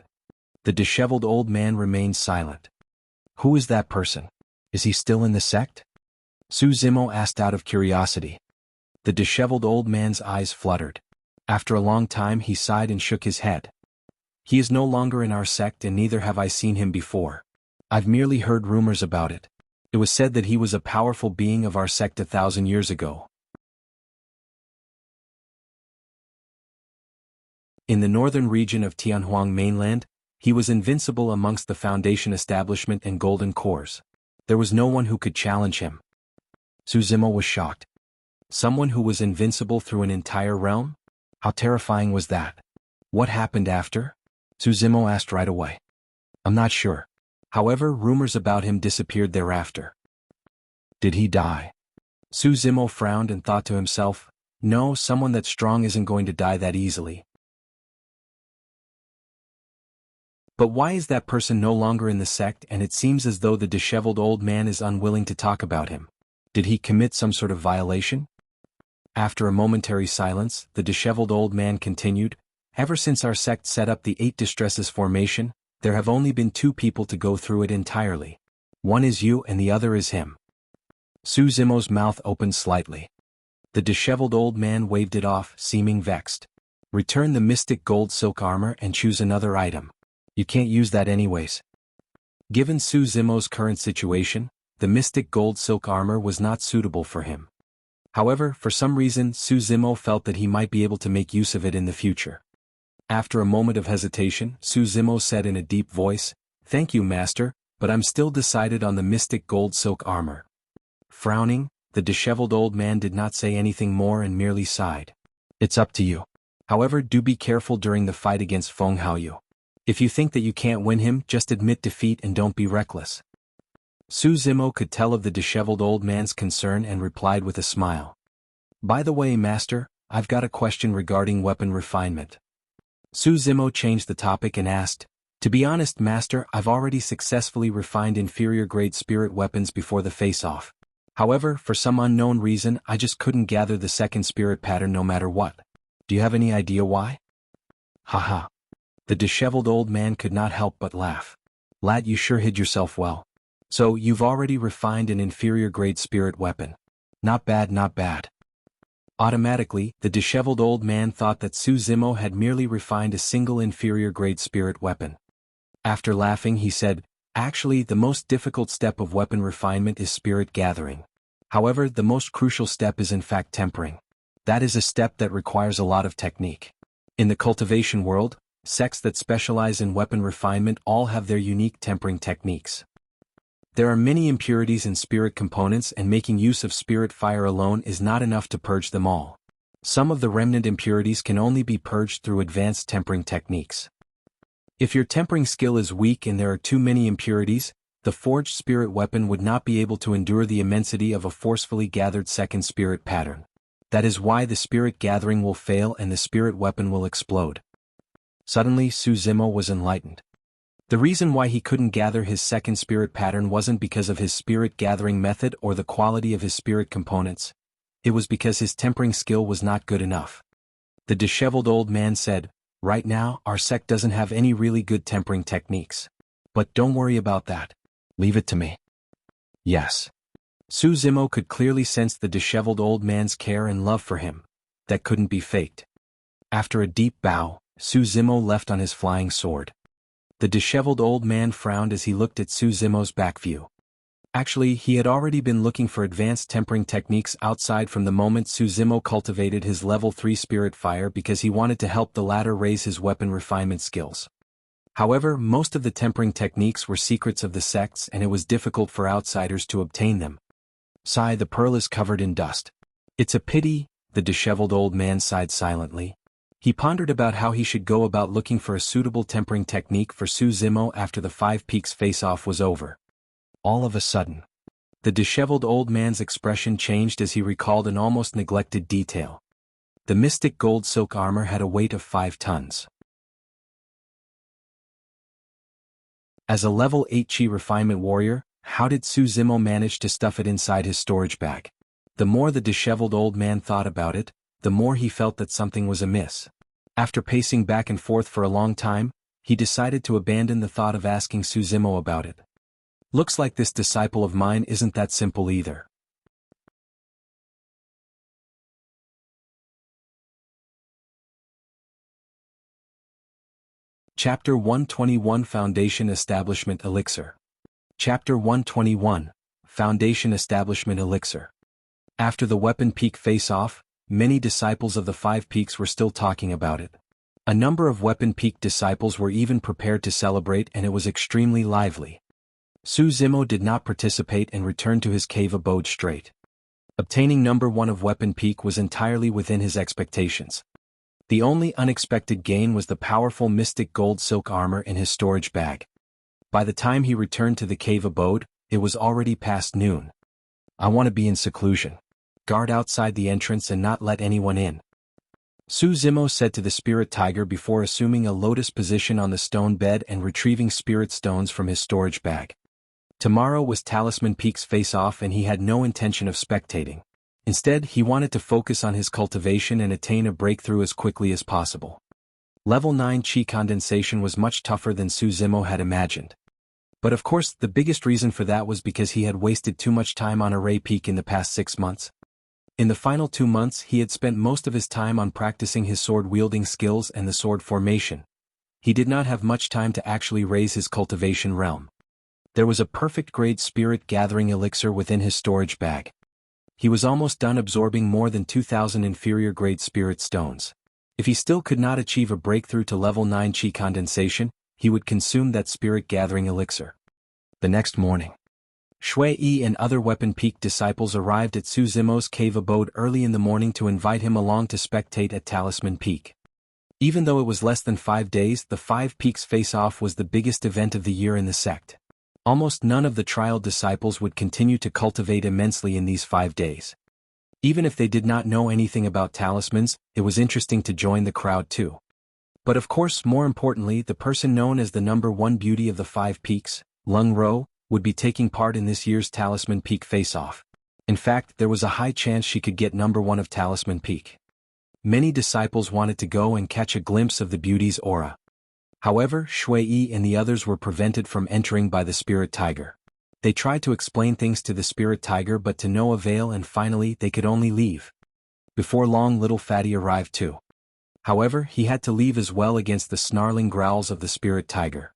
The disheveled old man remained silent. Who is that person? Is he still in the sect? Su Zimo asked out of curiosity. The disheveled old man's eyes fluttered. After a long time he sighed and shook his head. He is no longer in our sect and neither have I seen him before. I've merely heard rumors about it. It was said that he was a powerful being of our sect 1,000 years ago. In the northern region of Tianhuang mainland, he was invincible amongst the Foundation establishment and golden cores. There was no one who could challenge him. Su Zimo was shocked. Someone who was invincible through an entire realm? How terrifying was that? What happened after? Su Zimo asked right away. I'm not sure. However, rumors about him disappeared thereafter. Did he die? Su Zimo frowned and thought to himself, no, someone that strong isn't going to die that easily. But why is that person no longer in the sect and it seems as though the disheveled old man is unwilling to talk about him? Did he commit some sort of violation? After a momentary silence, the disheveled old man continued, ever since our sect set up the 8 Distresses formation, there have only been 2 people to go through it entirely. One is you and the other is him. Su Zimo's mouth opened slightly. The disheveled old man waved it off, seeming vexed. Return the mystic gold silk armor and choose another item. You can't use that anyways. Given Su Zimo's current situation, the mystic gold silk armor was not suitable for him. However, for some reason Su Zimo felt that he might be able to make use of it in the future. After a moment of hesitation, Su Zimo said in a deep voice, "Thank you, master, but I'm still decided on the mystic gold silk armor." Frowning, the disheveled old man did not say anything more and merely sighed. It's up to you. However, do be careful during the fight against Feng Haoyu. If you think that you can't win him, just admit defeat and don't be reckless. Su Zimo could tell of the disheveled old man's concern and replied with a smile. By the way, master, I've got a question regarding weapon refinement. Su Zimo changed the topic and asked, to be honest, master, I've already successfully refined inferior grade spirit weapons before the face-off. However, for some unknown reason, I just couldn't gather the second spirit pattern no matter what. Do you have any idea why? Haha. The disheveled old man could not help but laugh. Lad, you sure hid yourself well. So, you've already refined an inferior grade spirit weapon. Not bad, not bad. Automatically, the disheveled old man thought that Su Zimo had merely refined a single inferior grade spirit weapon. After laughing, he said, actually, the most difficult step of weapon refinement is spirit gathering. However, the most crucial step is in fact tempering. That is a step that requires a lot of technique. In the cultivation world, sects that specialize in weapon refinement all have their unique tempering techniques. There are many impurities in spirit components and making use of spirit fire alone is not enough to purge them all. Some of the remnant impurities can only be purged through advanced tempering techniques. If your tempering skill is weak and there are too many impurities, the forged spirit weapon would not be able to endure the immensity of a forcefully gathered second spirit pattern. That is why the spirit gathering will fail and the spirit weapon will explode. Suddenly, Su Zimo was enlightened. The reason why he couldn't gather his second spirit pattern wasn't because of his spirit gathering method or the quality of his spirit components. It was because his tempering skill was not good enough. The disheveled old man said, right now, our sect doesn't have any really good tempering techniques. But don't worry about that. Leave it to me. Yes. Su Zimo could clearly sense the disheveled old man's care and love for him. That couldn't be faked. After a deep bow, Su Zimo left on his flying sword. The disheveled old man frowned as he looked at Su Zimo's back view. Actually, he had already been looking for advanced tempering techniques outside from the moment Su Zimo cultivated his level 3 spirit fire because he wanted to help the latter raise his weapon refinement skills. However, most of the tempering techniques were secrets of the sects and it was difficult for outsiders to obtain them. Sigh, the pearl is covered in dust. It's a pity, the disheveled old man sighed silently. He pondered about how he should go about looking for a suitable tempering technique for Su Zimo after the Five Peaks face-off was over. All of a sudden, the disheveled old man's expression changed as he recalled an almost neglected detail. The mystic gold silk armor had a weight of 5 tons. As a level 8 Chi refinement warrior, how did Su Zimo manage to stuff it inside his storage bag? The more the disheveled old man thought about it, the more he felt that something was amiss. After pacing back and forth for a long time, he decided to abandon the thought of asking Su Zimo about it. Looks like this disciple of mine isn't that simple either. Chapter 121 Foundation Establishment Elixir. Chapter 121 Foundation Establishment Elixir. After the Weapon Peak face-off, many disciples of the Five Peaks were still talking about it. A number of Weapon Peak disciples were even prepared to celebrate and it was extremely lively. Su Zimo did not participate and returned to his cave abode straight. Obtaining number 1 of Weapon Peak was entirely within his expectations. The only unexpected gain was the powerful mystic gold silk armor in his storage bag. By the time he returned to the cave abode, it was already past noon. I want to be in seclusion. Guard outside the entrance and not let anyone in. Su Zimo said to the spirit tiger before assuming a lotus position on the stone bed and retrieving spirit stones from his storage bag. Tomorrow was Talisman Peak's face-off and he had no intention of spectating. Instead, he wanted to focus on his cultivation and attain a breakthrough as quickly as possible. Level 9 Chi condensation was much tougher than Su Zimo had imagined. But of course, the biggest reason for that was because he had wasted too much time on Array Peak in the past 6 months. In the final 2 months, he had spent most of his time on practicing his sword-wielding skills and the sword formation. He did not have much time to actually raise his cultivation realm. There was a perfect-grade spirit-gathering elixir within his storage bag. He was almost done absorbing more than 2,000 inferior-grade spirit stones. If he still could not achieve a breakthrough to level 9 Chi condensation, he would consume that spirit-gathering elixir. The next morning, Shui Yi and other Weapon Peak disciples arrived at Su Zimo's cave abode early in the morning to invite him along to spectate at Talisman Peak. Even though it was less than 5 days, the Five Peaks face-off was the biggest event of the year in the sect. Almost none of the trial disciples would continue to cultivate immensely in these 5 days. Even if they did not know anything about talismans, it was interesting to join the crowd too. But of course, more importantly, the person known as the number 1 beauty of the Five Peaks, Lung Ro, would be taking part in this year's Talisman Peak face-off. In fact, there was a high chance she could get number 1 of Talisman Peak. Many disciples wanted to go and catch a glimpse of the beauty's aura. However, Shui Yi and the others were prevented from entering by the spirit tiger. They tried to explain things to the spirit tiger but to no avail and finally they could only leave. Before long little Fatty arrived too. However, he had to leave as well against the snarling growls of the spirit tiger.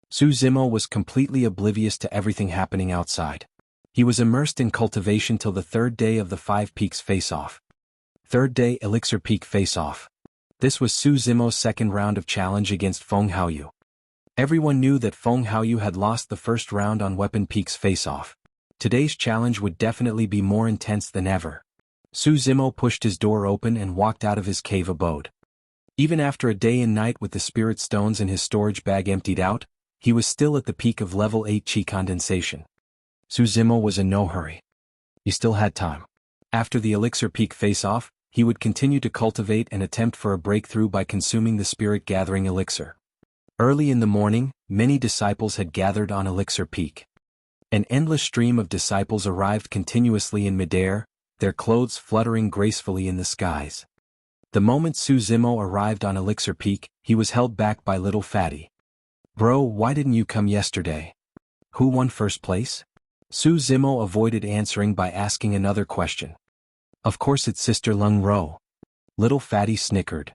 Su Zimo was completely oblivious to everything happening outside. He was immersed in cultivation till the 3rd day of the Five Peaks face-off. 3rd day Elixir Peak face-off. This was Su Zimo's 2nd round of challenge against Feng Haoyu. Everyone knew that Feng Haoyu had lost the 1st round on Weapon Peak's face-off. Today's challenge would definitely be more intense than ever. Su Zimo pushed his door open and walked out of his cave abode. Even after a day and night with the spirit stones in his storage bag emptied out, he was still at the peak of level 8 Chi condensation. Su Zimo was in no hurry. He still had time. After the Elixir Peak face-off, he would continue to cultivate and attempt for a breakthrough by consuming the spirit-gathering elixir. Early in the morning, many disciples had gathered on Elixir Peak. An endless stream of disciples arrived continuously in midair, their clothes fluttering gracefully in the skies. The moment Su Zimo arrived on Elixir Peak, he was held back by little Fatty. "Bro, why didn't you come yesterday? Who won 1st place?" Su Zimo avoided answering by asking another question. "Of course it's Sister Lung Ro." Little Fatty snickered.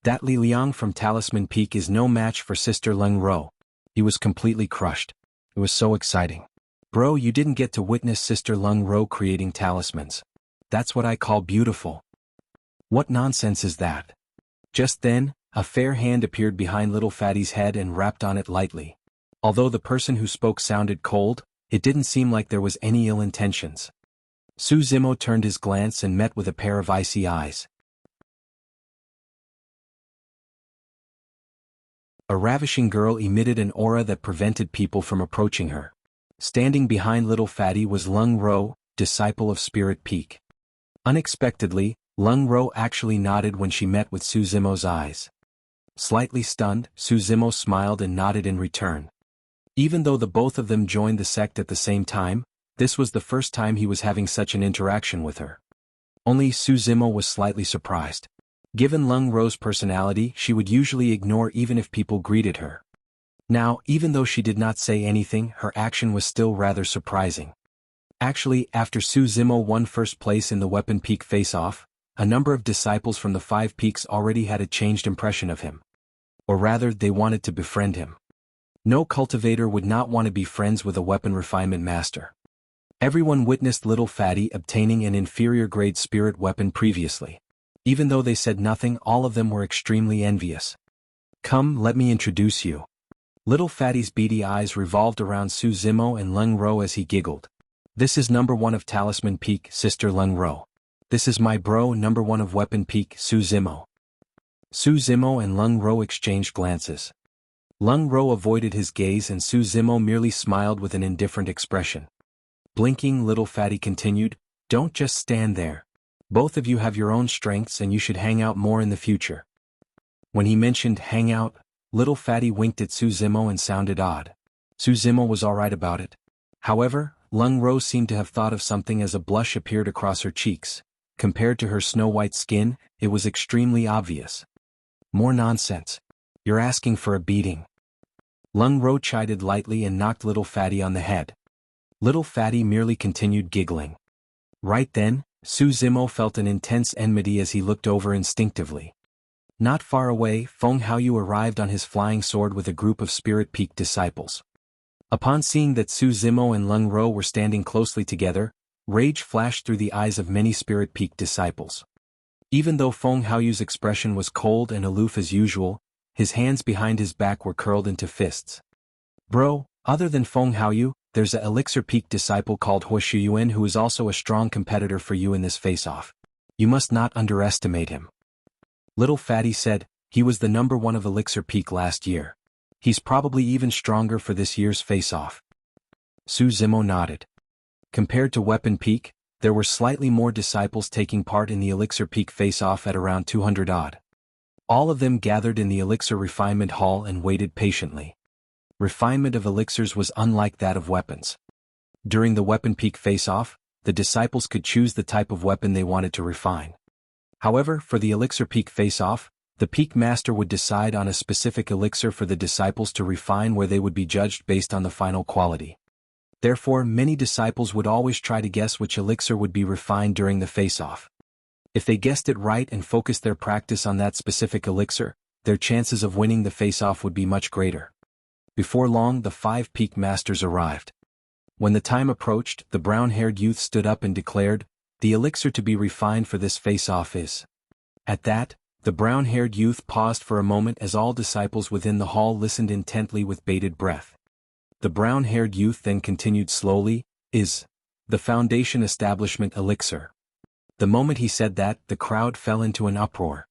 "That Li Liang from Talisman Peak is no match for Sister Lung Ro." He was completely crushed. It was so exciting. "Bro, you didn't get to witness Sister Lung Ro creating talismans. That's what I call beautiful." "What nonsense is that?" Just then, a fair hand appeared behind little Fatty's head and rapped on it lightly. Although the person who spoke sounded cold, it didn't seem like there was any ill intentions. Su Zimo turned his glance and met with a pair of icy eyes. A ravishing girl emitted an aura that prevented people from approaching her. Standing behind little Fatty was Lung Ro, disciple of Spirit Peak. Unexpectedly, Lung Ro actually nodded when she met with Su Zimo's eyes. Slightly stunned, Su Zimo smiled and nodded in return. Even though the both of them joined the sect at the same time, this was the first time he was having such an interaction with her. Only Su Zimo was slightly surprised. Given Lung Ro's personality, she would usually ignore even if people greeted her. Now, even though she did not say anything, her action was still rather surprising. Actually, after Su Zimo won first place in the Weapon Peak face-off, a number of disciples from the 5 peaks already had a changed impression of him. Or rather, they wanted to befriend him. No cultivator would not want to be friends with a weapon refinement master. Everyone witnessed little Fatty obtaining an inferior grade spirit weapon previously. Even though they said nothing, all of them were extremely envious. Come, let me introduce you. Little Fatty's beady eyes revolved around Su Zimo and Lung Ro as he giggled. This is number 1 of Talisman Peak, Sister Lung Ro. This is my bro, number 1 of Weapon Peak, Su Zimo. Su Zimo and Lung Ro exchanged glances. Lung Ro avoided his gaze and Su Zimo merely smiled with an indifferent expression. Blinking, little Fatty continued, "Don't just stand there. Both of you have your own strengths and you should hang out more in the future." When he mentioned hang out, little Fatty winked at Su Zimo and sounded odd. Su Zimo was alright about it. However, Lung Ro seemed to have thought of something as a blush appeared across her cheeks. Compared to her snow-white skin, it was extremely obvious. More nonsense. You're asking for a beating. Lung Ro chided lightly and knocked little Fatty on the head. Little Fatty merely continued giggling. Right then, Su Zimo felt an intense enmity as he looked over instinctively. Not far away, Feng Haoyu arrived on his flying sword with a group of Spirit Peak disciples. Upon seeing that Su Zimo and Lung Ro were standing closely together, rage flashed through the eyes of many Spirit Peak disciples. Even though Feng Haoyu's expression was cold and aloof as usual, his hands behind his back were curled into fists. Bro, other than Feng Haoyu, there's a Elixir Peak disciple called Huoshuyuan who is also a strong competitor for you in this face-off. You must not underestimate him. Little Fatty said, he was the number 1 of Elixir Peak last year. He's probably even stronger for this year's face-off. Su Zimo nodded. Compared to Weapon Peak, there were slightly more disciples taking part in the Elixir Peak face-off at around 200 odd. All of them gathered in the Elixir Refinement Hall and waited patiently. Refinement of elixirs was unlike that of weapons. During the Weapon Peak face-off, the disciples could choose the type of weapon they wanted to refine. However, for the Elixir Peak face-off, the Peak Master would decide on a specific elixir for the disciples to refine where they would be judged based on the final quality. Therefore, many disciples would always try to guess which elixir would be refined during the face-off. If they guessed it right and focused their practice on that specific elixir, their chances of winning the face-off would be much greater. Before long, the 5 Peak Masters arrived. When the time approached, the brown-haired youth stood up and declared, "The elixir to be refined for this face-off is..." At that, the brown-haired youth paused for a moment as all disciples within the hall listened intently with bated breath. The brown-haired youth then continued slowly, "Is the Foundation Establishment elixir." The moment he said that, the crowd fell into an uproar.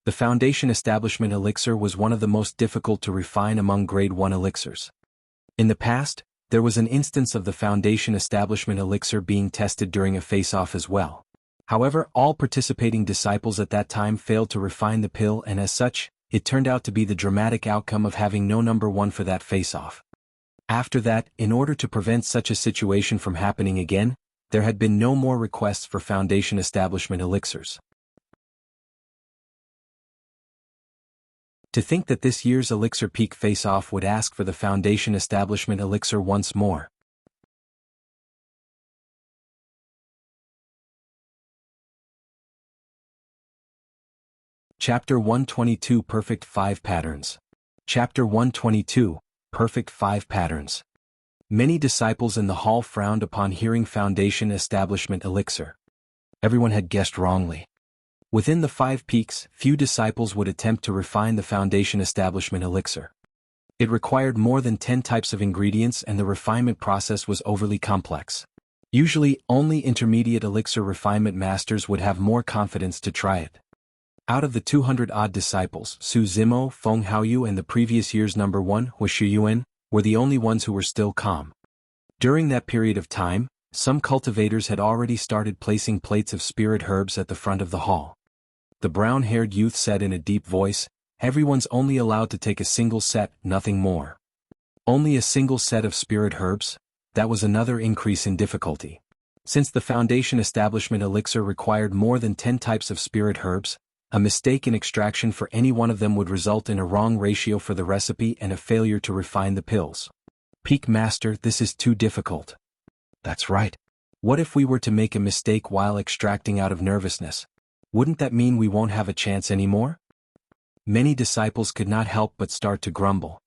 The Foundation Establishment elixir was one of the most difficult to refine among Grade 1 elixirs. In the past, there was an instance of the Foundation Establishment elixir being tested during a face-off as well. However, all participating disciples at that time failed to refine the pill and as such, it turned out to be the dramatic outcome of having no number 1 for that face-off. After that, in order to prevent such a situation from happening again, there had been no more requests for Foundation Establishment elixirs. To think that this year's Elixir Peak face-off would ask for the Foundation Establishment elixir once more. Chapter 122 Perfect 5 Patterns. Chapter 122 Perfect 5 Patterns. Many disciples in the hall frowned upon hearing Foundation Establishment elixir. Everyone had guessed wrongly. Within the 5 peaks, few disciples would attempt to refine the foundation establishment elixir. It required more than 10 types of ingredients and the refinement process was overly complex. Usually, only intermediate elixir refinement masters would have more confidence to try it. Out of the 200-odd disciples, Su Zimo, Feng Haoyu and the previous year's number 1, Wuxia, were the only ones who were still calm. During that period of time, some cultivators had already started placing plates of spirit herbs at the front of the hall. The brown-haired youth said in a deep voice, "Everyone's only allowed to take a single set, nothing more." Only a single set of spirit herbs? That was another increase in difficulty. Since the foundation establishment elixir required more than 10 types of spirit herbs, a mistake in extraction for any one of them would result in a wrong ratio for the recipe and a failure to refine the pills. "Peak Master, this is too difficult." "That's right. What if we were to make a mistake while extracting out of nervousness? Wouldn't that mean we won't have a chance anymore?" Many disciples could not help but start to grumble.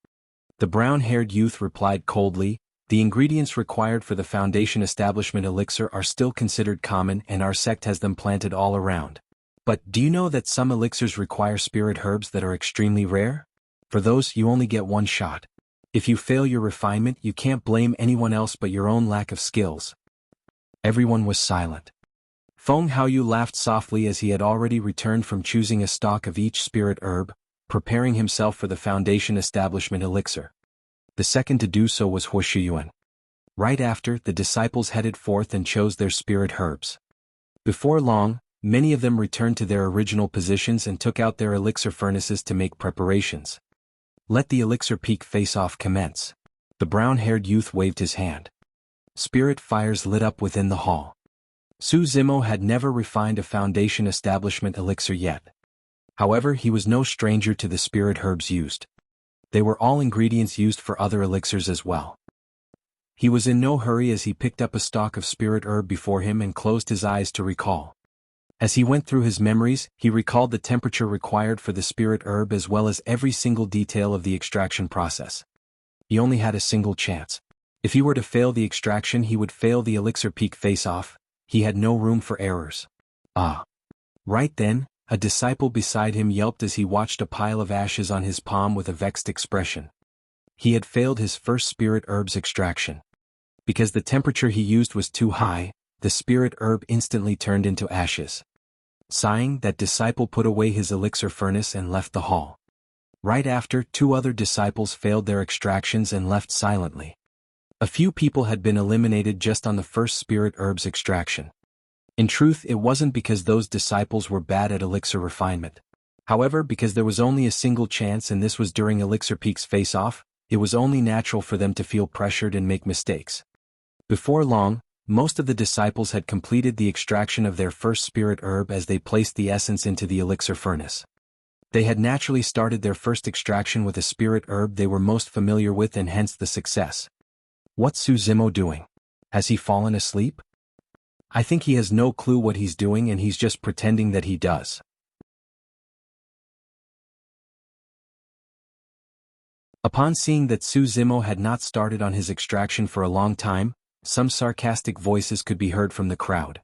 The brown-haired youth replied coldly, "The ingredients required for the foundation establishment elixir are still considered common and our sect has them planted all around. But do you know that some elixirs require spirit herbs that are extremely rare? For those, you only get one shot. If you fail your refinement, you can't blame anyone else but your own lack of skills." Everyone was silent. Feng Haoyu laughed softly as he had already returned from choosing a stalk of each spirit herb, preparing himself for the foundation establishment elixir. The second to do so was Wuxia. Right after, the disciples headed forth and chose their spirit herbs. Before long, many of them returned to their original positions and took out their elixir furnaces to make preparations. "Let the elixir peak face-off commence." The brown-haired youth waved his hand. Spirit fires lit up within the hall. Su Zimo had never refined a foundation establishment elixir yet. However, he was no stranger to the spirit herbs used. They were all ingredients used for other elixirs as well. He was in no hurry as he picked up a stalk of spirit herb before him and closed his eyes to recall. As he went through his memories, he recalled the temperature required for the spirit herb as well as every single detail of the extraction process. He only had a single chance. If he were to fail the extraction, he would fail the elixir peak face-off. He had no room for errors. Ah! Right then, a disciple beside him yelped as he watched a pile of ashes on his palm with a vexed expression. He had failed his first spirit herb's extraction. Because the temperature he used was too high, the spirit herb instantly turned into ashes. Sighing, that disciple put away his elixir furnace and left the hall. Right after, 2 other disciples failed their extractions and left silently. A few people had been eliminated just on the first spirit herb's extraction. In truth, it wasn't because those disciples were bad at elixir refinement. However, because there was only a single chance and this was during Elixir Peak's face-off, it was only natural for them to feel pressured and make mistakes. Before long, most of the disciples had completed the extraction of their first spirit herb as they placed the essence into the elixir furnace. They had naturally started their first extraction with a spirit herb they were most familiar with and hence the success. What's Su Zimo doing? Has he fallen asleep? I think he has no clue what he's doing and he's just pretending that he does. Upon seeing that Su Zimo had not started on his extraction for a long time, some sarcastic voices could be heard from the crowd.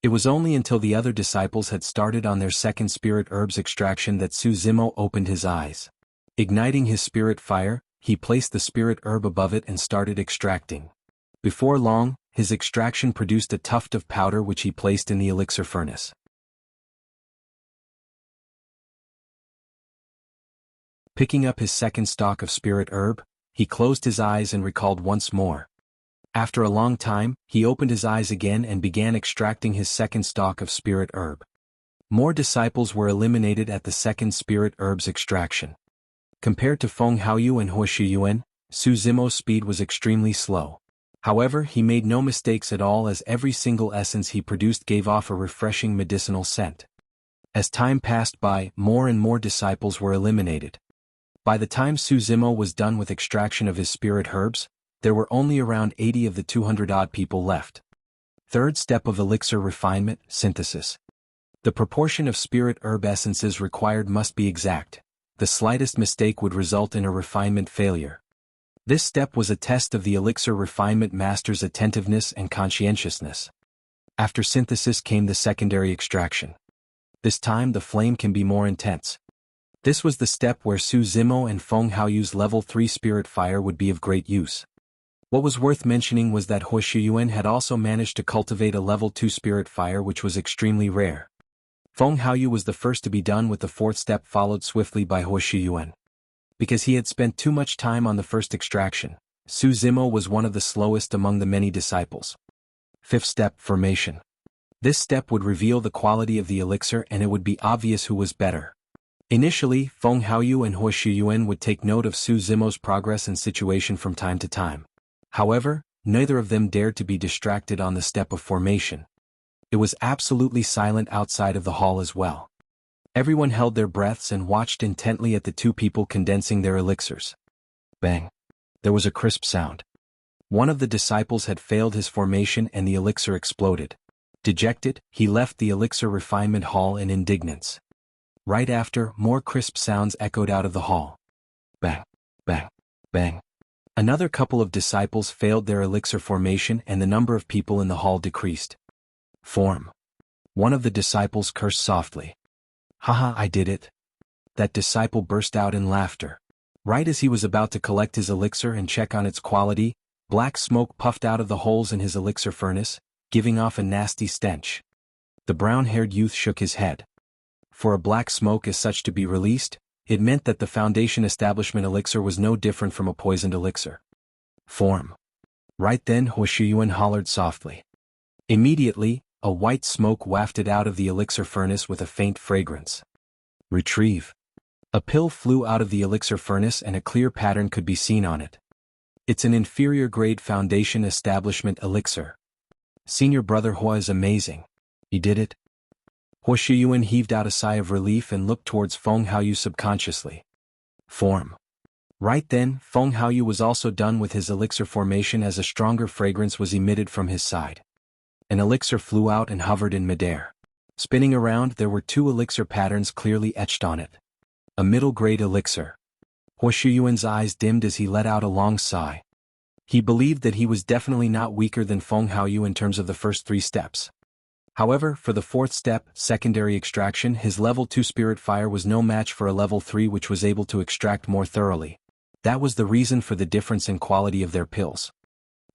It was only until the other disciples had started on their second spirit herb's extraction that Su Zimo opened his eyes. Igniting his spirit fire, he placed the spirit herb above it and started extracting. Before long, his extraction produced a tuft of powder which he placed in the elixir furnace. Picking up his second stalk of spirit herb, he closed his eyes and recalled once more. After a long time, he opened his eyes again and began extracting his second stalk of spirit herb. More disciples were eliminated at the second spirit herb's extraction. Compared to Feng Haoyu and Wuxia, Su Zimo's speed was extremely slow. However, he made no mistakes at all as every single essence he produced gave off a refreshing medicinal scent. As time passed by, more and more disciples were eliminated. By the time Su Zimo was done with extraction of his spirit herbs, there were only around 80 of the 200-odd people left. Third step of elixir refinement, synthesis. The proportion of spirit herb essences required must be exact. The slightest mistake would result in a refinement failure. This step was a test of the elixir refinement master's attentiveness and conscientiousness. After synthesis came the secondary extraction. This time the flame can be more intense. This was the step where Su Zimo and Feng Haoyu's level 3 spirit fire would be of great use. What was worth mentioning was that He Shiyuan had also managed to cultivate a level 2 spirit fire, which was extremely rare. Feng Haoyu was the first to be done with the fourth step, followed swiftly by He Shiyuan. Because he had spent too much time on the first extraction, Su Zimo was one of the slowest among the many disciples. Fifth step, formation. This step would reveal the quality of the elixir and it would be obvious who was better. Initially, Feng Haoyu and He Shiyuan would take note of Su Zimo's progress and situation from time to time. However, neither of them dared to be distracted on the step of formation. It was absolutely silent outside of the hall as well. Everyone held their breaths and watched intently at the two people condensing their elixirs. Bang! There was a crisp sound. One of the disciples had failed his formation and the elixir exploded. Dejected, he left the elixir refinement hall in indignance. Right after, more crisp sounds echoed out of the hall. Bang! Bang! Bang! Another couple of disciples failed their elixir formation and the number of people in the hall decreased. Form. One of the disciples cursed softly. Haha, I did it. That disciple burst out in laughter. Right as he was about to collect his elixir and check on its quality, black smoke puffed out of the holes in his elixir furnace, giving off a nasty stench. The brown-haired youth shook his head. For a black smoke as such to be released, it meant that the Foundation Establishment elixir was no different from a poisoned elixir. Form. Right then He Shiyuan hollered softly. Immediately, a white smoke wafted out of the elixir furnace with a faint fragrance. Retrieve. A pill flew out of the elixir furnace and a clear pattern could be seen on it. It's an inferior grade Foundation Establishment elixir. Senior brother Hua is amazing. He did it. He Shiyuan heaved out a sigh of relief and looked towards Feng Haoyu subconsciously. Form. Right then, Feng Haoyu was also done with his elixir formation as a stronger fragrance was emitted from his side. An elixir flew out and hovered in midair. Spinning around, there were two elixir patterns clearly etched on it. A middle-grade elixir. He Shiyuan's eyes dimmed as he let out a long sigh. He believed that he was definitely not weaker than Feng Haoyu in terms of the first three steps. However, for the fourth step, secondary extraction, his level 2 spirit fire was no match for a level 3 which was able to extract more thoroughly. That was the reason for the difference in quality of their pills.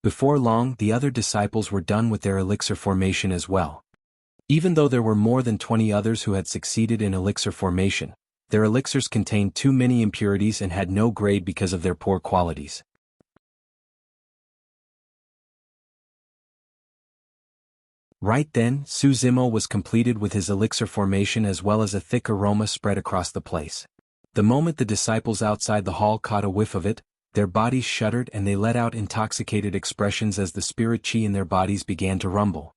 Before long, the other disciples were done with their elixir formation as well. Even though there were more than 20 others who had succeeded in elixir formation, their elixirs contained too many impurities and had no grade because of their poor qualities. Right then, Su Zimo was completed with his elixir formation as well as a thick aroma spread across the place. The moment the disciples outside the hall caught a whiff of it, their bodies shuddered and they let out intoxicated expressions as the spirit chi in their bodies began to rumble.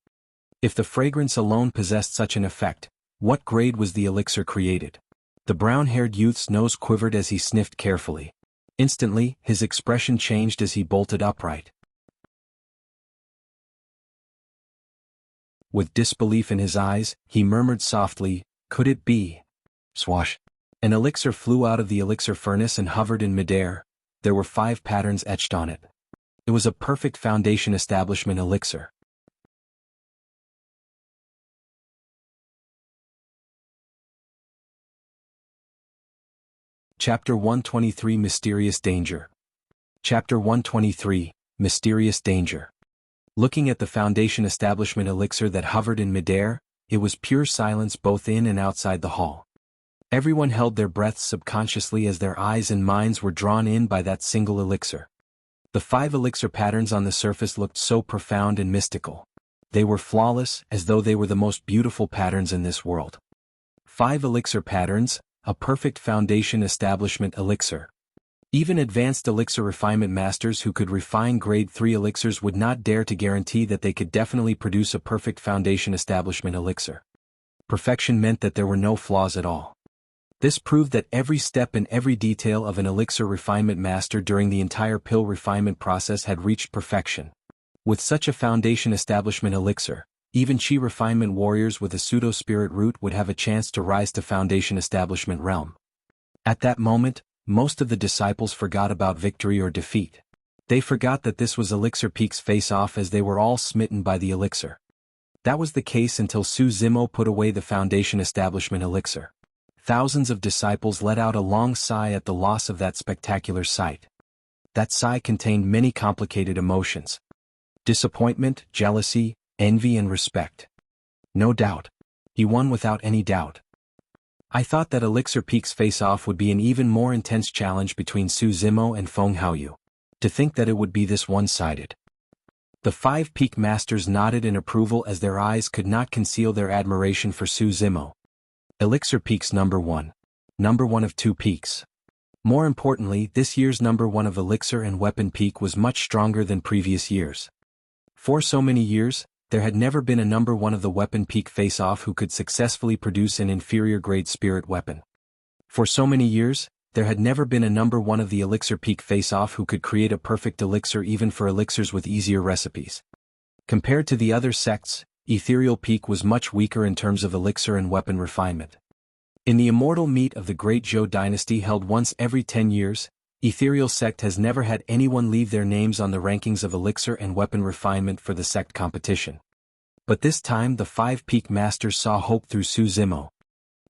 If the fragrance alone possessed such an effect, what grade was the elixir created? The brown-haired youth's nose quivered as he sniffed carefully. Instantly, his expression changed as he bolted upright. With disbelief in his eyes, he murmured softly, "Could it be?" Swash! An elixir flew out of the elixir furnace and hovered in midair. There were 5 patterns etched on it. It was a perfect Foundation Establishment elixir. Chapter 123 Mysterious Danger. Chapter 123 Mysterious Danger. Looking at the Foundation Establishment elixir that hovered in midair, it was pure silence both in and outside the hall. Everyone held their breaths subconsciously as their eyes and minds were drawn in by that single elixir. The 5 elixir patterns on the surface looked so profound and mystical. They were flawless, as though they were the most beautiful patterns in this world. 5 elixir patterns, a perfect Foundation Establishment elixir. Even advanced elixir refinement masters who could refine grade 3 elixirs would not dare to guarantee that they could definitely produce a perfect Foundation Establishment elixir. Perfection meant that there were no flaws at all. This proved that every step and every detail of an elixir refinement master during the entire pill refinement process had reached perfection. With such a Foundation Establishment elixir, even chi refinement warriors with a pseudo-spirit root would have a chance to rise to Foundation Establishment realm. At that moment, most of the disciples forgot about victory or defeat. They forgot that this was Elixir Peak's face-off as they were all smitten by the elixir. That was the case until Su Zimo put away the Foundation Establishment elixir. Thousands of disciples let out a long sigh at the loss of that spectacular sight. That sigh contained many complicated emotions: disappointment, jealousy, envy and respect. No doubt. He won without any doubt. I thought that Elixir Peak's face-off would be an even more intense challenge between Su Zimo and Feng Haoyu. To think that it would be this one-sided. The 5 Peak Masters nodded in approval as their eyes could not conceal their admiration for Su Zimo. Elixir Peak's number 1. Number 1 of 2 peaks. More importantly, this year's number 1 of Elixir and Weapon Peak was much stronger than previous years. For so many years, there had never been a number 1 of the Weapon Peak face-off who could successfully produce an inferior-grade spirit weapon. For so many years, there had never been a number 1 of the Elixir Peak face-off who could create a perfect elixir even for elixirs with easier recipes. Compared to the other sects, Ethereal Peak was much weaker in terms of elixir and weapon refinement. In the immortal meet of the Great Zhou dynasty held once every 10 years, Ethereal Sect has never had anyone leave their names on the rankings of elixir and weapon refinement for the sect competition. But this time the 5 Peak Masters saw hope through Su Zimo.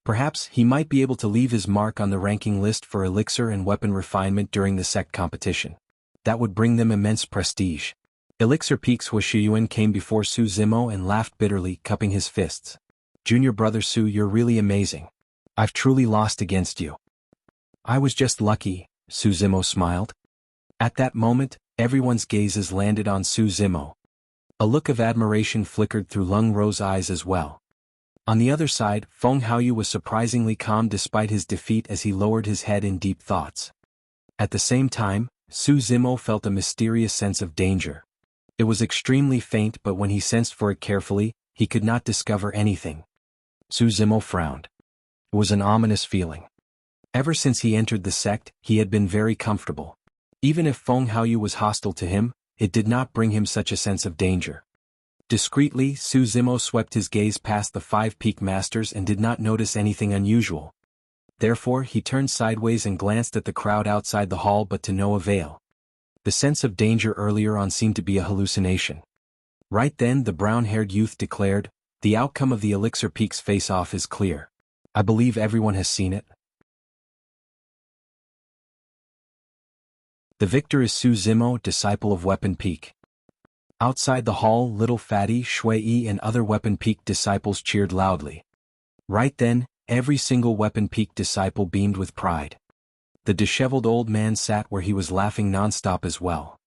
Perhaps he might be able to leave his mark on the ranking list for elixir and weapon refinement during the sect competition. That would bring them immense prestige. Elixir Peak's Wuxia came before Su Zimo and laughed bitterly, cupping his fists. "Junior brother Su, you're really amazing. I've truly lost against you." "I was just lucky," Su Zimo smiled. At that moment, everyone's gazes landed on Su Zimo. A look of admiration flickered through Lung Ro's eyes as well. On the other side, Feng Haoyu was surprisingly calm despite his defeat as he lowered his head in deep thoughts. At the same time, Su Zimo felt a mysterious sense of danger. It was extremely faint, but when he sensed for it carefully, he could not discover anything. Su Zimo frowned. It was an ominous feeling. Ever since he entered the sect, he had been very comfortable. Even if Feng Haoyu was hostile to him, it did not bring him such a sense of danger. Discreetly, Su Zimo swept his gaze past the 5 Peak Masters and did not notice anything unusual. Therefore, he turned sideways and glanced at the crowd outside the hall, but to no avail. The sense of danger earlier on seemed to be a hallucination. Right then the brown-haired youth declared, "The outcome of the Elixir Peak's face-off is clear. I believe everyone has seen it." The victor is Su Zimo, disciple of Weapon Peak. Outside the hall, Little Fatty, Shui Yi and other Weapon Peak disciples cheered loudly. Right then, every single Weapon Peak disciple beamed with pride. The disheveled old man sat where he was laughing nonstop as well.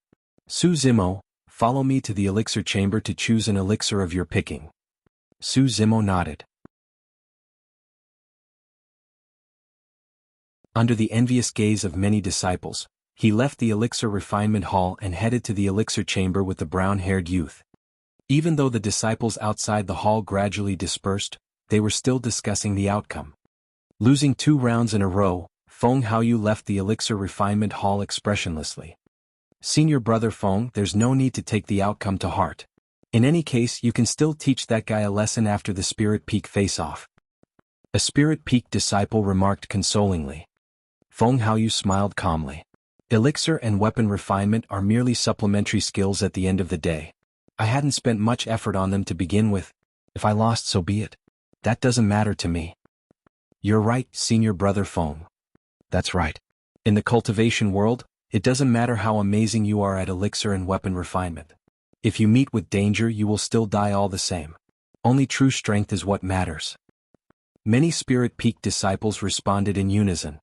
"Su Zimo, follow me to the elixir chamber to choose an elixir of your picking." Su Zimo nodded. Under the envious gaze of many disciples, he left the elixir refinement hall and headed to the elixir chamber with the brown-haired youth. Even though the disciples outside the hall gradually dispersed, they were still discussing the outcome. Losing 2 rounds in a row, Feng Haoyu left the elixir refinement hall expressionlessly. "Senior brother Feng, there's no need to take the outcome to heart. In any case, you can still teach that guy a lesson after the Spirit Peak face-off." A Spirit Peak disciple remarked consolingly. Feng Haoyu smiled calmly. Elixir and weapon refinement are merely supplementary skills at the end of the day. I hadn't spent much effort on them to begin with. If I lost, so be it. That doesn't matter to me. "You're right, senior brother Feng. That's right. In the cultivation world, it doesn't matter how amazing you are at elixir and weapon refinement. If you meet with danger, you will still die all the same. Only true strength is what matters." Many Spirit Peak disciples responded in unison.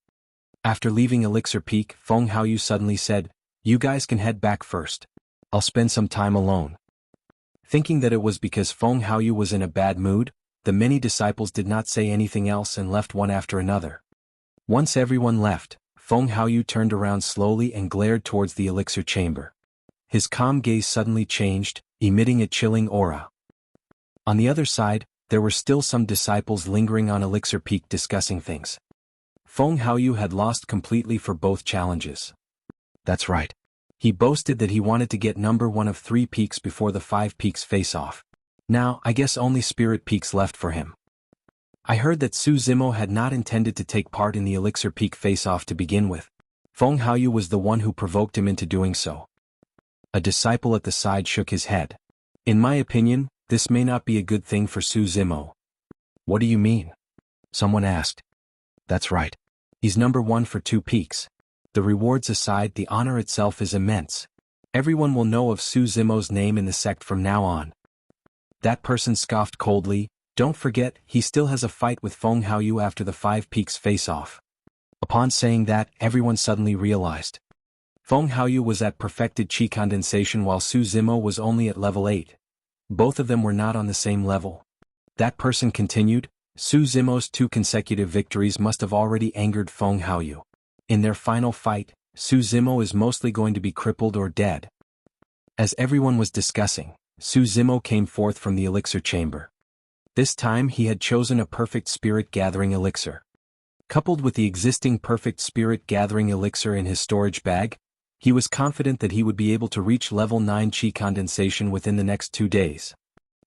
After leaving Elixir Peak, Feng Haoyu suddenly said, "You guys can head back first. I'll spend some time alone." Thinking that it was because Feng Haoyu was in a bad mood, the many disciples did not say anything else and left one after another. Once everyone left, Feng Haoyu turned around slowly and glared towards the elixir chamber. His calm gaze suddenly changed, emitting a chilling aura. On the other side, there were still some disciples lingering on Elixir Peak discussing things. Feng Haoyu had lost completely for both challenges. That's right. He boasted that he wanted to get number 1 of 3 peaks before the 5 peaks face-off. Now, I guess only Spirit Peaks left for him. I heard that Su Zimo had not intended to take part in the Elixir Peak face-off to begin with. Feng Haoyu was the one who provoked him into doing so. A disciple at the side shook his head. In my opinion, this may not be a good thing for Su Zimo. What do you mean? Someone asked. That's right. He's number 1 for 2 peaks. The rewards aside, the honor itself is immense. Everyone will know of Su Zimo's name in the sect from now on. That person scoffed coldly. Don't forget, he still has a fight with Feng Haoyu after the 5 peaks face-off. Upon saying that, everyone suddenly realized. Feng Haoyu was at perfected chi condensation while Su Zimo was only at level 8. Both of them were not on the same level. That person continued, Su Zimo's 2 consecutive victories must have already angered Feng Haoyu. In their final fight, Su Zimo is mostly going to be crippled or dead. As everyone was discussing, Su Zimo came forth from the elixir chamber. This time he had chosen a perfect spirit gathering elixir. Coupled with the existing perfect spirit gathering elixir in his storage bag, he was confident that he would be able to reach level 9 chi condensation within the next 2 days.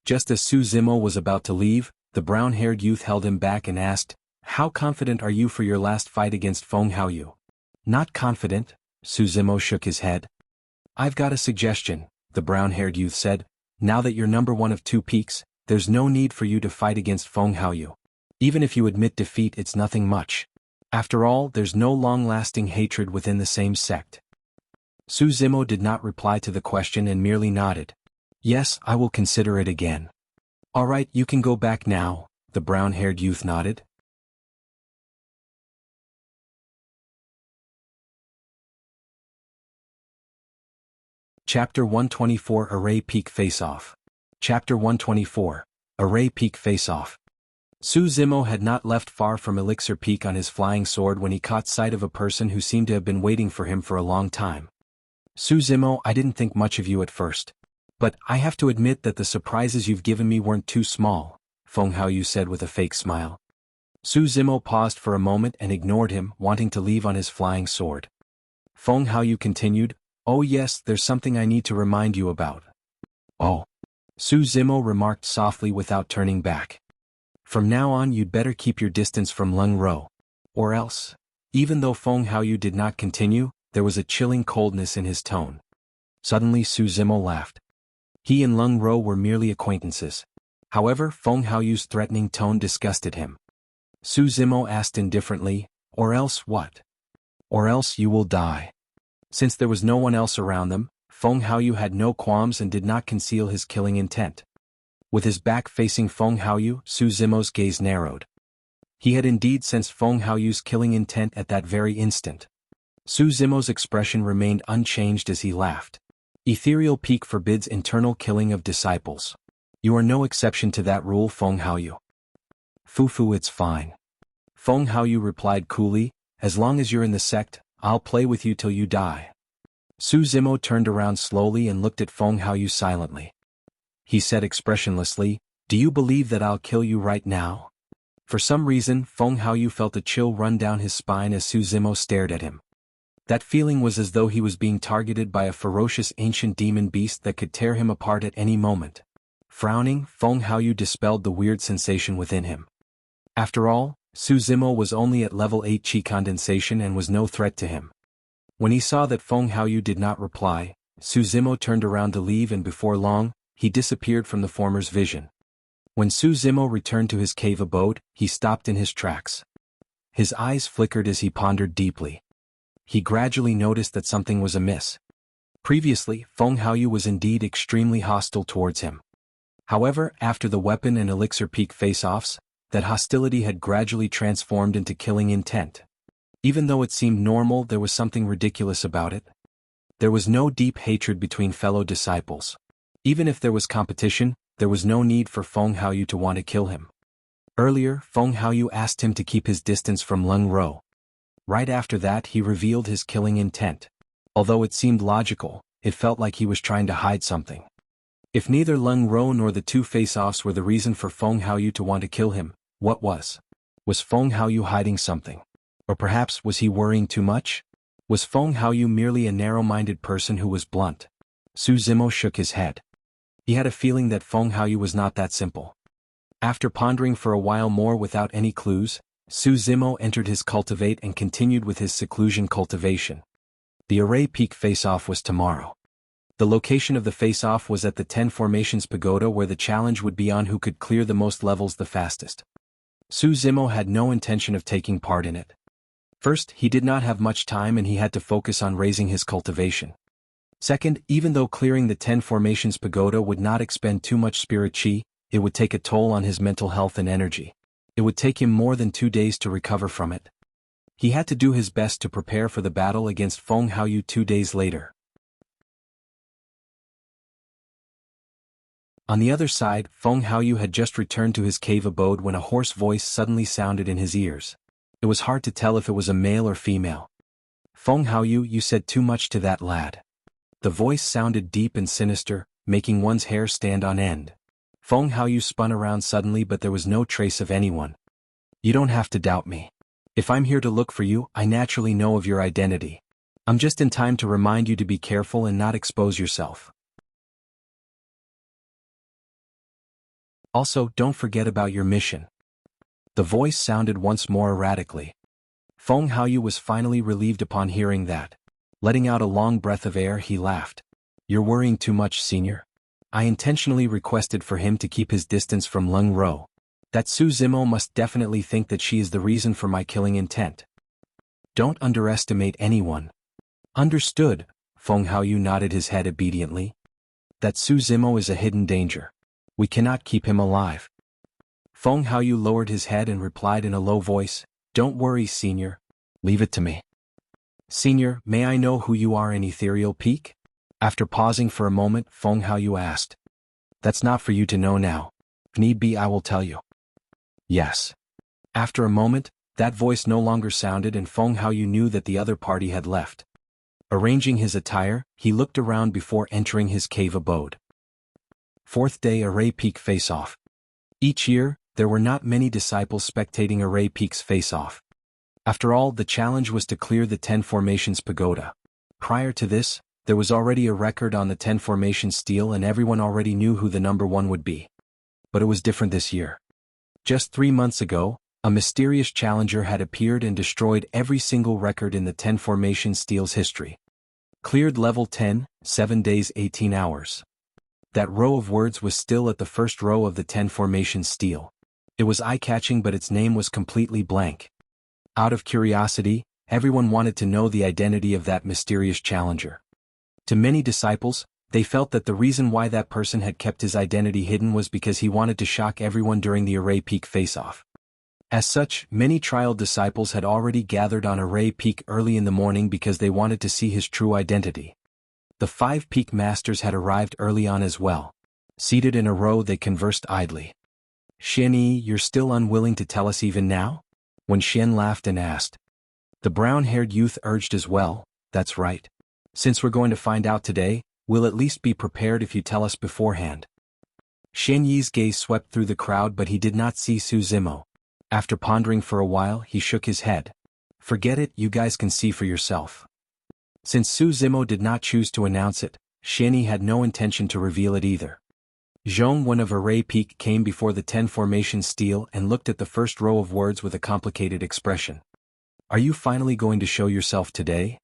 Just as Su Zimo was about to leave, the brown-haired youth held him back and asked, "How confident are you for your last fight against Feng Haoyu?" "Not confident," Su Zimo shook his head. "I've got a suggestion," the brown-haired youth said. "Now that you're number 1 of 2 peaks, there's no need for you to fight against Feng Haoyu. Even if you admit defeat, it's nothing much. After all, there's no long-lasting hatred within the same sect." Su Zimo did not reply to the question and merely nodded. "Yes, I will consider it again." "All right, you can go back now," the brown-haired youth nodded. Chapter 124 Array Peak Face-Off. Chapter 124 Array Peak Face-Off. Su Zimo had not left far from Elixir Peak on his flying sword when he caught sight of a person who seemed to have been waiting for him for a long time. "Su Zimo, I didn't think much of you at first. But I have to admit that the surprises you've given me weren't too small," Feng Haoyu said with a fake smile. Su Zimo paused for a moment and ignored him, wanting to leave on his flying sword. Feng Haoyu continued, "Oh yes, there's something I need to remind you about." "Oh." Su Zimo remarked softly without turning back. "From now on you'd better keep your distance from Leng Ro. Or else." Even though Feng Haoyu did not continue, there was a chilling coldness in his tone. Suddenly Su Zimo laughed. He and Leng Ro were merely acquaintances. However, Feng Haoyu's threatening tone disgusted him. Su Zimo asked indifferently, "Or else what?" "Or else you will die." Since there was no one else around them, Feng Haoyu had no qualms and did not conceal his killing intent. With his back facing Feng Haoyu, Su Zimo's gaze narrowed. He had indeed sensed Feng Haoyu's killing intent at that very instant. Su Zimo's expression remained unchanged as he laughed. "Ethereal Peak forbids internal killing of disciples. You are no exception to that rule, Feng Haoyu." "Fufu, it's fine." Feng Haoyu replied coolly, "As long as you're in the sect, I'll play with you till you die." Su Zimo turned around slowly and looked at Feng Haoyu silently. He said expressionlessly, "Do you believe that I'll kill you right now?" For some reason, Feng Haoyu felt a chill run down his spine as Su Zimo stared at him. That feeling was as though he was being targeted by a ferocious ancient demon beast that could tear him apart at any moment. Frowning, Feng Haoyu dispelled the weird sensation within him. After all, Su Zimo was only at level 8 chi condensation and was no threat to him. When he saw that Feng Haoyu did not reply, Su Zimo turned around to leave, and before long, he disappeared from the former's vision. When Su Zimo returned to his cave abode, he stopped in his tracks. His eyes flickered as he pondered deeply. He gradually noticed that something was amiss. Previously, Feng Haoyu was indeed extremely hostile towards him. However, after the weapon and elixir peak face-offs, that hostility had gradually transformed into killing intent. Even though it seemed normal, there was something ridiculous about it. There was no deep hatred between fellow disciples. Even if there was competition, there was no need for Feng Haoyu to want to kill him. Earlier, Feng Haoyu asked him to keep his distance from Leng Ro. Right after that, he revealed his killing intent. Although it seemed logical, it felt like he was trying to hide something. If neither Leng Ro nor the 2 face-offs were the reason for Feng Haoyu to want to kill him, what was? Was Feng Haoyu hiding something? Or perhaps was he worrying too much? Was Feng Haoyu merely a narrow-minded person who was blunt? Su Zimo shook his head. He had a feeling that Feng Haoyu was not that simple. After pondering for a while more without any clues, Su Zimo entered his cultivate and continued with his seclusion cultivation. The array peak face-off was tomorrow. The location of the face-off was at the 10 Formations Pagoda, where the challenge would be on who could clear the most levels the fastest. Su Zimo had no intention of taking part in it. First, he did not have much time and he had to focus on raising his cultivation. Second, even though clearing the 10 Formations Pagoda would not expend too much spirit chi, it would take a toll on his mental health and energy. It would take him more than 2 days to recover from it. He had to do his best to prepare for the battle against Feng Haoyu 2 days later. On the other side, Feng Haoyu had just returned to his cave abode when a hoarse voice suddenly sounded in his ears. It was hard to tell if it was a male or female. "Feng Haoyu, you said too much to that lad." The voice sounded deep and sinister, making one's hair stand on end. Feng Haoyu spun around suddenly, but there was no trace of anyone. "You don't have to doubt me. If I'm here to look for you, I naturally know of your identity. I'm just in time to remind you to be careful and not expose yourself. Also, don't forget about your mission." The voice sounded once more erratically. Feng Haoyu was finally relieved upon hearing that. Letting out a long breath of air, he laughed. "You're worrying too much, senior. I intentionally requested for him to keep his distance from Leng Ro. That Su Zimo must definitely think that she is the reason for my killing intent. Don't underestimate anyone." "Understood," Feng Haoyu nodded his head obediently. "That Su Zimo is a hidden danger. We cannot keep him alive." Feng Haoyu lowered his head and replied in a low voice, "Don't worry, senior. Leave it to me." "Senior, may I know who you are in Ethereal Peak?" After pausing for a moment, Feng Haoyu asked. "That's not for you to know now. If need be, I will tell you." "Yes." After a moment, that voice no longer sounded and Feng Haoyu knew that the other party had left. Arranging his attire, he looked around before entering his cave abode. 4th Day Array Peak Face-Off. Each year, there were not many disciples spectating Array Peak's face-off. After all, the challenge was to clear the 10 Formations Pagoda. Prior to this, there was already a record on the 10 Formations stele and everyone already knew who the number 1 would be. But it was different this year. Just 3 months ago, a mysterious challenger had appeared and destroyed every single record in the 10 Formations stele's history. Cleared level 10, 7 days 18 hours. That row of words was still at the first row of the 10 Formations stele. It was eye-catching, but its name was completely blank. Out of curiosity, everyone wanted to know the identity of that mysterious challenger. To many disciples, they felt that the reason why that person had kept his identity hidden was because he wanted to shock everyone during the Array Peak face-off. As such, many trial disciples had already gathered on Array Peak early in the morning because they wanted to see his true identity. The 5 Peak Masters had arrived early on as well. Seated in a row, they conversed idly. "Xian Yi, you're still unwilling to tell us even now?" When Xian laughed and asked. The brown-haired youth urged as well, "That's right. Since we're going to find out today, we'll at least be prepared if you tell us beforehand." Xian Yi's gaze swept through the crowd, but he did not see Su Zimo. After pondering for a while, he shook his head. "Forget it, you guys can see for yourself." Since Su Zimo did not choose to announce it, Xian Yi had no intention to reveal it either. Zhong Wen of Array Peak came before the 10 Formation stele and looked at the first row of words with a complicated expression. "Are you finally going to show yourself today?"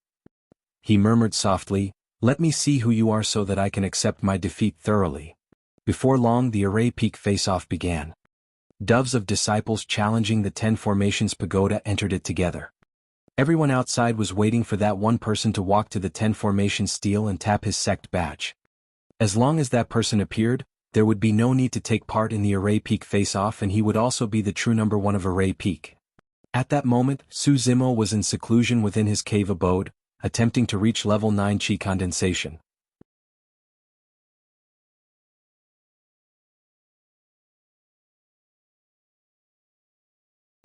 He murmured softly, "Let me see who you are so that I can accept my defeat thoroughly." Before long, the Array Peak face-off began. Doves of disciples challenging the 10 Formations Pagoda entered it together. Everyone outside was waiting for that one person to walk to the 10 Formation stele and tap his sect badge. As long as that person appeared, there would be no need to take part in the Array Peak face-off, and he would also be the true number 1 of Array Peak. At that moment, Su Zimo was in seclusion within his cave abode, attempting to reach level 9 Qi condensation.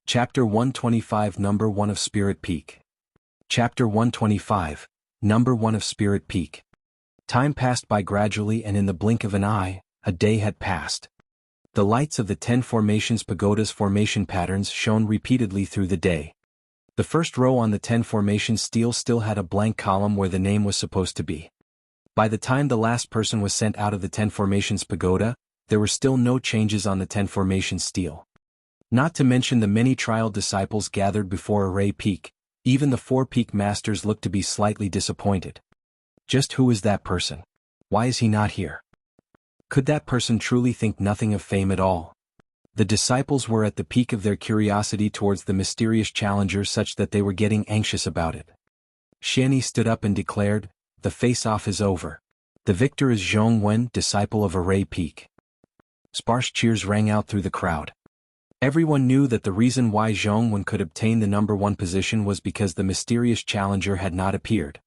Chapter 125 Number 1 of Spirit Peak. Chapter 125, Number 1 of Spirit Peak. Time passed by gradually, and in the blink of an eye, a day had passed. The lights of the 10 Formations Pagoda's formation patterns shone repeatedly through the day. The first row on the 10 Formations stele still had a blank column where the name was supposed to be. By the time the last person was sent out of the 10 Formations Pagoda, there were still no changes on the 10 Formations stele. Not to mention the many trial disciples gathered before Array Peak, even the 4 Peak Masters looked to be slightly disappointed. Just who is that person? Why is he not here? Could that person truly think nothing of fame at all? The disciples were at the peak of their curiosity towards the mysterious challenger such that they were getting anxious about it. Xianyi stood up and declared, "The face-off is over. The victor is Zhong Wen, disciple of Array Peak." Sparse cheers rang out through the crowd. Everyone knew that the reason why Zhong Wen could obtain the number one position was because the mysterious challenger had not appeared.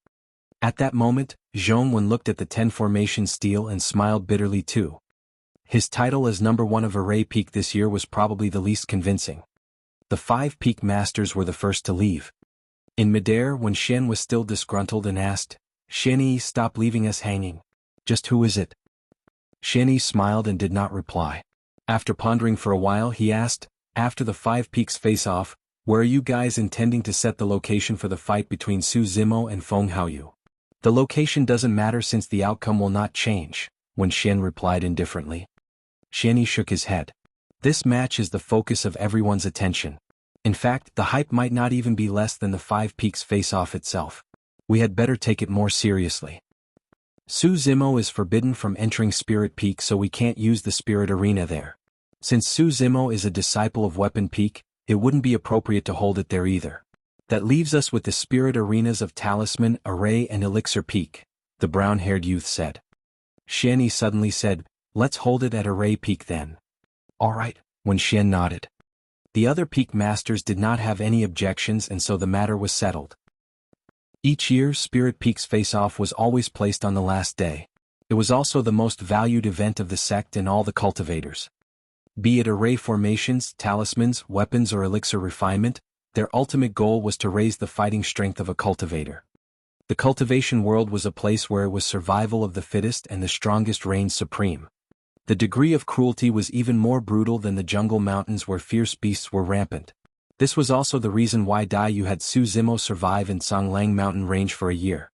At that moment, Zhong Wen looked at the 10 formation steel and smiled bitterly too. His title as number one of Array Peak this year was probably the least convincing. The 5 peak masters were the first to leave. In midair, when Shen was still disgruntled and asked, "Xianyi, stop leaving us hanging. Just who is it?" Xianyi smiled and did not reply. After pondering for a while he asked, "After the 5 peaks face-off, where are you guys intending to set the location for the fight between Su Zimo and Feng Haoyu?" "The location doesn't matter since the outcome will not change," Wen Shen replied indifferently. Xianyi shook his head. "This match is the focus of everyone's attention. In fact, the hype might not even be less than the 5 peaks face-off itself. We had better take it more seriously. Su Zimo is forbidden from entering Spirit Peak, so we can't use the Spirit Arena there. Since Su Zimo is a disciple of Weapon Peak, it wouldn't be appropriate to hold it there either. That leaves us with the Spirit Arenas of Talisman, Array and Elixir Peak," the brown-haired youth said. Xianyi suddenly said, "Let's hold it at Array Peak then." "All right," when Xian nodded. The other peak masters did not have any objections and so the matter was settled. Each year Spirit Peak's face-off was always placed on the last day. It was also the most valued event of the sect and all the cultivators. Be it array formations, talismans, weapons or elixir refinement, their ultimate goal was to raise the fighting strength of a cultivator. The cultivation world was a place where it was survival of the fittest and the strongest reigned supreme. The degree of cruelty was even more brutal than the jungle mountains where fierce beasts were rampant. This was also the reason why Dai Yu had Su Zimo survive in Songlang mountain range for a year.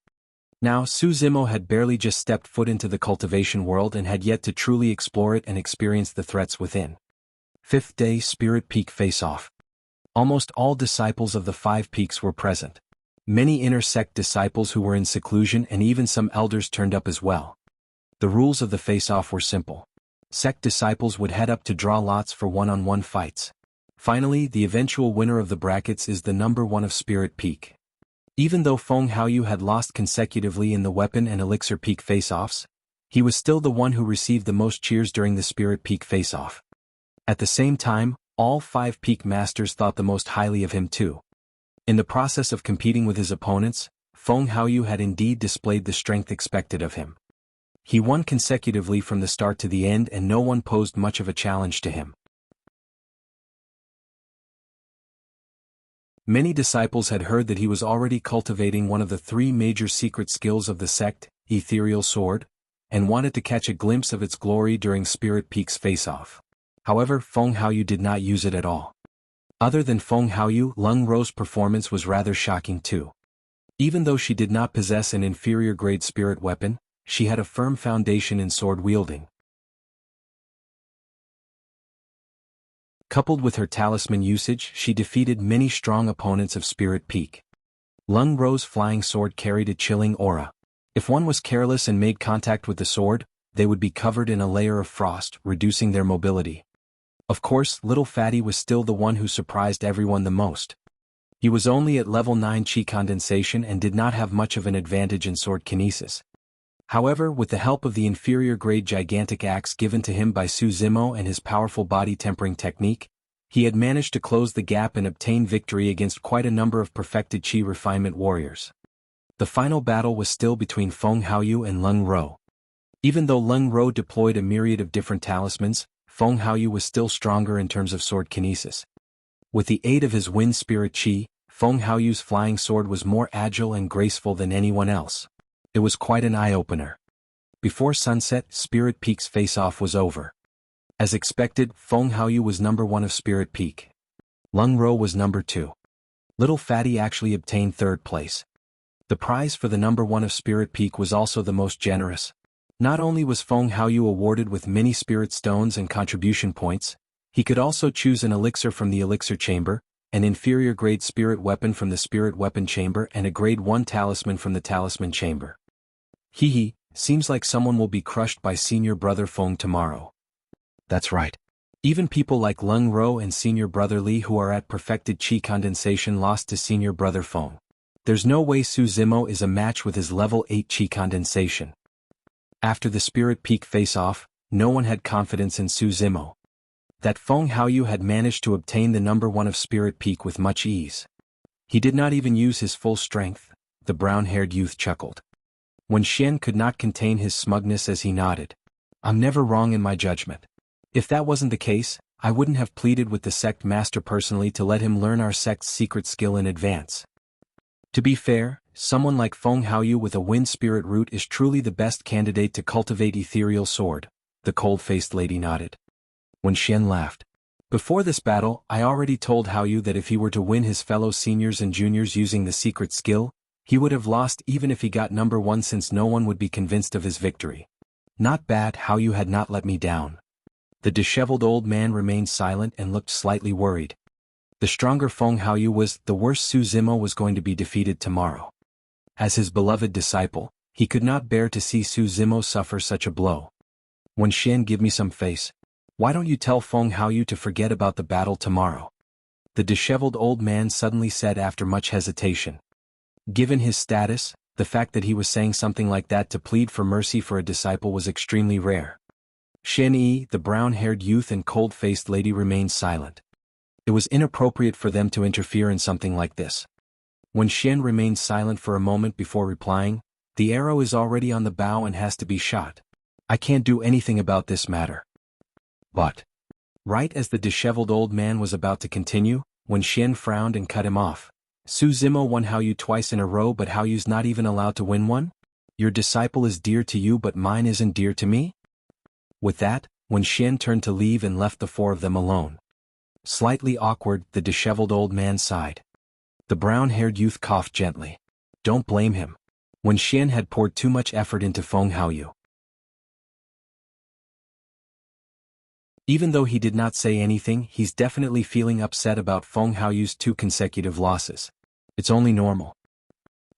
Now Su Zimo had barely just stepped foot into the cultivation world and had yet to truly explore it and experience the threats within. 5th day Spirit Peak face-off. Almost all disciples of the 5 peaks were present. Many inner sect disciples who were in seclusion and even some elders turned up as well. The rules of the face-off were simple. Sect disciples would head up to draw lots for one-on-one fights. Finally, the eventual winner of the brackets is the number one of Spirit Peak. Even though Feng Haoyu had lost consecutively in the Weapon and Elixir Peak face-offs, he was still the one who received the most cheers during the Spirit Peak face-off. At the same time, all 5 peak masters thought the most highly of him too. In the process of competing with his opponents, Feng Haoyu had indeed displayed the strength expected of him. He won consecutively from the start to the end and no one posed much of a challenge to him. Many disciples had heard that he was already cultivating one of the 3 major secret skills of the sect, Ethereal Sword, and wanted to catch a glimpse of its glory during Spirit Peak's face-off. However, Feng Haoyu did not use it at all. Other than Feng Haoyu, Lung Ro's performance was rather shocking too. Even though she did not possess an inferior grade spirit weapon, she had a firm foundation in sword wielding. Coupled with her talisman usage, she defeated many strong opponents of Spirit Peak. Lung Ro's flying sword carried a chilling aura. If one was careless and made contact with the sword, they would be covered in a layer of frost, reducing their mobility. Of course, Little Fatty was still the one who surprised everyone the most. He was only at level 9 chi condensation and did not have much of an advantage in sword kinesis. However, with the help of the inferior grade gigantic axe given to him by Su Zimo and his powerful body tempering technique, he had managed to close the gap and obtain victory against quite a number of perfected chi refinement warriors. The final battle was still between Feng Haoyu and Lung Ro. Even though Lung Ro deployed a myriad of different talismans, Feng Haoyu was still stronger in terms of sword kinesis. With the aid of his wind spirit chi, Feng Haoyu's flying sword was more agile and graceful than anyone else. It was quite an eye-opener. Before sunset, Spirit Peak's face-off was over. As expected, Feng Haoyu was number 1 of Spirit Peak. Lung Ro was number 2. Little Fatty actually obtained 3rd place. The prize for the number 1 of Spirit Peak was also the most generous. Not only was Feng Haoyu awarded with many spirit stones and contribution points, he could also choose an elixir from the elixir chamber, an inferior grade spirit weapon from the spirit weapon chamber and a grade 1 talisman from the talisman chamber. seems like someone will be crushed by senior brother Feng tomorrow. That's right. Even people like Leng Ro and senior brother Li who are at perfected chi condensation lost to senior brother Feng. There's no way Su Zimo is a match with his level 8 chi condensation. After the Spirit Peak face-off, no one had confidence in Su Zimo. That Feng Haoyu had managed to obtain the number 1 of Spirit Peak with much ease. He did not even use his full strength, the brown-haired youth chuckled. Wen Xian could not contain his smugness as he nodded. I'm never wrong in my judgment. If that wasn't the case, I wouldn't have pleaded with the sect master personally to let him learn our sect's secret skill in advance. To be fair, someone like Feng Haoyu with a wind spirit root is truly the best candidate to cultivate ethereal sword, the cold-faced lady nodded. Wen Xian laughed. Before this battle, I already told Haoyu that if he were to win his fellow seniors and juniors using the secret skill, he would have lost even if he got number 1 since no one would be convinced of his victory. Not bad, Haoyu had not let me down. The disheveled old man remained silent and looked slightly worried. The stronger Feng Haoyu was, the worse Su Zimo was going to be defeated tomorrow. As his beloved disciple, he could not bear to see Su Zimo suffer such a blow. Wen Xian, give me some face. Why don't you tell Feng Haoyu to forget about the battle tomorrow? The disheveled old man suddenly said after much hesitation. Given his status, the fact that he was saying something like that to plead for mercy for a disciple was extremely rare. Shen Yi, the brown-haired youth and cold-faced lady remained silent. It was inappropriate for them to interfere in something like this. When Xian remained silent for a moment before replying, the arrow is already on the bow and has to be shot. I can't do anything about this matter. But, right as the disheveled old man was about to continue, when Xian frowned and cut him off. Su Zimo won Haoyu twice in a row, but Haoyu's not even allowed to win one? Your disciple is dear to you but mine isn't dear to me? With that, when Xian turned to leave and left the 4 of them alone. Slightly awkward, the disheveled old man sighed. The brown-haired youth coughed gently. Don't blame him. When Xian had poured too much effort into Feng Haoyu. Even though he did not say anything, he's definitely feeling upset about Feng Haoyu's 2 consecutive losses. It's only normal.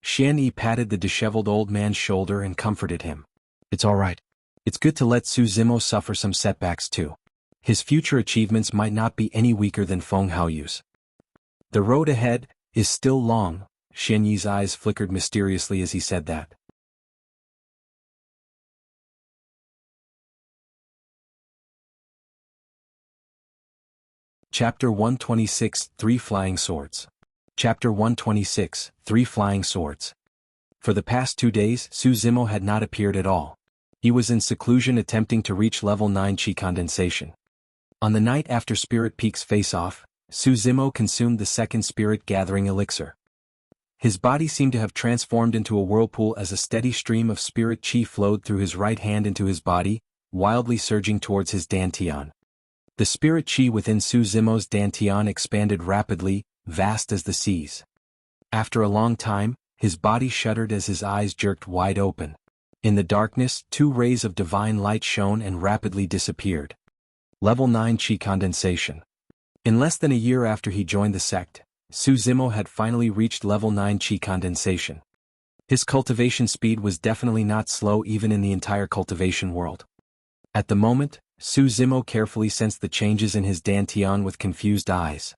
Xian Yi patted the disheveled old man's shoulder and comforted him. It's all right. It's good to let Su Zimo suffer some setbacks too. His future achievements might not be any weaker than Feng Haoyu's. The road ahead is still long, Xian Yi's eyes flickered mysteriously as he said that. Chapter 126, 3 Flying Swords. Chapter 126, 3 Flying Swords. For the past 2 days, Su Zimo had not appeared at all. He was in seclusion attempting to reach level 9 chi condensation. On the night after Spirit Peak's face-off, Su Zimo consumed the second spirit gathering elixir. His body seemed to have transformed into a whirlpool as a steady stream of spirit chi flowed through his right hand into his body, wildly surging towards his dantian. The spirit chi within Su Zimo's dantian expanded rapidly, vast as the seas. After a long time, his body shuddered as his eyes jerked wide open. In the darkness, 2 rays of divine light shone and rapidly disappeared. Level 9 chi condensation. In less than a year after he joined the sect, Su Zimo had finally reached level 9 chi condensation. His cultivation speed was definitely not slow even in the entire cultivation world. At the moment, Su Zimo carefully sensed the changes in his dantian with confused eyes.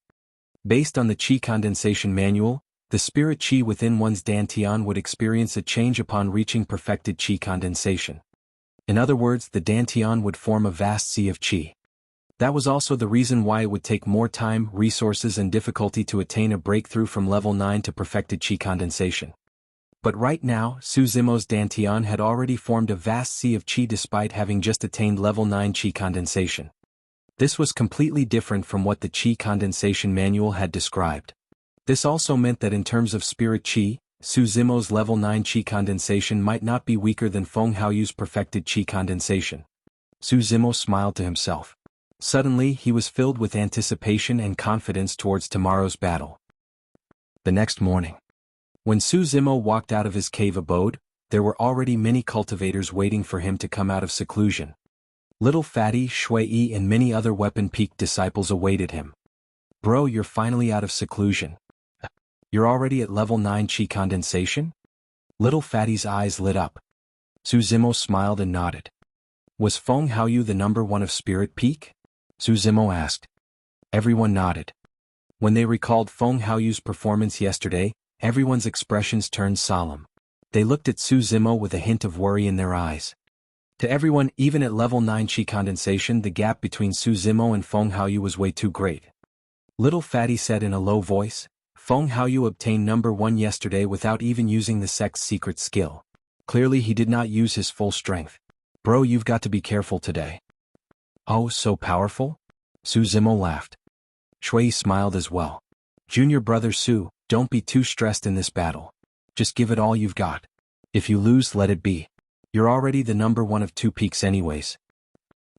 Based on the chi condensation manual, the spirit chi within one's dantian would experience a change upon reaching perfected chi condensation. In other words, the dantian would form a vast sea of chi. That was also the reason why it would take more time, resources and difficulty to attain a breakthrough from level 9 to perfected chi condensation. But right now, Su Zimo's dantian had already formed a vast sea of chi despite having just attained level 9 chi condensation. This was completely different from what the chi condensation manual had described. This also meant that in terms of spirit chi, Su Zimo's level 9 chi condensation might not be weaker than Feng Haoyu's perfected chi condensation. Su Zimo smiled to himself. Suddenly he was filled with anticipation and confidence towards tomorrow's battle. The next morning, when Su Zimo walked out of his cave abode, there were already many cultivators waiting for him to come out of seclusion. Little Fatty, Shui Yi and many other weapon-peaked disciples awaited him. Bro, you're finally out of seclusion. You're already at level 9 chi condensation? Little Fatty's eyes lit up. Su Zimo smiled and nodded. Was Feng Haoyu the number one of Spirit Peak? Su Zimo asked. Everyone nodded. When they recalled Feng Haoyu's performance yesterday, everyone's expressions turned solemn. They looked at Su Zimo with a hint of worry in their eyes. To everyone, even at level 9 Qi condensation, the gap between Su Zimo and Feng Haoyu was way too great. Little Fatty said in a low voice, Feng Haoyu obtained number 1 yesterday without even using the sect's secret skill. Clearly he did not use his full strength. Bro, you've got to be careful today. Oh, so powerful? Su Zimo laughed. Shui smiled as well. Junior brother Su, don't be too stressed in this battle. Just give it all you've got. If you lose, let it be. You're already the number 1 of 2 peaks anyways.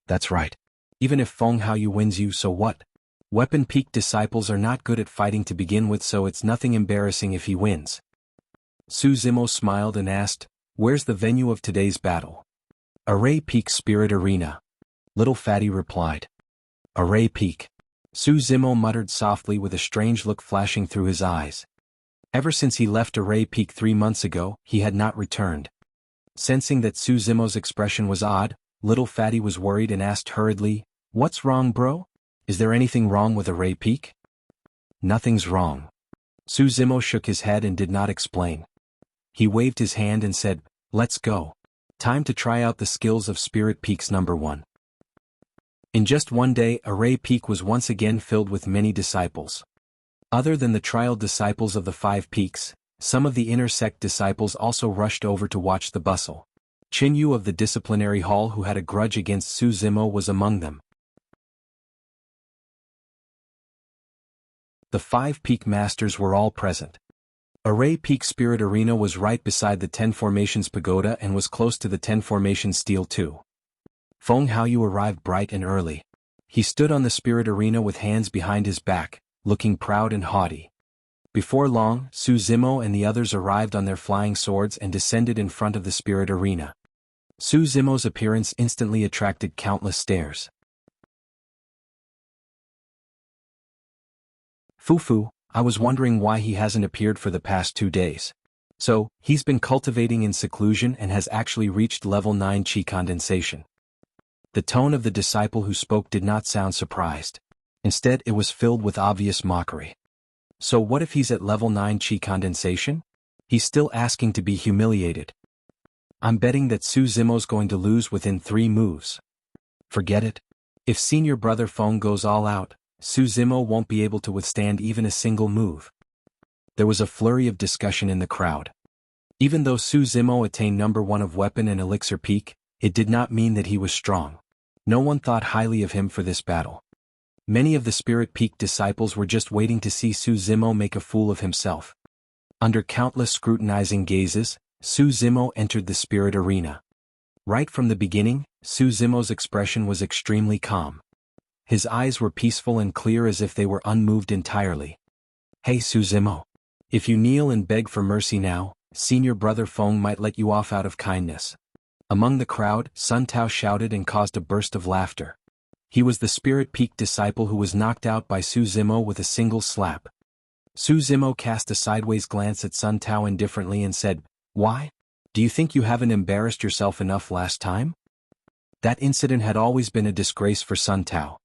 That's right. Even if Feng Haoyu wins you, so what? Weapon peak disciples are not good at fighting to begin with, so it's nothing embarrassing if he wins. Su Zimo smiled and asked, where's the venue of today's battle? Array Peak Spirit Arena. Little Fatty replied. Array Peak. Su Zimo muttered softly with a strange look flashing through his eyes. Ever since he left Array Peak 3 months ago, he had not returned. Sensing that Su Zimo's expression was odd, Little Fatty was worried and asked hurriedly, what's wrong, bro? Is there anything wrong with Array Peak? Nothing's wrong. Su Zimo shook his head and did not explain. He waved his hand and said, let's go. Time to try out the skills of Spirit Peak's number 1. In just one day, Array Peak was once again filled with many disciples. Other than the trial disciples of the 5 peaks, some of the inner sect disciples also rushed over to watch the bustle. Qin Yu of the disciplinary hall, who had a grudge against Su Zimo, was among them. The 5 peak masters were all present. Array Peak Spirit Arena was right beside the 10 Formations Pagoda and was close to the 10 Formations Steel too. Feng Haoyu arrived bright and early. He stood on the Spirit Arena with hands behind his back, looking proud and haughty. Before long, Su Zimo and the others arrived on their flying swords and descended in front of the Spirit Arena. Su Zimo's appearance instantly attracted countless stares. Fufu, I was wondering why he hasn't appeared for the past 2 days. So, he's been cultivating in seclusion and has actually reached level 9 Qi condensation. The tone of the disciple who spoke did not sound surprised. Instead, it was filled with obvious mockery. So what if he's at level 9 Qi condensation? He's still asking to be humiliated. I'm betting that Su Zimo's going to lose within 3 moves. Forget it. If senior brother Feng goes all out, Su Zimo won't be able to withstand even a single move. There was a flurry of discussion in the crowd. Even though Su Zimo attained number 1 of weapon and elixir peak, it did not mean that he was strong. No one thought highly of him for this battle. Many of the Spirit Peak disciples were just waiting to see Su Zimo make a fool of himself. Under countless scrutinizing gazes, Su Zimo entered the Spirit Arena. Right from the beginning, Su Zimo's expression was extremely calm. His eyes were peaceful and clear as if they were unmoved entirely. Hey Su Zimo. If you kneel and beg for mercy now, senior brother Feng might let you off out of kindness. Among the crowd, Sun Tao shouted and caused a burst of laughter. He was the Spirit Peak disciple who was knocked out by Su Zimo with a single slap. Su Zimo cast a sideways glance at Sun Tao indifferently and said, why? Do you think you haven't embarrassed yourself enough last time? That incident had always been a disgrace for Sun Tao.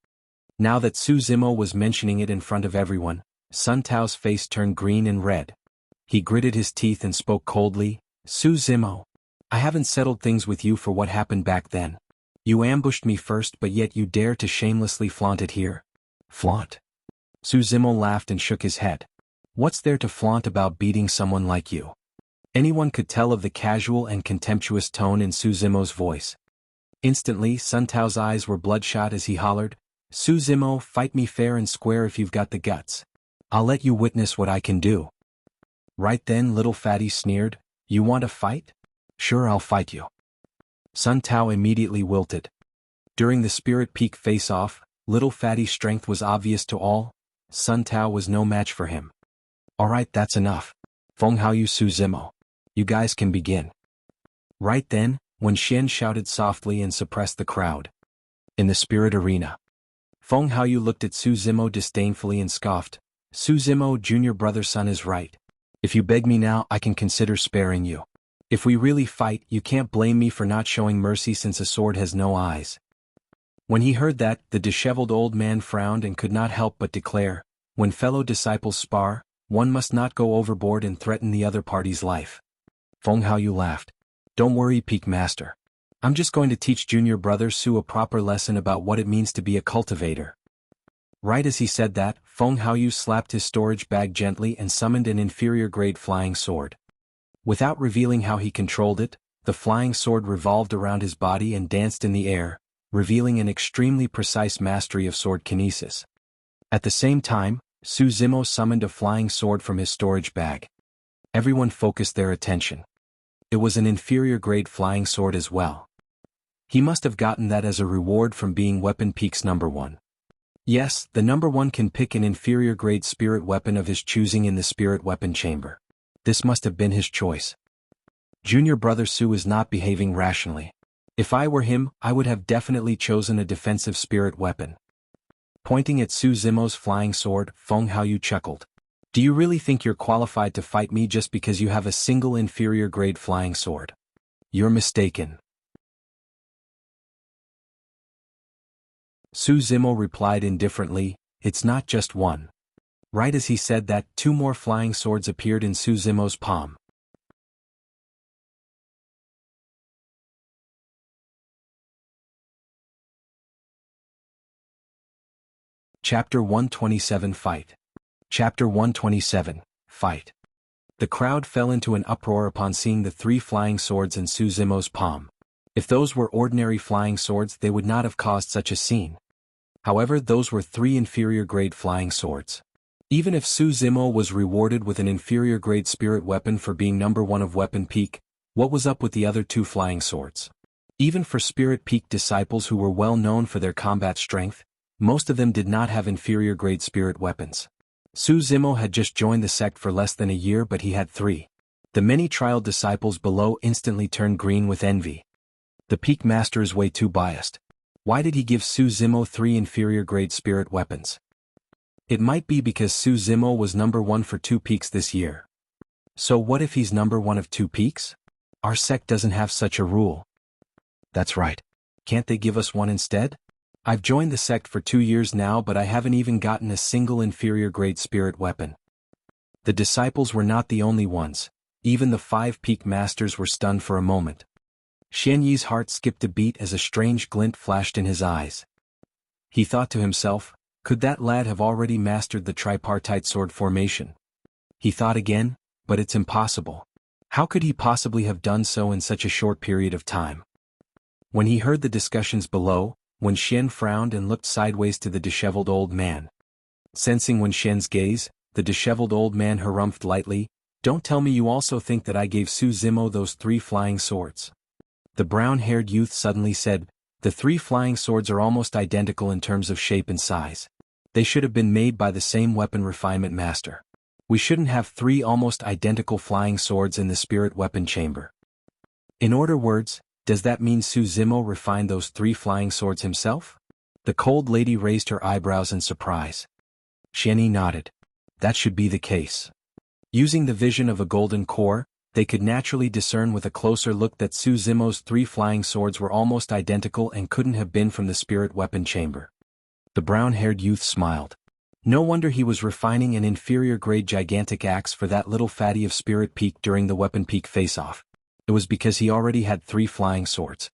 Now that Su Zimo was mentioning it in front of everyone, Sun Tao's face turned green and red. He gritted his teeth and spoke coldly, Su Zimo. I haven't settled things with you for what happened back then. You ambushed me first, but yet you dare to shamelessly flaunt it here. Flaunt? Su Zimo laughed and shook his head. What's there to flaunt about beating someone like you? Anyone could tell of the casual and contemptuous tone in Su Zimo's voice. Instantly, Sun Tao's eyes were bloodshot as he hollered, Su Zimo, fight me fair and square if you've got the guts. I'll let you witness what I can do. Right then, Little Fatty sneered, you want to fight? Sure, I'll fight you. Sun Tao immediately wilted. During the Spirit Peak face-off, Little Fatty's strength was obvious to all. Sun Tao was no match for him. Alright, that's enough. Feng Haoyu, Su Zimo. You guys can begin. Right then, when Xian shouted softly and suppressed the crowd. In the Spirit Arena. Feng Haoyu looked at Su Zimo disdainfully and scoffed, Su Zimo, junior brother son is right. If you beg me now, I can consider sparing you. If we really fight, you can't blame me for not showing mercy since a sword has no eyes. When he heard that, the disheveled old man frowned and could not help but declare, when fellow disciples spar, one must not go overboard and threaten the other party's life. Feng Haoyu laughed. Don't worry, Peak Master. I'm just going to teach junior brother Su a proper lesson about what it means to be a cultivator. Right as he said that, Feng Haoyu slapped his storage bag gently and summoned an inferior-grade flying sword. Without revealing how he controlled it, the flying sword revolved around his body and danced in the air, revealing an extremely precise mastery of sword kinesis. At the same time, Su Zimo summoned a flying sword from his storage bag. Everyone focused their attention. It was an inferior-grade flying sword as well. He must have gotten that as a reward from being Weapon Peak's number one. Yes, the number one can pick an inferior-grade spirit weapon of his choosing in the spirit weapon chamber. This must have been his choice. Junior brother Su is not behaving rationally. If I were him, I would have definitely chosen a defensive spirit weapon. Pointing at Su Zimo's flying sword, Feng Haoyu chuckled. Do you really think you're qualified to fight me just because you have a single inferior-grade flying sword? You're mistaken. Su Zimo replied indifferently, it's not just one. Right as he said that, two more flying swords appeared in Su Zimo's palm. Chapter 127 Fight. Chapter 127, Fight. The crowd fell into an uproar upon seeing the three flying swords in Su Zimo's palm. If those were ordinary flying swords, they would not have caused such a scene. However, those were three inferior-grade flying swords. Even if Su Zimo was rewarded with an inferior-grade spirit weapon for being number one of Weapon Peak, what was up with the other two flying swords? Even for Spirit Peak disciples who were well known for their combat strength, most of them did not have inferior-grade spirit weapons. Su Zimo had just joined the sect for less than a year, but he had three. The many trial disciples below instantly turned green with envy. The Peak Master is way too biased. Why did he give Su Zimo three inferior-grade spirit weapons? It might be because Su Zimo was number one for 2 peaks this year. So what if he's number one of 2 peaks? Our sect doesn't have such a rule. That's right. Can't they give us one instead? I've joined the sect for 2 years now, but I haven't even gotten a single inferior-grade spirit weapon. The disciples were not the only ones. Even the 5 peak masters were stunned for a moment. Xian Yi's heart skipped a beat as a strange glint flashed in his eyes. He thought to himself, could that lad have already mastered the tripartite sword formation? He thought again, but it's impossible. How could he possibly have done so in such a short period of time? When he heard the discussions below, Wen Xian frowned and looked sideways to the disheveled old man. Sensing Wen Xian's gaze, the disheveled old man harumphed lightly, don't tell me you also think that I gave Su Zimo those 3 flying swords. The brown-haired youth suddenly said, the 3 flying swords are almost identical in terms of shape and size. They should have been made by the same weapon refinement master. We shouldn't have 3 almost identical flying swords in the spirit weapon chamber. In other words, does that mean Su Zimo refined those 3 flying swords himself? The cold lady raised her eyebrows in surprise. Xianyi nodded. That should be the case. Using the vision of a golden core, they could naturally discern with a closer look that Su Zimo's 3 flying swords were almost identical and couldn't have been from the spirit weapon chamber. The brown-haired youth smiled. No wonder he was refining an inferior-grade gigantic axe for that little fatty of Spirit Peak during the Weapon Peak face-off. It was because he already had 3 flying swords.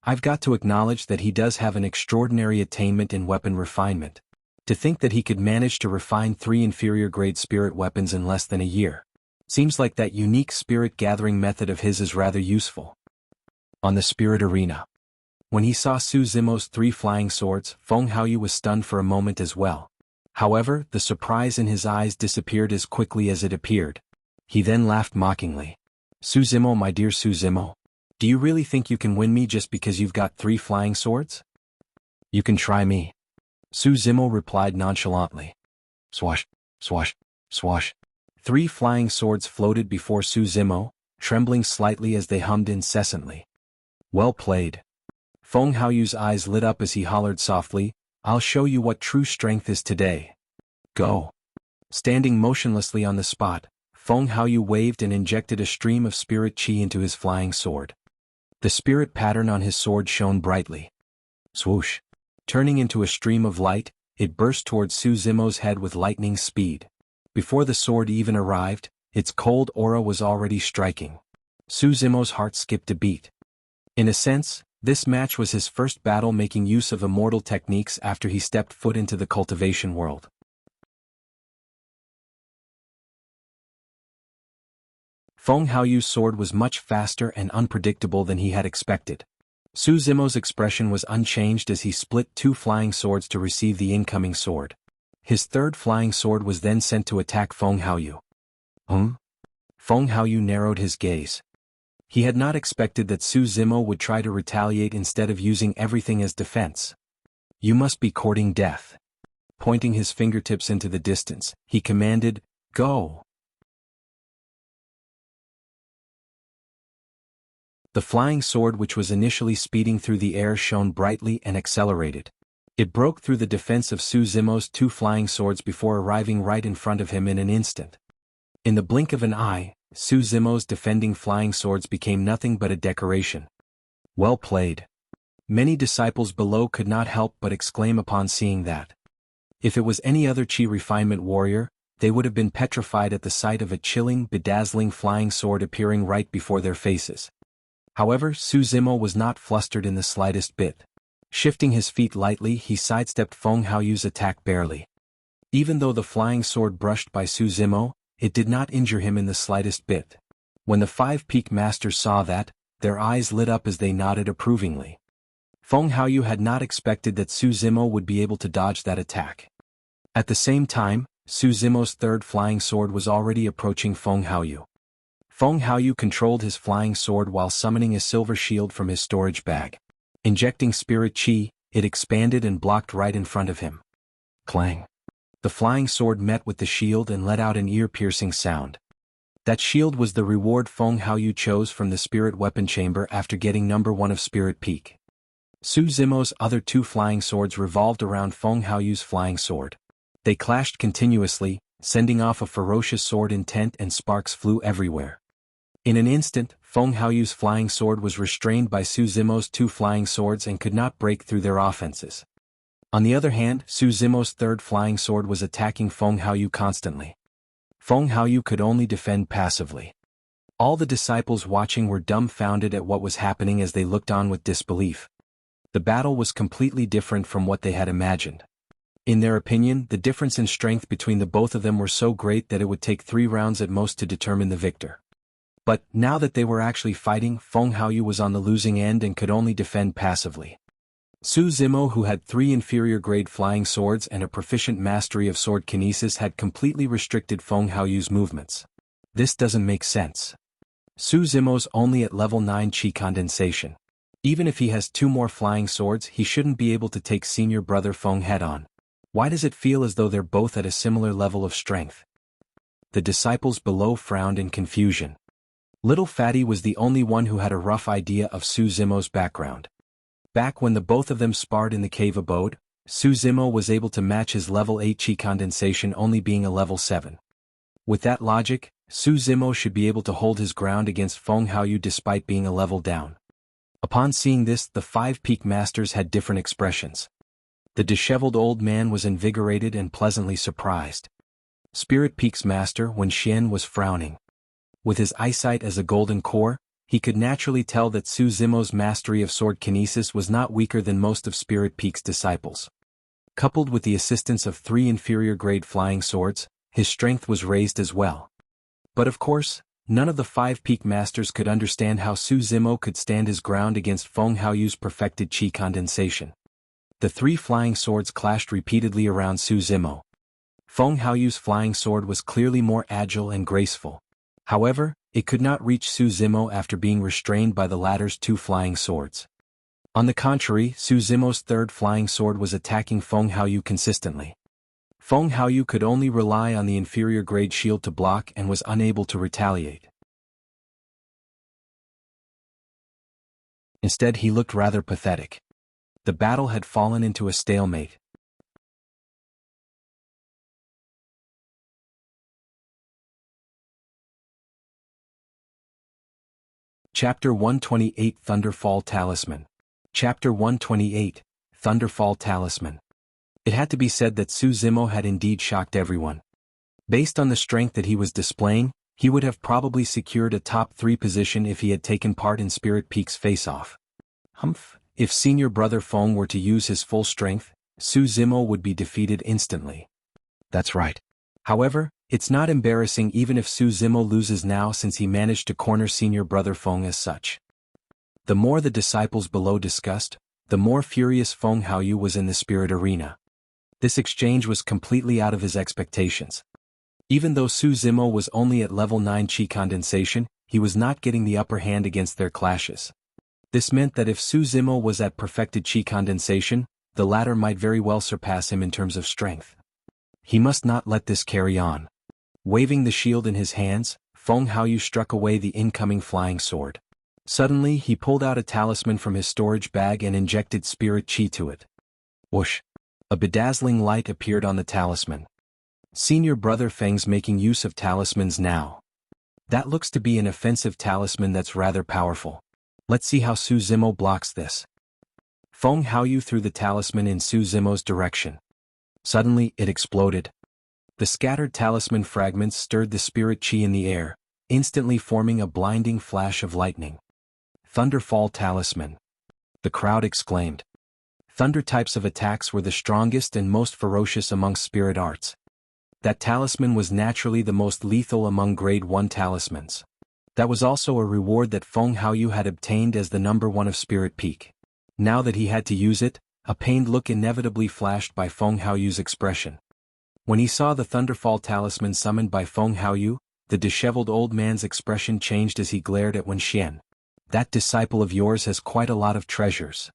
I've got to acknowledge that he does have an extraordinary attainment in weapon refinement. To think that he could manage to refine 3 inferior-grade spirit weapons in less than a year. Seems like that unique spirit-gathering method of his is rather useful. On the spirit arena. When he saw Su Zimo's 3 flying swords, Feng Haoyu was stunned for a moment as well. However, the surprise in his eyes disappeared as quickly as it appeared. He then laughed mockingly. Su Zimo, my dear Su Zimo, do you really think you can win me just because you've got 3 flying swords? You can try me. Su Zimo replied nonchalantly. Swash, swash, swash. 3 flying swords floated before Su Zimo, trembling slightly as they hummed incessantly. Well played. Feng Haoyu's eyes lit up as he hollered softly, I'll show you what true strength is today. Go. Standing motionlessly on the spot, Feng Haoyu waved and injected a stream of spirit qi into his flying sword. The spirit pattern on his sword shone brightly. Swoosh! Turning into a stream of light, it burst towards Su Zimo's head with lightning speed. Before the sword even arrived, its cold aura was already striking. Su Zimo's heart skipped a beat. In a sense, this match was his first battle making use of immortal techniques after he stepped foot into the cultivation world. Feng Haoyu's sword was much faster and unpredictable than he had expected. Su Zimo's expression was unchanged as he split two flying swords to receive the incoming sword. His third flying sword was then sent to attack Feng Haoyu. Feng Haoyu narrowed his gaze. He had not expected that Su Zimo would try to retaliate instead of using everything as defense. You must be courting death. Pointing his fingertips into the distance, he commanded, "Go!" The flying sword, which was initially speeding through the air, shone brightly and accelerated. It broke through the defense of Su Zimo's two flying swords before arriving right in front of him in an instant. In the blink of an eye, Su Zimo's defending flying swords became nothing but a decoration. Well played. Many disciples below could not help but exclaim upon seeing that. If it was any other Qi refinement warrior, they would have been petrified at the sight of a chilling, bedazzling flying sword appearing right before their faces. However, Su Zimo was not flustered in the slightest bit. Shifting his feet lightly, he sidestepped Feng Haoyu's attack barely. Even though the flying sword brushed by Su Zimo, it did not injure him in the slightest bit. When the five peak masters saw that, their eyes lit up as they nodded approvingly. Feng Haoyu had not expected that Su Zimo would be able to dodge that attack. At the same time, Su Zimo's third flying sword was already approaching Feng Haoyu. Feng Haoyu controlled his flying sword while summoning a silver shield from his storage bag. Injecting spirit qi, it expanded and blocked right in front of him. Clang! The flying sword met with the shield and let out an ear-piercing sound. That shield was the reward Feng Haoyu chose from the spirit weapon chamber after getting number 1 of Spirit Peak. Su Zimo's other two flying swords revolved around Feng Haoyu's flying sword. They clashed continuously, sending off a ferocious sword intent, and sparks flew everywhere. In an instant, Feng Haoyu's flying sword was restrained by Su Zimo's two flying swords and could not break through their offenses. On the other hand, Su Zimo's third flying sword was attacking Feng Haoyu constantly. Feng Haoyu could only defend passively. All the disciples watching were dumbfounded at what was happening as they looked on with disbelief. The battle was completely different from what they had imagined. In their opinion, the difference in strength between the both of them were so great that it would take 3 rounds at most to determine the victor. But, now that they were actually fighting, Feng Haoyu was on the losing end and could only defend passively. Su Zimo, who had 3 inferior-grade flying swords and a proficient mastery of sword kinesis, had completely restricted Feng Haoyu's movements. This doesn't make sense. Su Zimo's only at level 9 Qi condensation. Even if he has 2 more flying swords, he shouldn't be able to take senior brother Feng head-on. Why does it feel as though they're both at a similar level of strength? The disciples below frowned in confusion. Little Fatty was the only one who had a rough idea of Su Zimo's background. Back when the both of them sparred in the cave abode, Su Zimo was able to match his level 8 Qi condensation, only being a level 7. With that logic, Su Zimo should be able to hold his ground against Feng Haoyu despite being a level down. Upon seeing this, the 5 peak masters had different expressions. The disheveled old man was invigorated and pleasantly surprised. Spirit Peak's master, Wen Xian, was frowning. With his eyesight as a golden core, he could naturally tell that Su Zimo's mastery of sword kinesis was not weaker than most of Spirit Peak's disciples. Coupled with the assistance of 3 inferior-grade flying swords, his strength was raised as well. But of course, none of the 5 peak masters could understand how Su Zimo could stand his ground against Feng Haoyu's perfected Qi condensation. The 3 flying swords clashed repeatedly around Su Zimo. Feng Haoyu's flying sword was clearly more agile and graceful. However, it could not reach Su Zimo after being restrained by the latter's 2 flying swords. On the contrary, Su Zimo's third flying sword was attacking Feng Haoyu consistently. Feng Haoyu could only rely on the inferior-grade shield to block and was unable to retaliate. Instead, he looked rather pathetic. The battle had fallen into a stalemate. Chapter 128 Thunderfall Talisman. Chapter 128, Thunderfall Talisman. It had to be said that Su Zimo had indeed shocked everyone. Based on the strength that he was displaying, he would have probably secured a top 3 position if he had taken part in Spirit Peak's face-off. If Senior Brother Feng were to use his full strength, Su Zimo would be defeated instantly. That's right. However, it's not embarrassing even if Su Zimo loses now since he managed to corner Senior Brother Feng as such. The more the disciples below discussed, the more furious Feng Haoyu was in the spirit arena. This exchange was completely out of his expectations. Even though Su Zimo was only at level 9 Qi condensation, he was not getting the upper hand against their clashes. This meant that if Su Zimo was at perfected Qi condensation, the latter might very well surpass him in terms of strength. He must not let this carry on. Waving the shield in his hands, Feng Haoyu struck away the incoming flying sword. Suddenly he pulled out a talisman from his storage bag and injected spirit qi to it. Whoosh! A bedazzling light appeared on the talisman. Senior Brother Feng's making use of talismans now. That looks to be an offensive talisman that's rather powerful. Let's see how Su Zimo blocks this. Feng Haoyu threw the talisman in Su Zimo's direction. Suddenly it exploded. The scattered talisman fragments stirred the spirit qi in the air, instantly forming a blinding flash of lightning. Thunderfall Talisman. The crowd exclaimed. Thunder types of attacks were the strongest and most ferocious amongst spirit arts. That talisman was naturally the most lethal among grade 1 talismans. That was also a reward that Feng Haoyu had obtained as the number 1 of Spirit Peak. Now that he had to use it, a pained look inevitably flashed by Feng Haoyu's expression. When he saw the Thunderfall Talisman summoned by Feng Haoyu, the disheveled old man's expression changed as he glared at Wen Xian. That disciple of yours has quite a lot of treasures.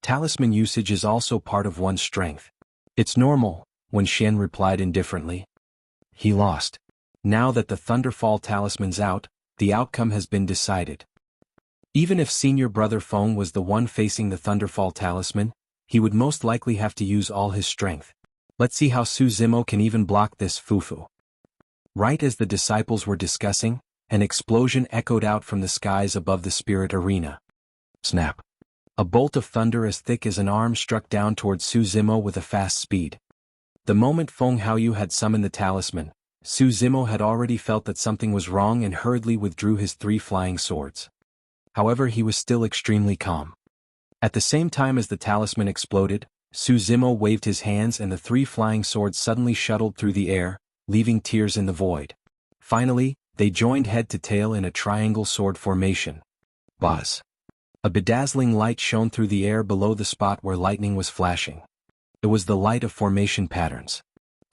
Talisman usage is also part of one's strength. It's normal, Wen Xian replied indifferently. He lost. Now that the Thunderfall Talisman's out, the outcome has been decided. Even if Senior Brother Feng was the one facing the Thunderfall Talisman, he would most likely have to use all his strength. Let's see how Su Zimo can even block this fufu. Right as the disciples were discussing, an explosion echoed out from the skies above the spirit arena. Snap! A bolt of thunder as thick as an arm struck down towards Su Zimo with a fast speed. The moment Feng Haoyu had summoned the talisman, Su Zimo had already felt that something was wrong and hurriedly withdrew his 3 flying swords. However, he was still extremely calm. At the same time as the talisman exploded, Su Zimo waved his hands and the 3 flying swords suddenly shuttled through the air, leaving tears in the void. Finally, they joined head to tail in a triangle sword formation. Buzz! A bedazzling light shone through the air below the spot where lightning was flashing. It was the light of formation patterns.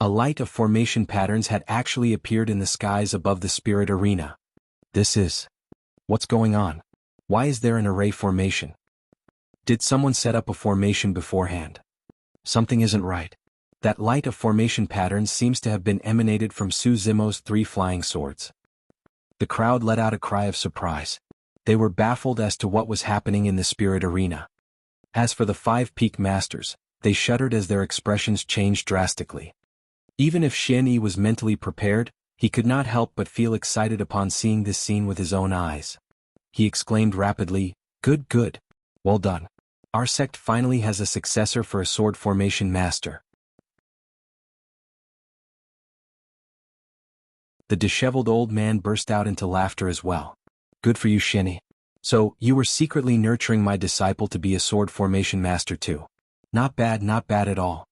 A light of formation patterns had actually appeared in the skies above the spirit arena. This is... What's going on? Why is there an array formation? Did someone set up a formation beforehand? Something isn't right. That light of formation patterns seems to have been emanated from Su Zimo's 3 flying swords. The crowd let out a cry of surprise. They were baffled as to what was happening in the spirit arena. As for the 5 peak masters, they shuddered as their expressions changed drastically. Even if Xian Yi was mentally prepared, he could not help but feel excited upon seeing this scene with his own eyes. He exclaimed rapidly, "Good, good. Well done. Our sect finally has a successor for a sword formation master." The disheveled old man burst out into laughter as well. "Good for you, Xian Yi. So, you were secretly nurturing my disciple to be a sword formation master too. Not bad at all."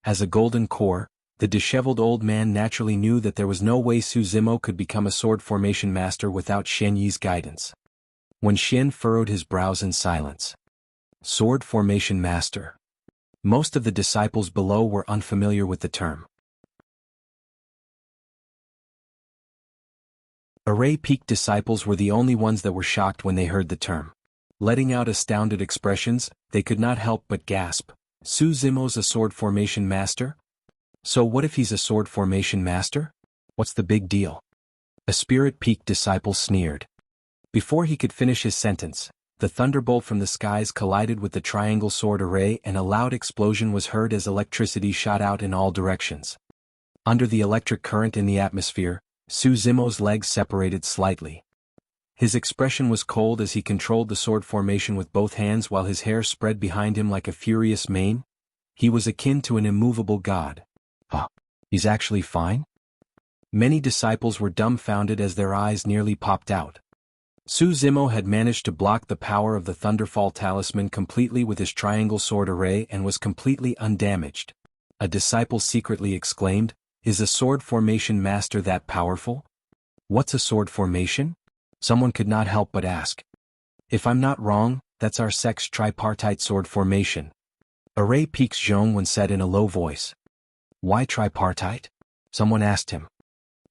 As a golden core, the disheveled old man naturally knew that there was no way Su Zimo could become a sword formation master without Xian Yi's guidance. When Xian furrowed his brows in silence. Sword formation master. Most of the disciples below were unfamiliar with the term. Array Peak disciples were the only ones that were shocked when they heard the term. Letting out astounded expressions, they could not help but gasp. Su Zimo's a sword formation master? So what if he's a sword formation master? What's the big deal? A Spirit Peak disciple sneered. Before he could finish his sentence, the thunderbolt from the skies collided with the triangle sword array and a loud explosion was heard as electricity shot out in all directions. Under the electric current in the atmosphere, Su Zimo's legs separated slightly. His expression was cold as he controlled the sword formation with both hands while his hair spread behind him like a furious mane. He was akin to an immovable god. Huh? He's actually fine? Many disciples were dumbfounded as their eyes nearly popped out. Su Zimo had managed to block the power of the Thunderfall talisman completely with his triangle sword array and was completely undamaged. A disciple secretly exclaimed, "Is a sword formation master that powerful?" "What's a sword formation?" someone could not help but ask. "If I'm not wrong, that's our sect's tripartite sword formation," Array Peaks Zhongwen said in a low voice. "Why tripartite?" someone asked him.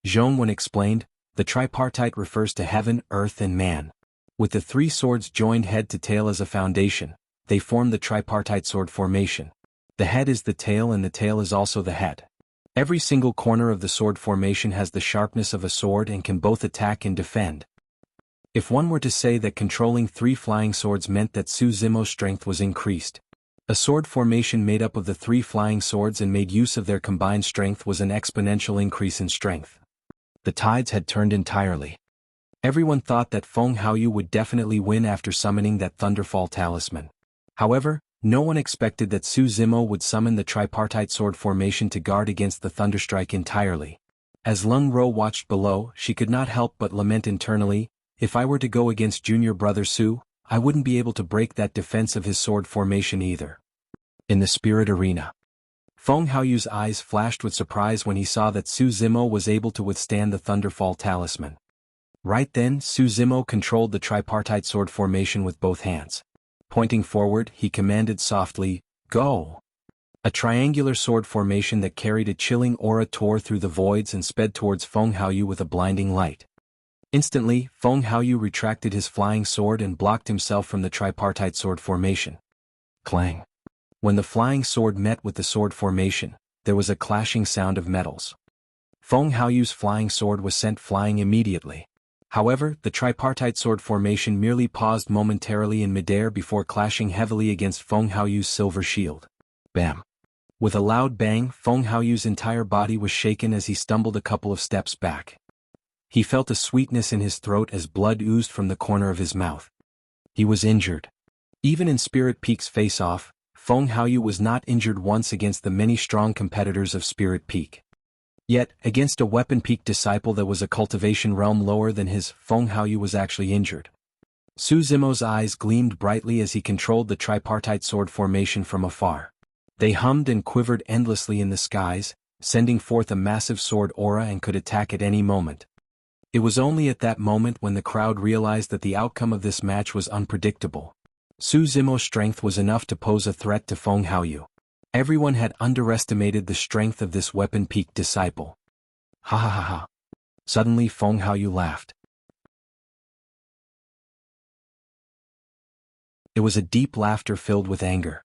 Zhongwen explained, "The tripartite refers to heaven, earth and man. With the three swords joined head to tail as a foundation, they form the tripartite sword formation. The head is the tail and the tail is also the head. Every single corner of the sword formation has the sharpness of a sword and can both attack and defend." If one were to say that controlling three flying swords meant that Su Zimo's strength was increased. A sword formation made up of the three flying swords and made use of their combined strength was an exponential increase in strength. The tides had turned entirely. Everyone thought that Feng Haoyu would definitely win after summoning that Thunderfall talisman. However, no one expected that Su Zimo would summon the tripartite sword formation to guard against the Thunderstrike entirely. As Lung Ro watched below, she could not help but lament internally, "If I were to go against junior brother Su, I wouldn't be able to break that defense of his sword formation either." In the spirit arena, Feng Haoyu's eyes flashed with surprise when he saw that Su Zimo was able to withstand the Thunderfall talisman. Right then, Su Zimo controlled the tripartite sword formation with both hands. Pointing forward, he commanded softly, "Go!" A triangular sword formation that carried a chilling aura tore through the voids and sped towards Feng Haoyu with a blinding light. Instantly, Feng Haoyu retracted his flying sword and blocked himself from the tripartite sword formation. Clang! When the flying sword met with the sword formation, there was a clashing sound of metals. Feng Haoyu's flying sword was sent flying immediately. However, the tripartite sword formation merely paused momentarily in midair before clashing heavily against Feng Haoyu's silver shield. Bam! With a loud bang, Feng Haoyu's entire body was shaken as he stumbled a couple of steps back. He felt a sweetness in his throat as blood oozed from the corner of his mouth. He was injured. Even in Spirit Peak's face-off, Feng Haoyu was not injured once against the many strong competitors of Spirit Peak. Yet, against a Weapon Peak disciple that was a cultivation realm lower than his, Feng Haoyu was actually injured. Su Zimo's eyes gleamed brightly as he controlled the tripartite sword formation from afar. They hummed and quivered endlessly in the skies, sending forth a massive sword aura and could attack at any moment. It was only at that moment when the crowd realized that the outcome of this match was unpredictable. Su Zimo's strength was enough to pose a threat to Feng Haoyu. Everyone had underestimated the strength of this Weapon Peak disciple. Ha ha ha ha. Suddenly Feng Haoyu laughed. It was a deep laughter filled with anger.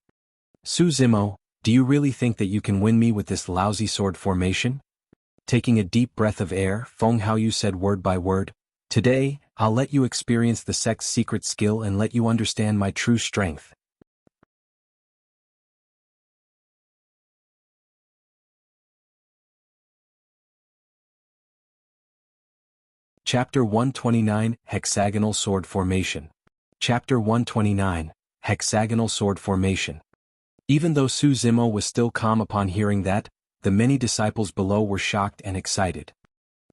"Su Zimo, do you really think that you can win me with this lousy sword formation?" Taking a deep breath of air, Feng Haoyu said word by word, "Today, I'll let you experience the sect's secret skill and let you understand my true strength." Chapter 129, Hexagonal Sword Formation. Chapter 129, Hexagonal Sword Formation. Even though Su Zimo was still calm upon hearing that, the many disciples below were shocked and excited.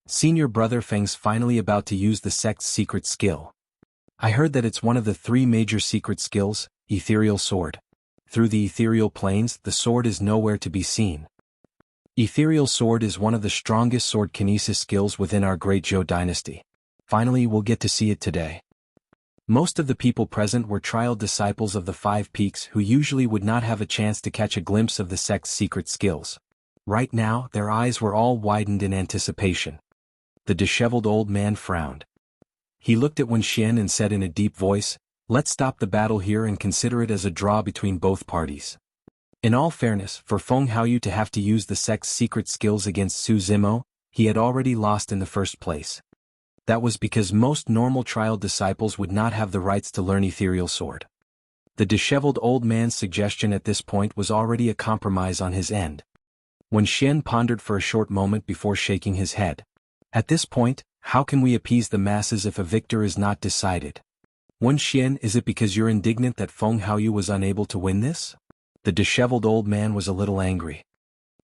Senior brother Feng's finally about to use the sect's secret skill. I heard that it's one of the three major secret skills, Ethereal Sword. Through the ethereal planes, the sword is nowhere to be seen. Ethereal Sword is one of the strongest sword kinesis skills within our great Zhou dynasty. Finally, we'll get to see it today. Most of the people present were trial disciples of the Five Peaks who usually would not have a chance to catch a glimpse of the sect's secret skills. Right now, their eyes were all widened in anticipation. The disheveled old man frowned. He looked at Wen Xian and said in a deep voice, "Let's stop the battle here and consider it as a draw between both parties." In all fairness, for Feng Haoyu to have to use the sect's secret skills against Su Zimo, he had already lost in the first place. That was because most normal trial disciples would not have the rights to learn Ethereal Sword. The disheveled old man's suggestion at this point was already a compromise on his end. Wen Xian pondered for a short moment before shaking his head. At this point, How can we appease the masses if a victor is not decided? Wen Xian, is it because you're indignant that Feng Haoyu was unable to win this? The disheveled old man was a little angry.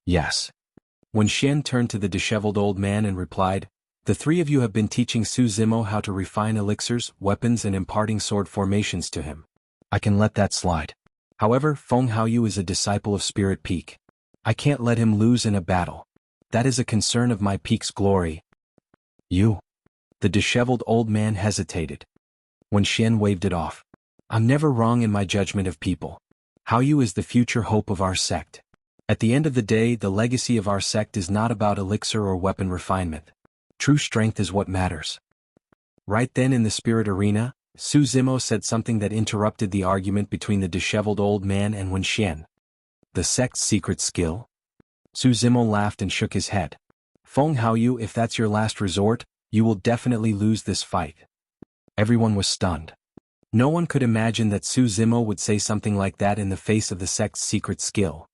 Yes. Wen Xian turned to the disheveled old man and replied, the three of you have been teaching Su Zimo how to refine elixirs, weapons and imparting sword formations to him. I can let that slide. However, Feng Haoyu is a disciple of Spirit Peak. I can't let him lose in a battle. That is a concern of my peak's glory. You. The disheveled old man hesitated. Wen Xian waved it off. I'm never wrong in my judgment of people. Haoyu is the future hope of our sect. At the end of the day, the legacy of our sect is not about elixir or weapon refinement. True strength is what matters. Right then in the spirit arena, Su Zimo said something that interrupted the argument between the disheveled old man and Wen Xian. The sect's secret skill? Su Zimo laughed and shook his head. Feng Haoyu, if that's your last resort, you will definitely lose this fight. Everyone was stunned. No one could imagine that Su Zimo would say something like that in the face of the sect's secret skill.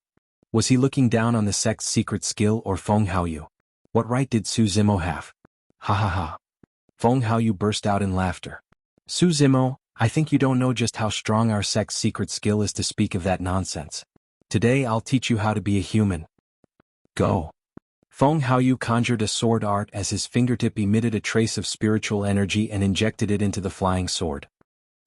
Was he looking down on the sect's secret skill or Feng Haoyu? What right did Su Zimo have? Ha ha ha. Feng Haoyu burst out in laughter. Su Zimo, I think you don't know just how strong our sect's secret skill is to speak of that nonsense. Today I'll teach you how to be a human. Go. Feng Haoyu conjured a sword art as his fingertip emitted a trace of spiritual energy and injected it into the flying sword.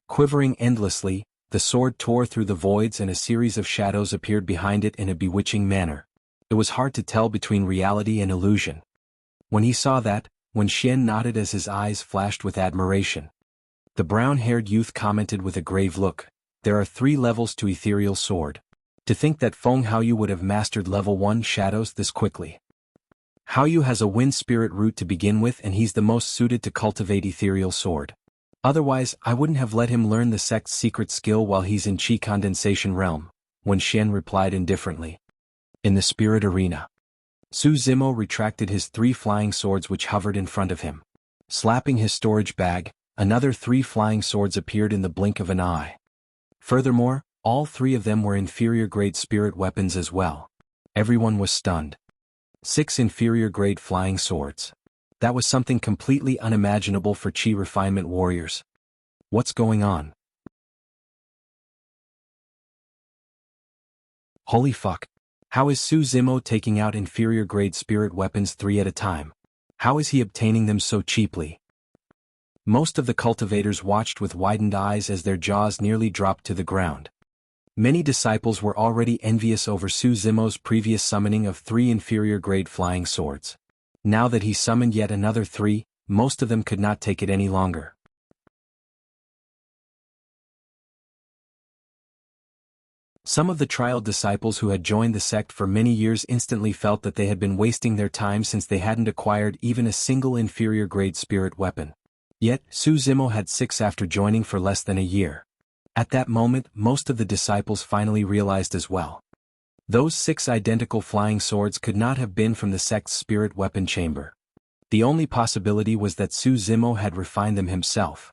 Quivering endlessly, the sword tore through the voids and a series of shadows appeared behind it in a bewitching manner. It was hard to tell between reality and illusion. When he saw that, Wen Xian nodded as his eyes flashed with admiration. The brown-haired youth commented with a grave look, there are 3 levels to ethereal sword. To think that Feng Haoyu would have mastered level 1 shadows this quickly. Haoyu has a wind spirit root to begin with and he's the most suited to cultivate ethereal sword. Otherwise, I wouldn't have let him learn the sect's secret skill while he's in Qi condensation realm, Wen Xian replied indifferently. In the spirit arena. Su Zimo retracted his 3 flying swords which hovered in front of him. Slapping his storage bag, another 3 flying swords appeared in the blink of an eye. Furthermore, all 3 of them were inferior-grade spirit weapons as well. Everyone was stunned. 6 inferior-grade flying swords. That was something completely unimaginable for Qi refinement warriors. What's going on? Holy fuck. How is Su Zimo taking out inferior-grade spirit weapons 3 at a time? How is he obtaining them so cheaply? Most of the cultivators watched with widened eyes as their jaws nearly dropped to the ground. Many disciples were already envious over Su Zimo's previous summoning of 3 inferior-grade flying swords. Now that he summoned yet another 3, most of them could not take it any longer. Some of the trial disciples who had joined the sect for many years instantly felt that they had been wasting their time since they hadn't acquired even a single inferior-grade spirit weapon. Yet, Su Zimo had 6 after joining for less than a year. At that moment, most of the disciples finally realized as well. Those 6 identical flying swords could not have been from the sect's spirit weapon chamber. The only possibility was that Su Zimo had refined them himself.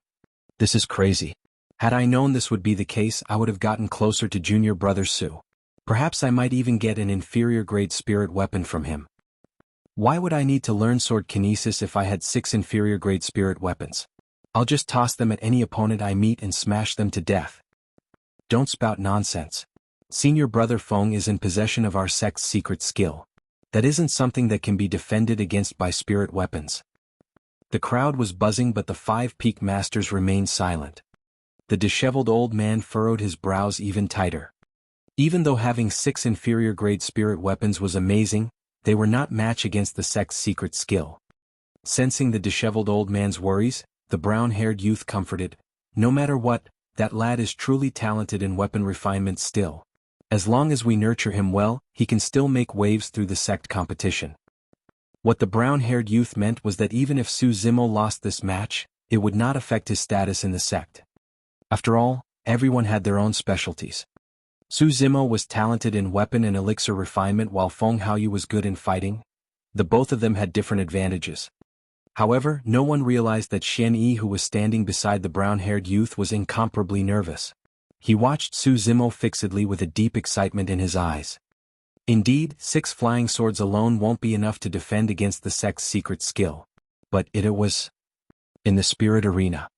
This is crazy. Had I known this would be the case, I would have gotten closer to junior brother Su. Perhaps I might even get an inferior-grade spirit weapon from him. Why would I need to learn sword kinesis if I had 6 inferior-grade spirit weapons? I'll just toss them at any opponent I meet and smash them to death. Don't spout nonsense. Senior brother Feng is in possession of our sect's secret skill. That isn't something that can be defended against by spirit weapons. The crowd was buzzing but the 5 peak masters remained silent. The disheveled old man furrowed his brows even tighter. Even though having 6 inferior-grade spirit weapons was amazing, they were not match against the sect's secret skill. Sensing the disheveled old man's worries, the brown-haired youth comforted, no matter what, that lad is truly talented in weapon refinement still. As long as we nurture him well, he can still make waves through the sect competition. What the brown-haired youth meant was that even if Su Zimo lost this match, it would not affect his status in the sect. After all, everyone had their own specialties. Su Zimo was talented in weapon and elixir refinement while Feng Haoyu was good in fighting. The both of them had different advantages. However, no one realized that Xian Yi, who was standing beside the brown-haired youth, was incomparably nervous. He watched Su Zimo fixedly with a deep excitement in his eyes. Indeed, 6 flying swords alone won't be enough to defend against the sect's secret skill. but it was in the spirit arena.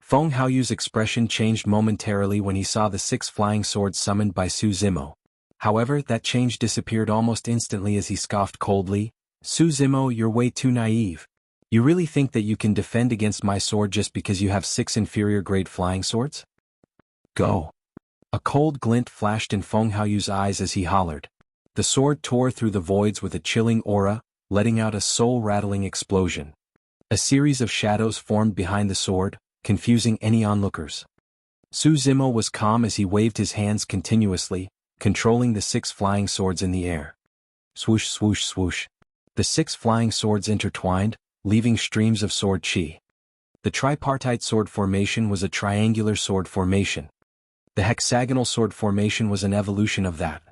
Feng Haoyu's expression changed momentarily when he saw the 6 flying swords summoned by Su Zimo. However, that change disappeared almost instantly as he scoffed coldly. Su Zimo, you're way too naive. You really think that you can defend against my sword just because you have 6 inferior-grade flying swords? Go. A cold glint flashed in Feng Haoyu's eyes as he hollered. The sword tore through the voids with a chilling aura, letting out a soul-rattling explosion. A series of shadows formed behind the sword, confusing any onlookers. Su Zimo was calm as he waved his hands continuously, controlling the 6 flying swords in the air. Swoosh, swoosh, swoosh. The 6 flying swords intertwined, leaving streams of sword chi. The tripartite sword formation was a triangular sword formation. The hexagonal sword formation was an evolution of that.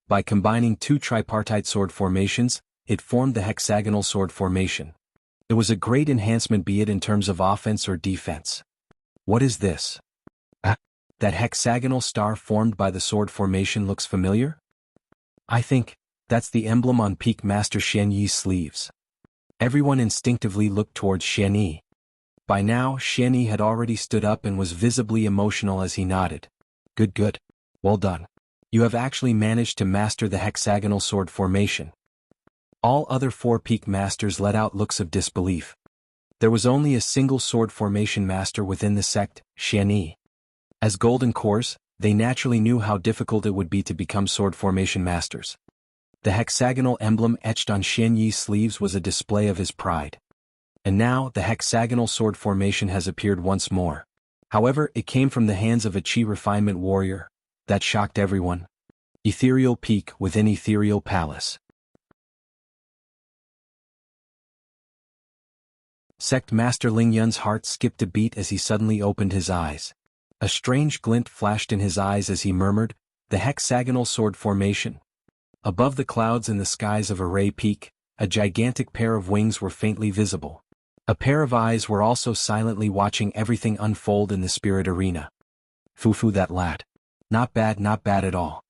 By combining 2 tripartite sword formations, it formed the hexagonal sword formation. It was a great enhancement, be it in terms of offense or defense. What is this? That hexagonal star formed by the sword formation looks familiar? I think that's the emblem on Peak Master Xian Yi's sleeves. Everyone instinctively looked towards Xian Yi. By now, Xian Yi had already stood up and was visibly emotional as he nodded. Good. Well done. You have actually managed to master the hexagonal sword formation. All other 4 peak masters let out looks of disbelief. There was only a single sword formation master within the sect, Xian Yi. As golden cores, they naturally knew how difficult it would be to become sword formation masters. The hexagonal emblem etched on Xian Yi's sleeves was a display of his pride. And now, the hexagonal sword formation has appeared once more. However, it came from the hands of a chi refinement warrior. That shocked everyone. Ethereal peak within ethereal palace. Sect Master Ling Yun's heart skipped a beat as he suddenly opened his eyes. A strange glint flashed in his eyes as he murmured, the hexagonal sword formation. Above the clouds in the skies of Array Peak, a gigantic pair of wings were faintly visible. A pair of eyes were also silently watching everything unfold in the spirit arena. Foo that lad. Not bad at all.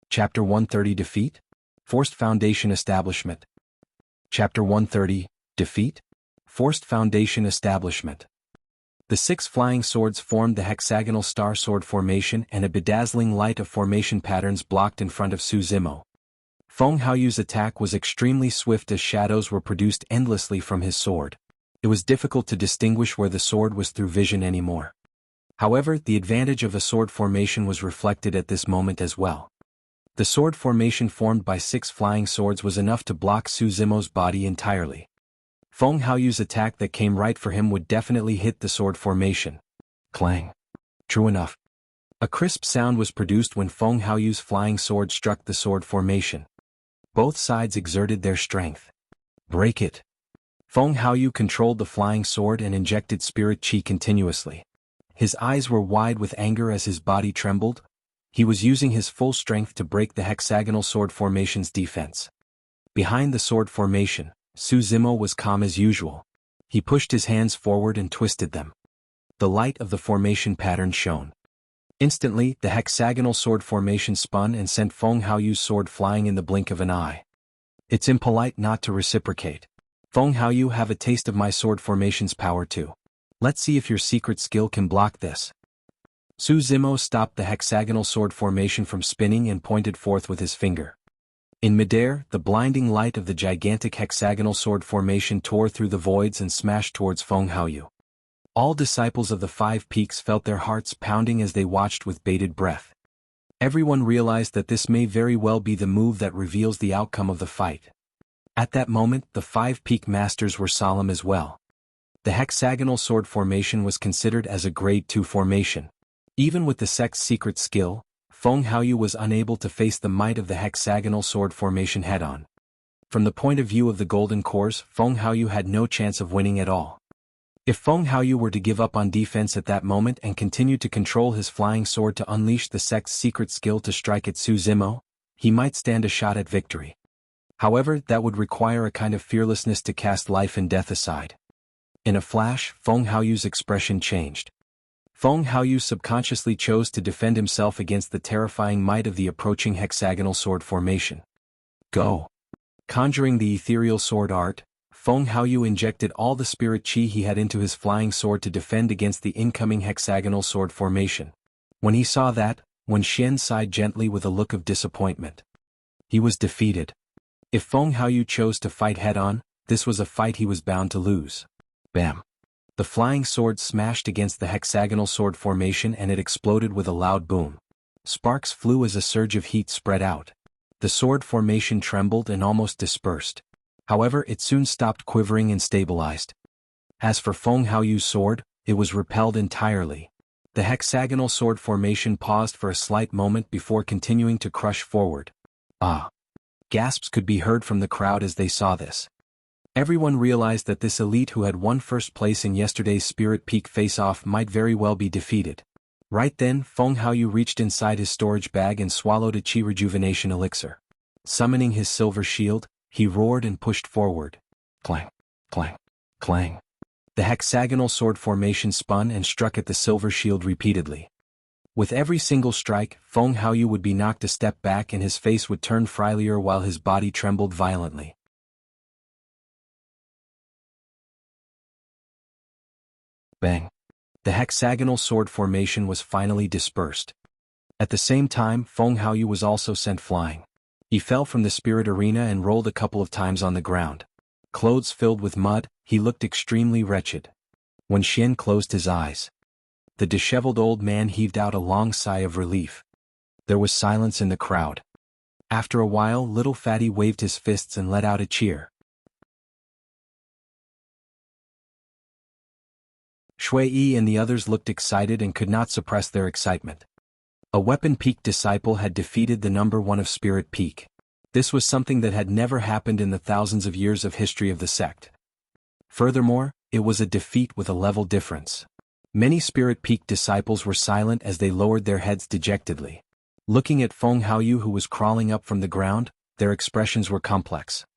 Chapter 130 Defeat? Forced Foundation Establishment. Chapter 130 Defeat? Forced Foundation Establishment. The 6 flying swords formed the hexagonal star sword formation, and a bedazzling light of formation patterns blocked in front of Su Zimo. Feng Haoyu's attack was extremely swift as shadows were produced endlessly from his sword. It was difficult to distinguish where the sword was through vision anymore. However, the advantage of a sword formation was reflected at this moment as well. The sword formation formed by 6 flying swords was enough to block Su Zimo's body entirely. Feng Haoyu's attack that came right for him would definitely hit the sword formation. Clang. True enough. A crisp sound was produced when Feng Haoyu's flying sword struck the sword formation. Both sides exerted their strength. Break it. Feng Haoyu controlled the flying sword and injected spirit chi continuously. His eyes were wide with anger as his body trembled. He was using his full strength to break the hexagonal sword formation's defense. Behind the sword formation, Su Zimo was calm as usual. He pushed his hands forward and twisted them. The light of the formation pattern shone. Instantly, the hexagonal sword formation spun and sent Feng Haoyu's sword flying in the blink of an eye. It's impolite not to reciprocate. Feng Haoyu, have a taste of my sword formation's power too. Let's see if your secret skill can block this. Su Zimo stopped the hexagonal sword formation from spinning and pointed forth with his finger. In midair, the blinding light of the gigantic hexagonal sword formation tore through the voids and smashed towards Feng Haoyu. All disciples of the 5 peaks felt their hearts pounding as they watched with bated breath. Everyone realized that this may very well be the move that reveals the outcome of the fight. At that moment, the 5 peak masters were solemn as well. The hexagonal sword formation was considered as a grade 2 formation. Even with the sect's secret skill, Feng Haoyu was unable to face the might of the hexagonal sword formation head-on. From the point of view of the golden cores, Feng Haoyu had no chance of winning at all. If Feng Haoyu were to give up on defense at that moment and continue to control his flying sword to unleash the sect's secret skill to strike at Su Zimo, he might stand a shot at victory. However, that would require a kind of fearlessness to cast life and death aside. In a flash, Feng Haoyu's expression changed. Feng Haoyu subconsciously chose to defend himself against the terrifying might of the approaching hexagonal sword formation. Go! Conjuring the ethereal sword art, Feng Haoyu injected all the spirit chi he had into his flying sword to defend against the incoming hexagonal sword formation. When he saw that, Wen Xian sighed gently with a look of disappointment. He was defeated. If Feng Haoyu chose to fight head-on, this was a fight he was bound to lose. Bam! The flying sword smashed against the hexagonal sword formation and it exploded with a loud boom. Sparks flew as a surge of heat spread out. The sword formation trembled and almost dispersed. However, it soon stopped quivering and stabilized. As for Feng Haoyu's sword, it was repelled entirely. The hexagonal sword formation paused for a slight moment before continuing to crush forward. Ah! Gasps could be heard from the crowd as they saw this. Everyone realized that this elite who had won first place in yesterday's Spirit Peak face-off might very well be defeated. Right then, Feng Haoyu reached inside his storage bag and swallowed a chi rejuvenation elixir. Summoning his silver shield, he roared and pushed forward. Clang! Clang! Clang! The hexagonal sword formation spun and struck at the silver shield repeatedly. With every single strike, Feng Haoyu would be knocked a step back and his face would turn frielier while his body trembled violently. Bang! The hexagonal sword formation was finally dispersed. At the same time, Feng Haoyu was also sent flying. He fell from the spirit arena and rolled a couple of times on the ground. Clothes filled with mud, he looked extremely wretched. Wen Xian closed his eyes. The disheveled old man heaved out a long sigh of relief. There was silence in the crowd. After a while, little Fatty waved his fists and let out a cheer. Shui Yi and the others looked excited and could not suppress their excitement. A Weapon Peak disciple had defeated the number 1 of Spirit Peak. This was something that had never happened in the thousands of years of history of the sect. Furthermore, it was a defeat with a level difference. Many Spirit Peak disciples were silent as they lowered their heads dejectedly. Looking at Feng Haoyu who was crawling up from the ground, their expressions were complex.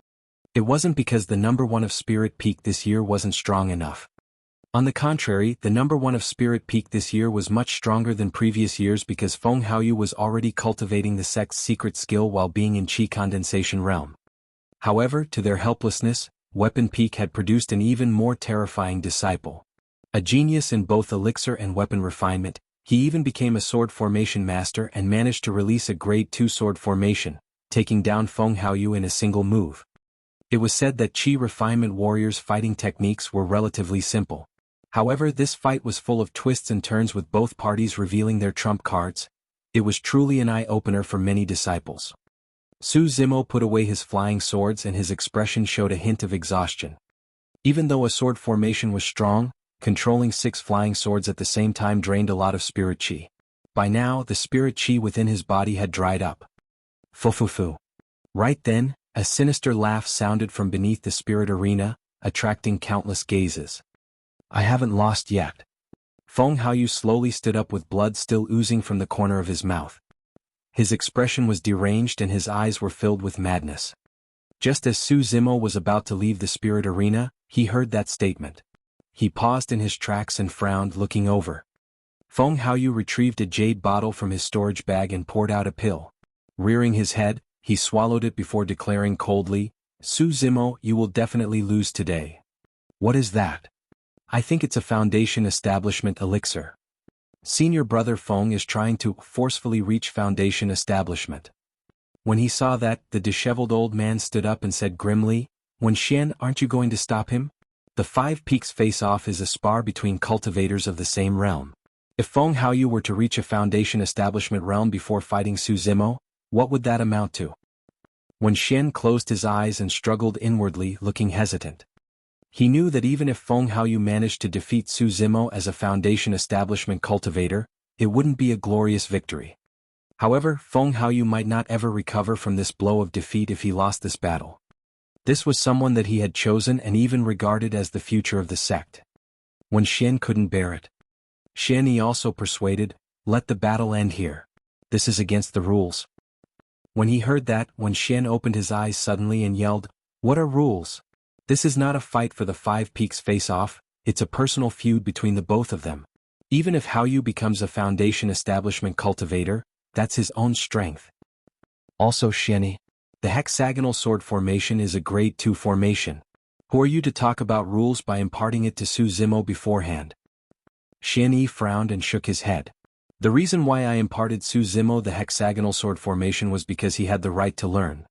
It wasn't because the number 1 of Spirit Peak this year wasn't strong enough. On the contrary, the number 1 of Spirit Peak this year was much stronger than previous years because Feng Haoyu was already cultivating the sect's secret skill while being in Qi Condensation realm. However, to their helplessness, Weapon Peak had produced an even more terrifying disciple. A genius in both elixir and weapon refinement, he even became a sword formation master and managed to release a grade 2 sword formation, taking down Feng Haoyu in a single move. It was said that Qi refinement warriors' fighting techniques were relatively simple. However, this fight was full of twists and turns with both parties revealing their trump cards. It was truly an eye-opener for many disciples. Su Zimo put away his flying swords and his expression showed a hint of exhaustion. Even though a sword formation was strong, controlling 6 flying swords at the same time drained a lot of spirit chi. By now, the spirit chi within his body had dried up. Fu. Right then, a sinister laugh sounded from beneath the spirit arena, attracting countless gazes. I haven't lost yet. Feng Haoyu slowly stood up with blood still oozing from the corner of his mouth. His expression was deranged and his eyes were filled with madness. Just as Su Zimo was about to leave the spirit arena, he heard that statement. He paused in his tracks and frowned, looking over. Feng Haoyu retrieved a jade bottle from his storage bag and poured out a pill. Rearing his head, he swallowed it before declaring coldly, Su Zimo, you will definitely lose today. What is that? I think it's a foundation establishment elixir. Senior brother Feng is trying to forcefully reach foundation establishment. When he saw that, the disheveled old man stood up and said grimly, Wen Xian, aren't you going to stop him? The 5 Peaks face-off is a spar between cultivators of the same realm. If Feng Haoyu were to reach a foundation establishment realm before fighting Su Zimo, what would that amount to? Wen Xian closed his eyes and struggled inwardly, looking hesitant. He knew that even if Feng Haoyu managed to defeat Su Zimo as a foundation establishment cultivator, it wouldn't be a glorious victory. However, Feng Haoyu might not ever recover from this blow of defeat if he lost this battle. This was someone that he had chosen and even regarded as the future of the sect. Wen Xian couldn't bear it. Xian Yi also persuaded, let the battle end here. This is against the rules. When he heard that, Wen Xian opened his eyes suddenly and yelled, what are rules? This is not a fight for the 5 Peaks face-off, it's a personal feud between the both of them. Even if Haoyu becomes a foundation establishment cultivator, that's his own strength. Also Xianyi, the hexagonal sword formation is a grade 2 formation. Who are you to talk about rules by imparting it to Su Zimo beforehand? Xianyi frowned and shook his head. The reason why I imparted Su Zimo the hexagonal sword formation was because he had the right to learn.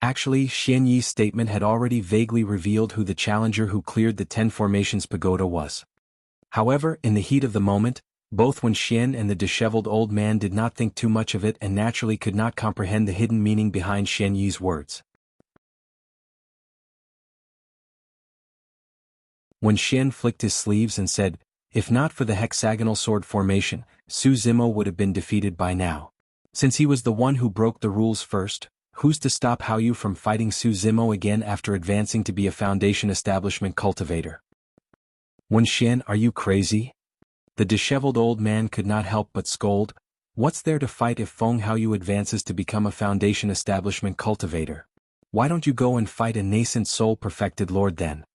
Actually, Xianyi's statement had already vaguely revealed who the challenger who cleared the 10 formations pagoda was. However, in the heat of the moment, both Wen Xian and the disheveled old man did not think too much of it and naturally could not comprehend the hidden meaning behind Xianyi's words. Wen Xian flicked his sleeves and said, if not for the hexagonal sword formation, Su Zimo would have been defeated by now. Since he was the one who broke the rules first, who's to stop Haoyu from fighting Su Zimo again after advancing to be a foundation establishment cultivator? Wen Xian, are you crazy? The disheveled old man could not help but scold. What's there to fight if Feng Haoyu advances to become a foundation establishment cultivator? Why don't you go and fight a nascent soul-perfected lord then?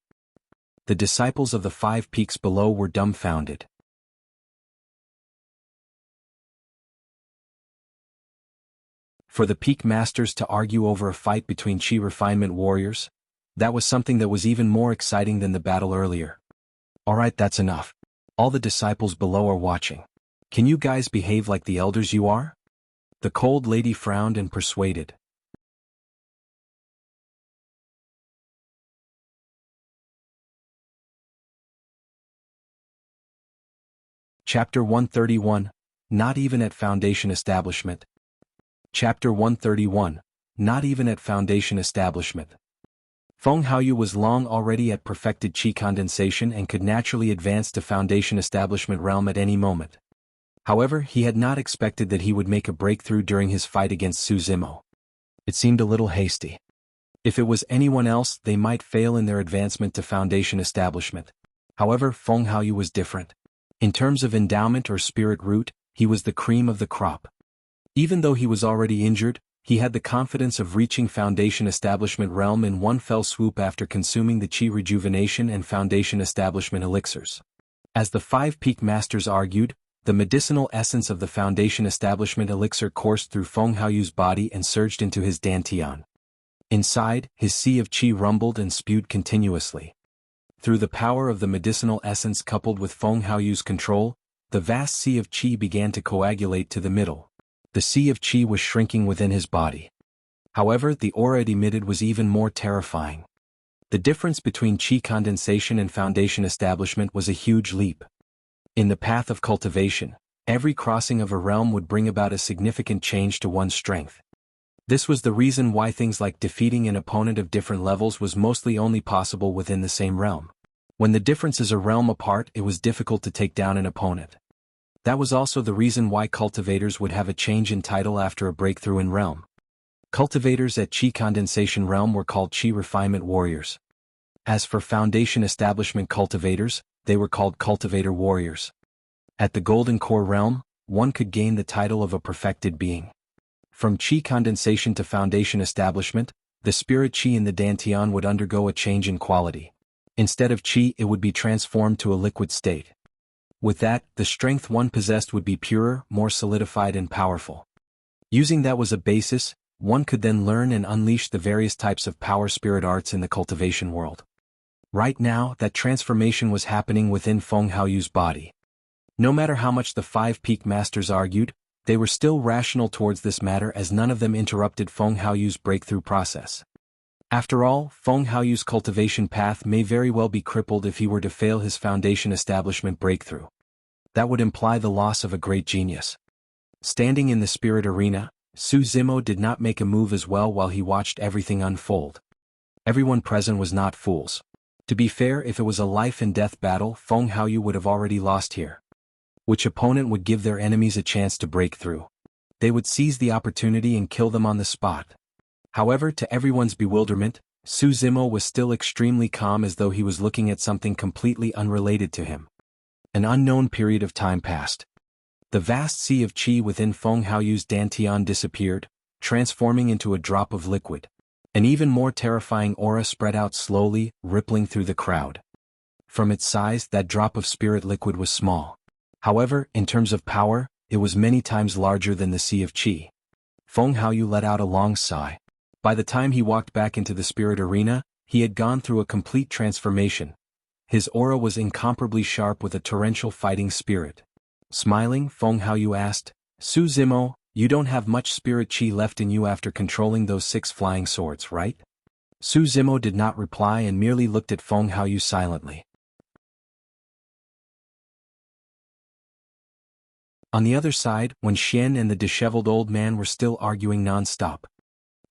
The disciples of the 5 peaks below were dumbfounded. For the peak masters to argue over a fight between Qi refinement warriors? That was something that was even more exciting than the battle earlier. Alright, that's enough. All the disciples below are watching. Can you guys behave like the elders you are? The cold lady frowned and persuaded. Chapter 131, Not Even at Foundation Establishment. Chapter 131, Not Even at Foundation Establishment. Feng Haoyu was long already at perfected Qi condensation and could naturally advance to foundation establishment realm at any moment. However, he had not expected that he would make a breakthrough during his fight against Su Zimo. It seemed a little hasty. If it was anyone else, they might fail in their advancement to foundation establishment. However, Feng Haoyu was different. In terms of endowment or spirit root, he was the cream of the crop. Even though he was already injured, he had the confidence of reaching foundation establishment realm in one fell swoop after consuming the Qi rejuvenation and foundation establishment elixirs. As the 5 peak masters argued, the medicinal essence of the foundation establishment elixir coursed through Feng Haoyu's body and surged into his dantian. Inside, his sea of Qi rumbled and spewed continuously. Through the power of the medicinal essence coupled with Feng Haoyu's control, the vast sea of Qi began to coagulate to the middle. The sea of Qi was shrinking within his body. However, the aura it emitted was even more terrifying. The difference between Qi condensation and foundation establishment was a huge leap. In the path of cultivation, every crossing of a realm would bring about a significant change to one's strength. This was the reason why things like defeating an opponent of different levels was mostly only possible within the same realm. When the difference is a realm apart, it was difficult to take down an opponent. That was also the reason why cultivators would have a change in title after a breakthrough in realm. Cultivators at Qi condensation realm were called Qi refinement warriors. As for foundation establishment cultivators, they were called cultivator warriors. At the golden core realm, one could gain the title of a perfected being. From Qi condensation to foundation establishment, the spirit Qi in the dantian would undergo a change in quality. Instead of Qi, it would be transformed to a liquid state. With that, the strength one possessed would be purer, more solidified and powerful. Using that as a basis, one could then learn and unleash the various types of power spirit arts in the cultivation world. Right now, that transformation was happening within Feng Haoyu's body. No matter how much the 5 peak masters argued, they were still rational towards this matter as none of them interrupted Feng Haoyu's breakthrough process. After all, Feng Haoyu's cultivation path may very well be crippled if he were to fail his foundation establishment breakthrough. That would imply the loss of a great genius. Standing in the spirit arena, Su Zimo did not make a move as well while he watched everything unfold. Everyone present was not fools. To be fair, if it was a life and death battle, Feng Haoyu would have already lost here. Which opponent would give their enemies a chance to break through? They would seize the opportunity and kill them on the spot. However, to everyone's bewilderment, Su Zimo was still extremely calm as though he was looking at something completely unrelated to him. An unknown period of time passed. The vast sea of Qi within Feng Haoyu's dantian disappeared, transforming into a drop of liquid. An even more terrifying aura spread out slowly, rippling through the crowd. From its size, that drop of spirit liquid was small. However, in terms of power, it was many times larger than the Sea of Qi. Feng Haoyu let out a long sigh. By the time he walked back into the spirit arena, he had gone through a complete transformation. His aura was incomparably sharp with a torrential fighting spirit. Smiling, Feng Haoyu asked, Su Zimo, you don't have much spirit qi left in you after controlling those 6 flying swords, right? Su Zimo did not reply and merely looked at Feng Haoyu silently. On the other side, when Xian and the disheveled old man were still arguing non-stop,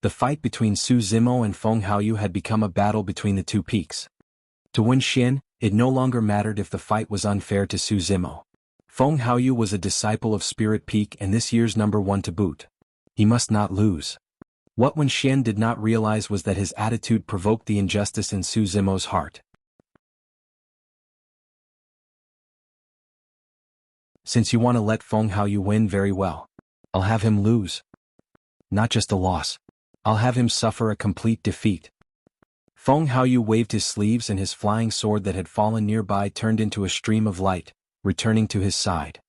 the fight between Su Zimo and Feng Haoyu had become a battle between the two peaks. To win Xian, it no longer mattered if the fight was unfair to Su Zimo. Feng Haoyu was a disciple of Spirit Peak and this year's #1 to boot. He must not lose. What Wen Xian did not realize was that his attitude provoked the injustice in Su Zimo's heart. Since you want to let Feng Haoyu win, very well. I'll have him lose. Not just a loss. I'll have him suffer a complete defeat. Feng Haoyu waved his sleeves and his flying sword that had fallen nearby turned into a stream of light, returning to his side.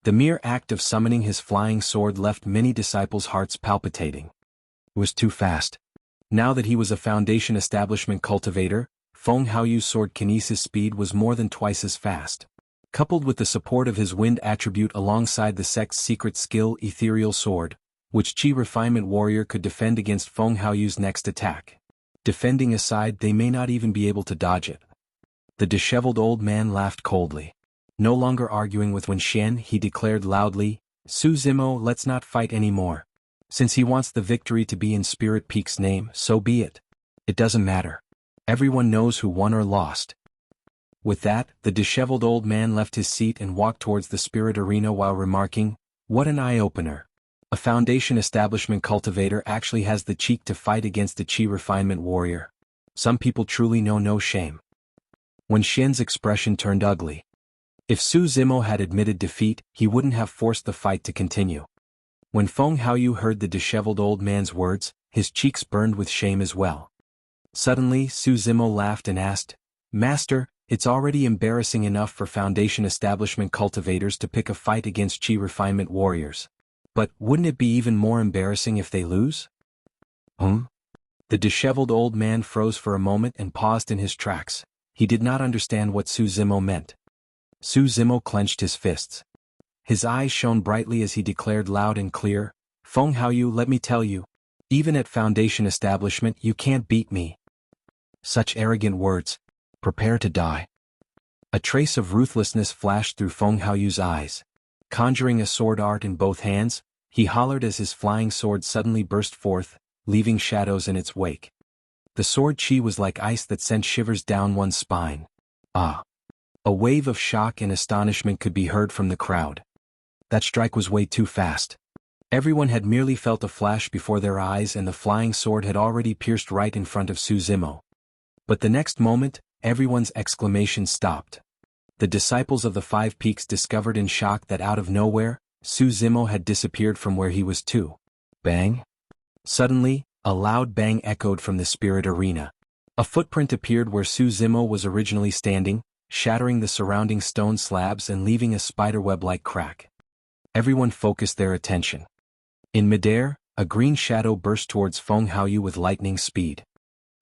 The mere act of summoning his flying sword left many disciples' hearts palpitating. It was too fast. Now that he was a Foundation Establishment cultivator, Feng Haoyu's sword kinesis speed was more than twice as fast. Coupled with the support of his wind attribute alongside the sect's secret skill Ethereal Sword, which Qi Refinement Warrior could defend against Feng Haoyu's next attack. Defending aside, they may not even be able to dodge it. The disheveled old man laughed coldly. No longer arguing with Wen Xian, he declared loudly, Su Zimo, let's not fight anymore. Since he wants the victory to be in Spirit Peak's name, so be it. It doesn't matter. Everyone knows who won or lost. With that, the disheveled old man left his seat and walked towards the spirit arena while remarking, what an eye-opener. A Foundation Establishment cultivator actually has the cheek to fight against a Qi Refinement Warrior. Some people truly know no shame. Wen Xian's expression turned ugly. If Su Zimo had admitted defeat, he wouldn't have forced the fight to continue. When Feng Haoyu heard the disheveled old man's words, his cheeks burned with shame as well. Suddenly, Su Zimo laughed and asked, Master, it's already embarrassing enough for Foundation Establishment cultivators to pick a fight against Qi Refinement Warriors. But wouldn't it be even more embarrassing if they lose? The disheveled old man froze for a moment and paused in his tracks. He did not understand what Su Zimo meant. Su Zimo clenched his fists. His eyes shone brightly as he declared loud and clear, Feng Haoyu, let me tell you, even at Foundation Establishment you can't beat me. Such arrogant words. Prepare to die. A trace of ruthlessness flashed through Feng Haoyu's eyes. Conjuring a sword art in both hands, he hollered as his flying sword suddenly burst forth, leaving shadows in its wake. The sword qi was like ice that sent shivers down one's spine. Ah! A wave of shock and astonishment could be heard from the crowd. That strike was way too fast. Everyone had merely felt a flash before their eyes and the flying sword had already pierced right in front of Su Zimo. But the next moment, everyone's exclamation stopped. The disciples of the 5 Peaks discovered in shock that out of nowhere, Su Zimo had disappeared from where he was too. Bang! Suddenly, a loud bang echoed from the spirit arena. A footprint appeared where Su Zimo was originally standing, shattering the surrounding stone slabs and leaving a spiderweb-like crack. Everyone focused their attention. In midair, a green shadow burst towards Feng Haoyu with lightning speed.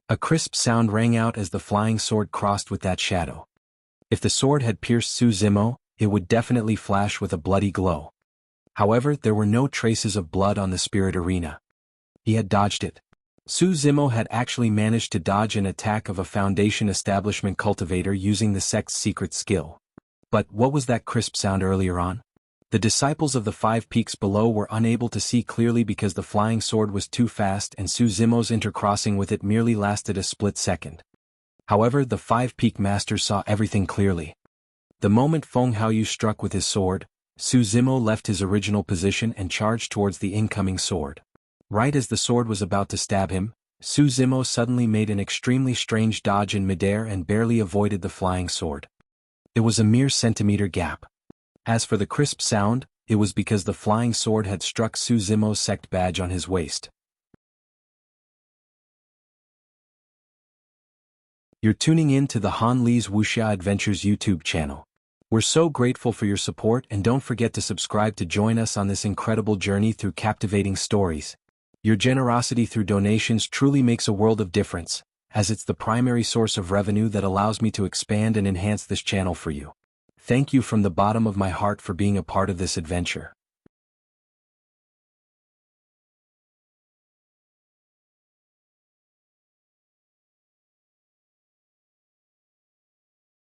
A crisp sound rang out as the flying sword crossed with that shadow. If the sword had pierced Su Zimo, it would definitely flash with a bloody glow. However, there were no traces of blood on the spirit arena. He had dodged it. Su Zimo had actually managed to dodge an attack of a Foundation Establishment cultivator using the sect's secret skill. But what was that crisp sound earlier on? The disciples of the 5 Peaks below were unable to see clearly because the flying sword was too fast and Su Zimo's intercrossing with it merely lasted a split second. However, the 5 Peak masters saw everything clearly. The moment Feng Haoyu struck with his sword, Su Zimo left his original position and charged towards the incoming sword. Right as the sword was about to stab him, Su Zimo suddenly made an extremely strange dodge in midair and barely avoided the flying sword. It was a mere centimeter gap. As for the crisp sound, it was because the flying sword had struck Su Zimo's sect badge on his waist. You're tuning in to the Han Li's Wuxia Adventures YouTube channel. We're so grateful for your support, and don't forget to subscribe to join us on this incredible journey through captivating stories. Your generosity through donations truly makes a world of difference, as it's the primary source of revenue that allows me to expand and enhance this channel for you. Thank you from the bottom of my heart for being a part of this adventure.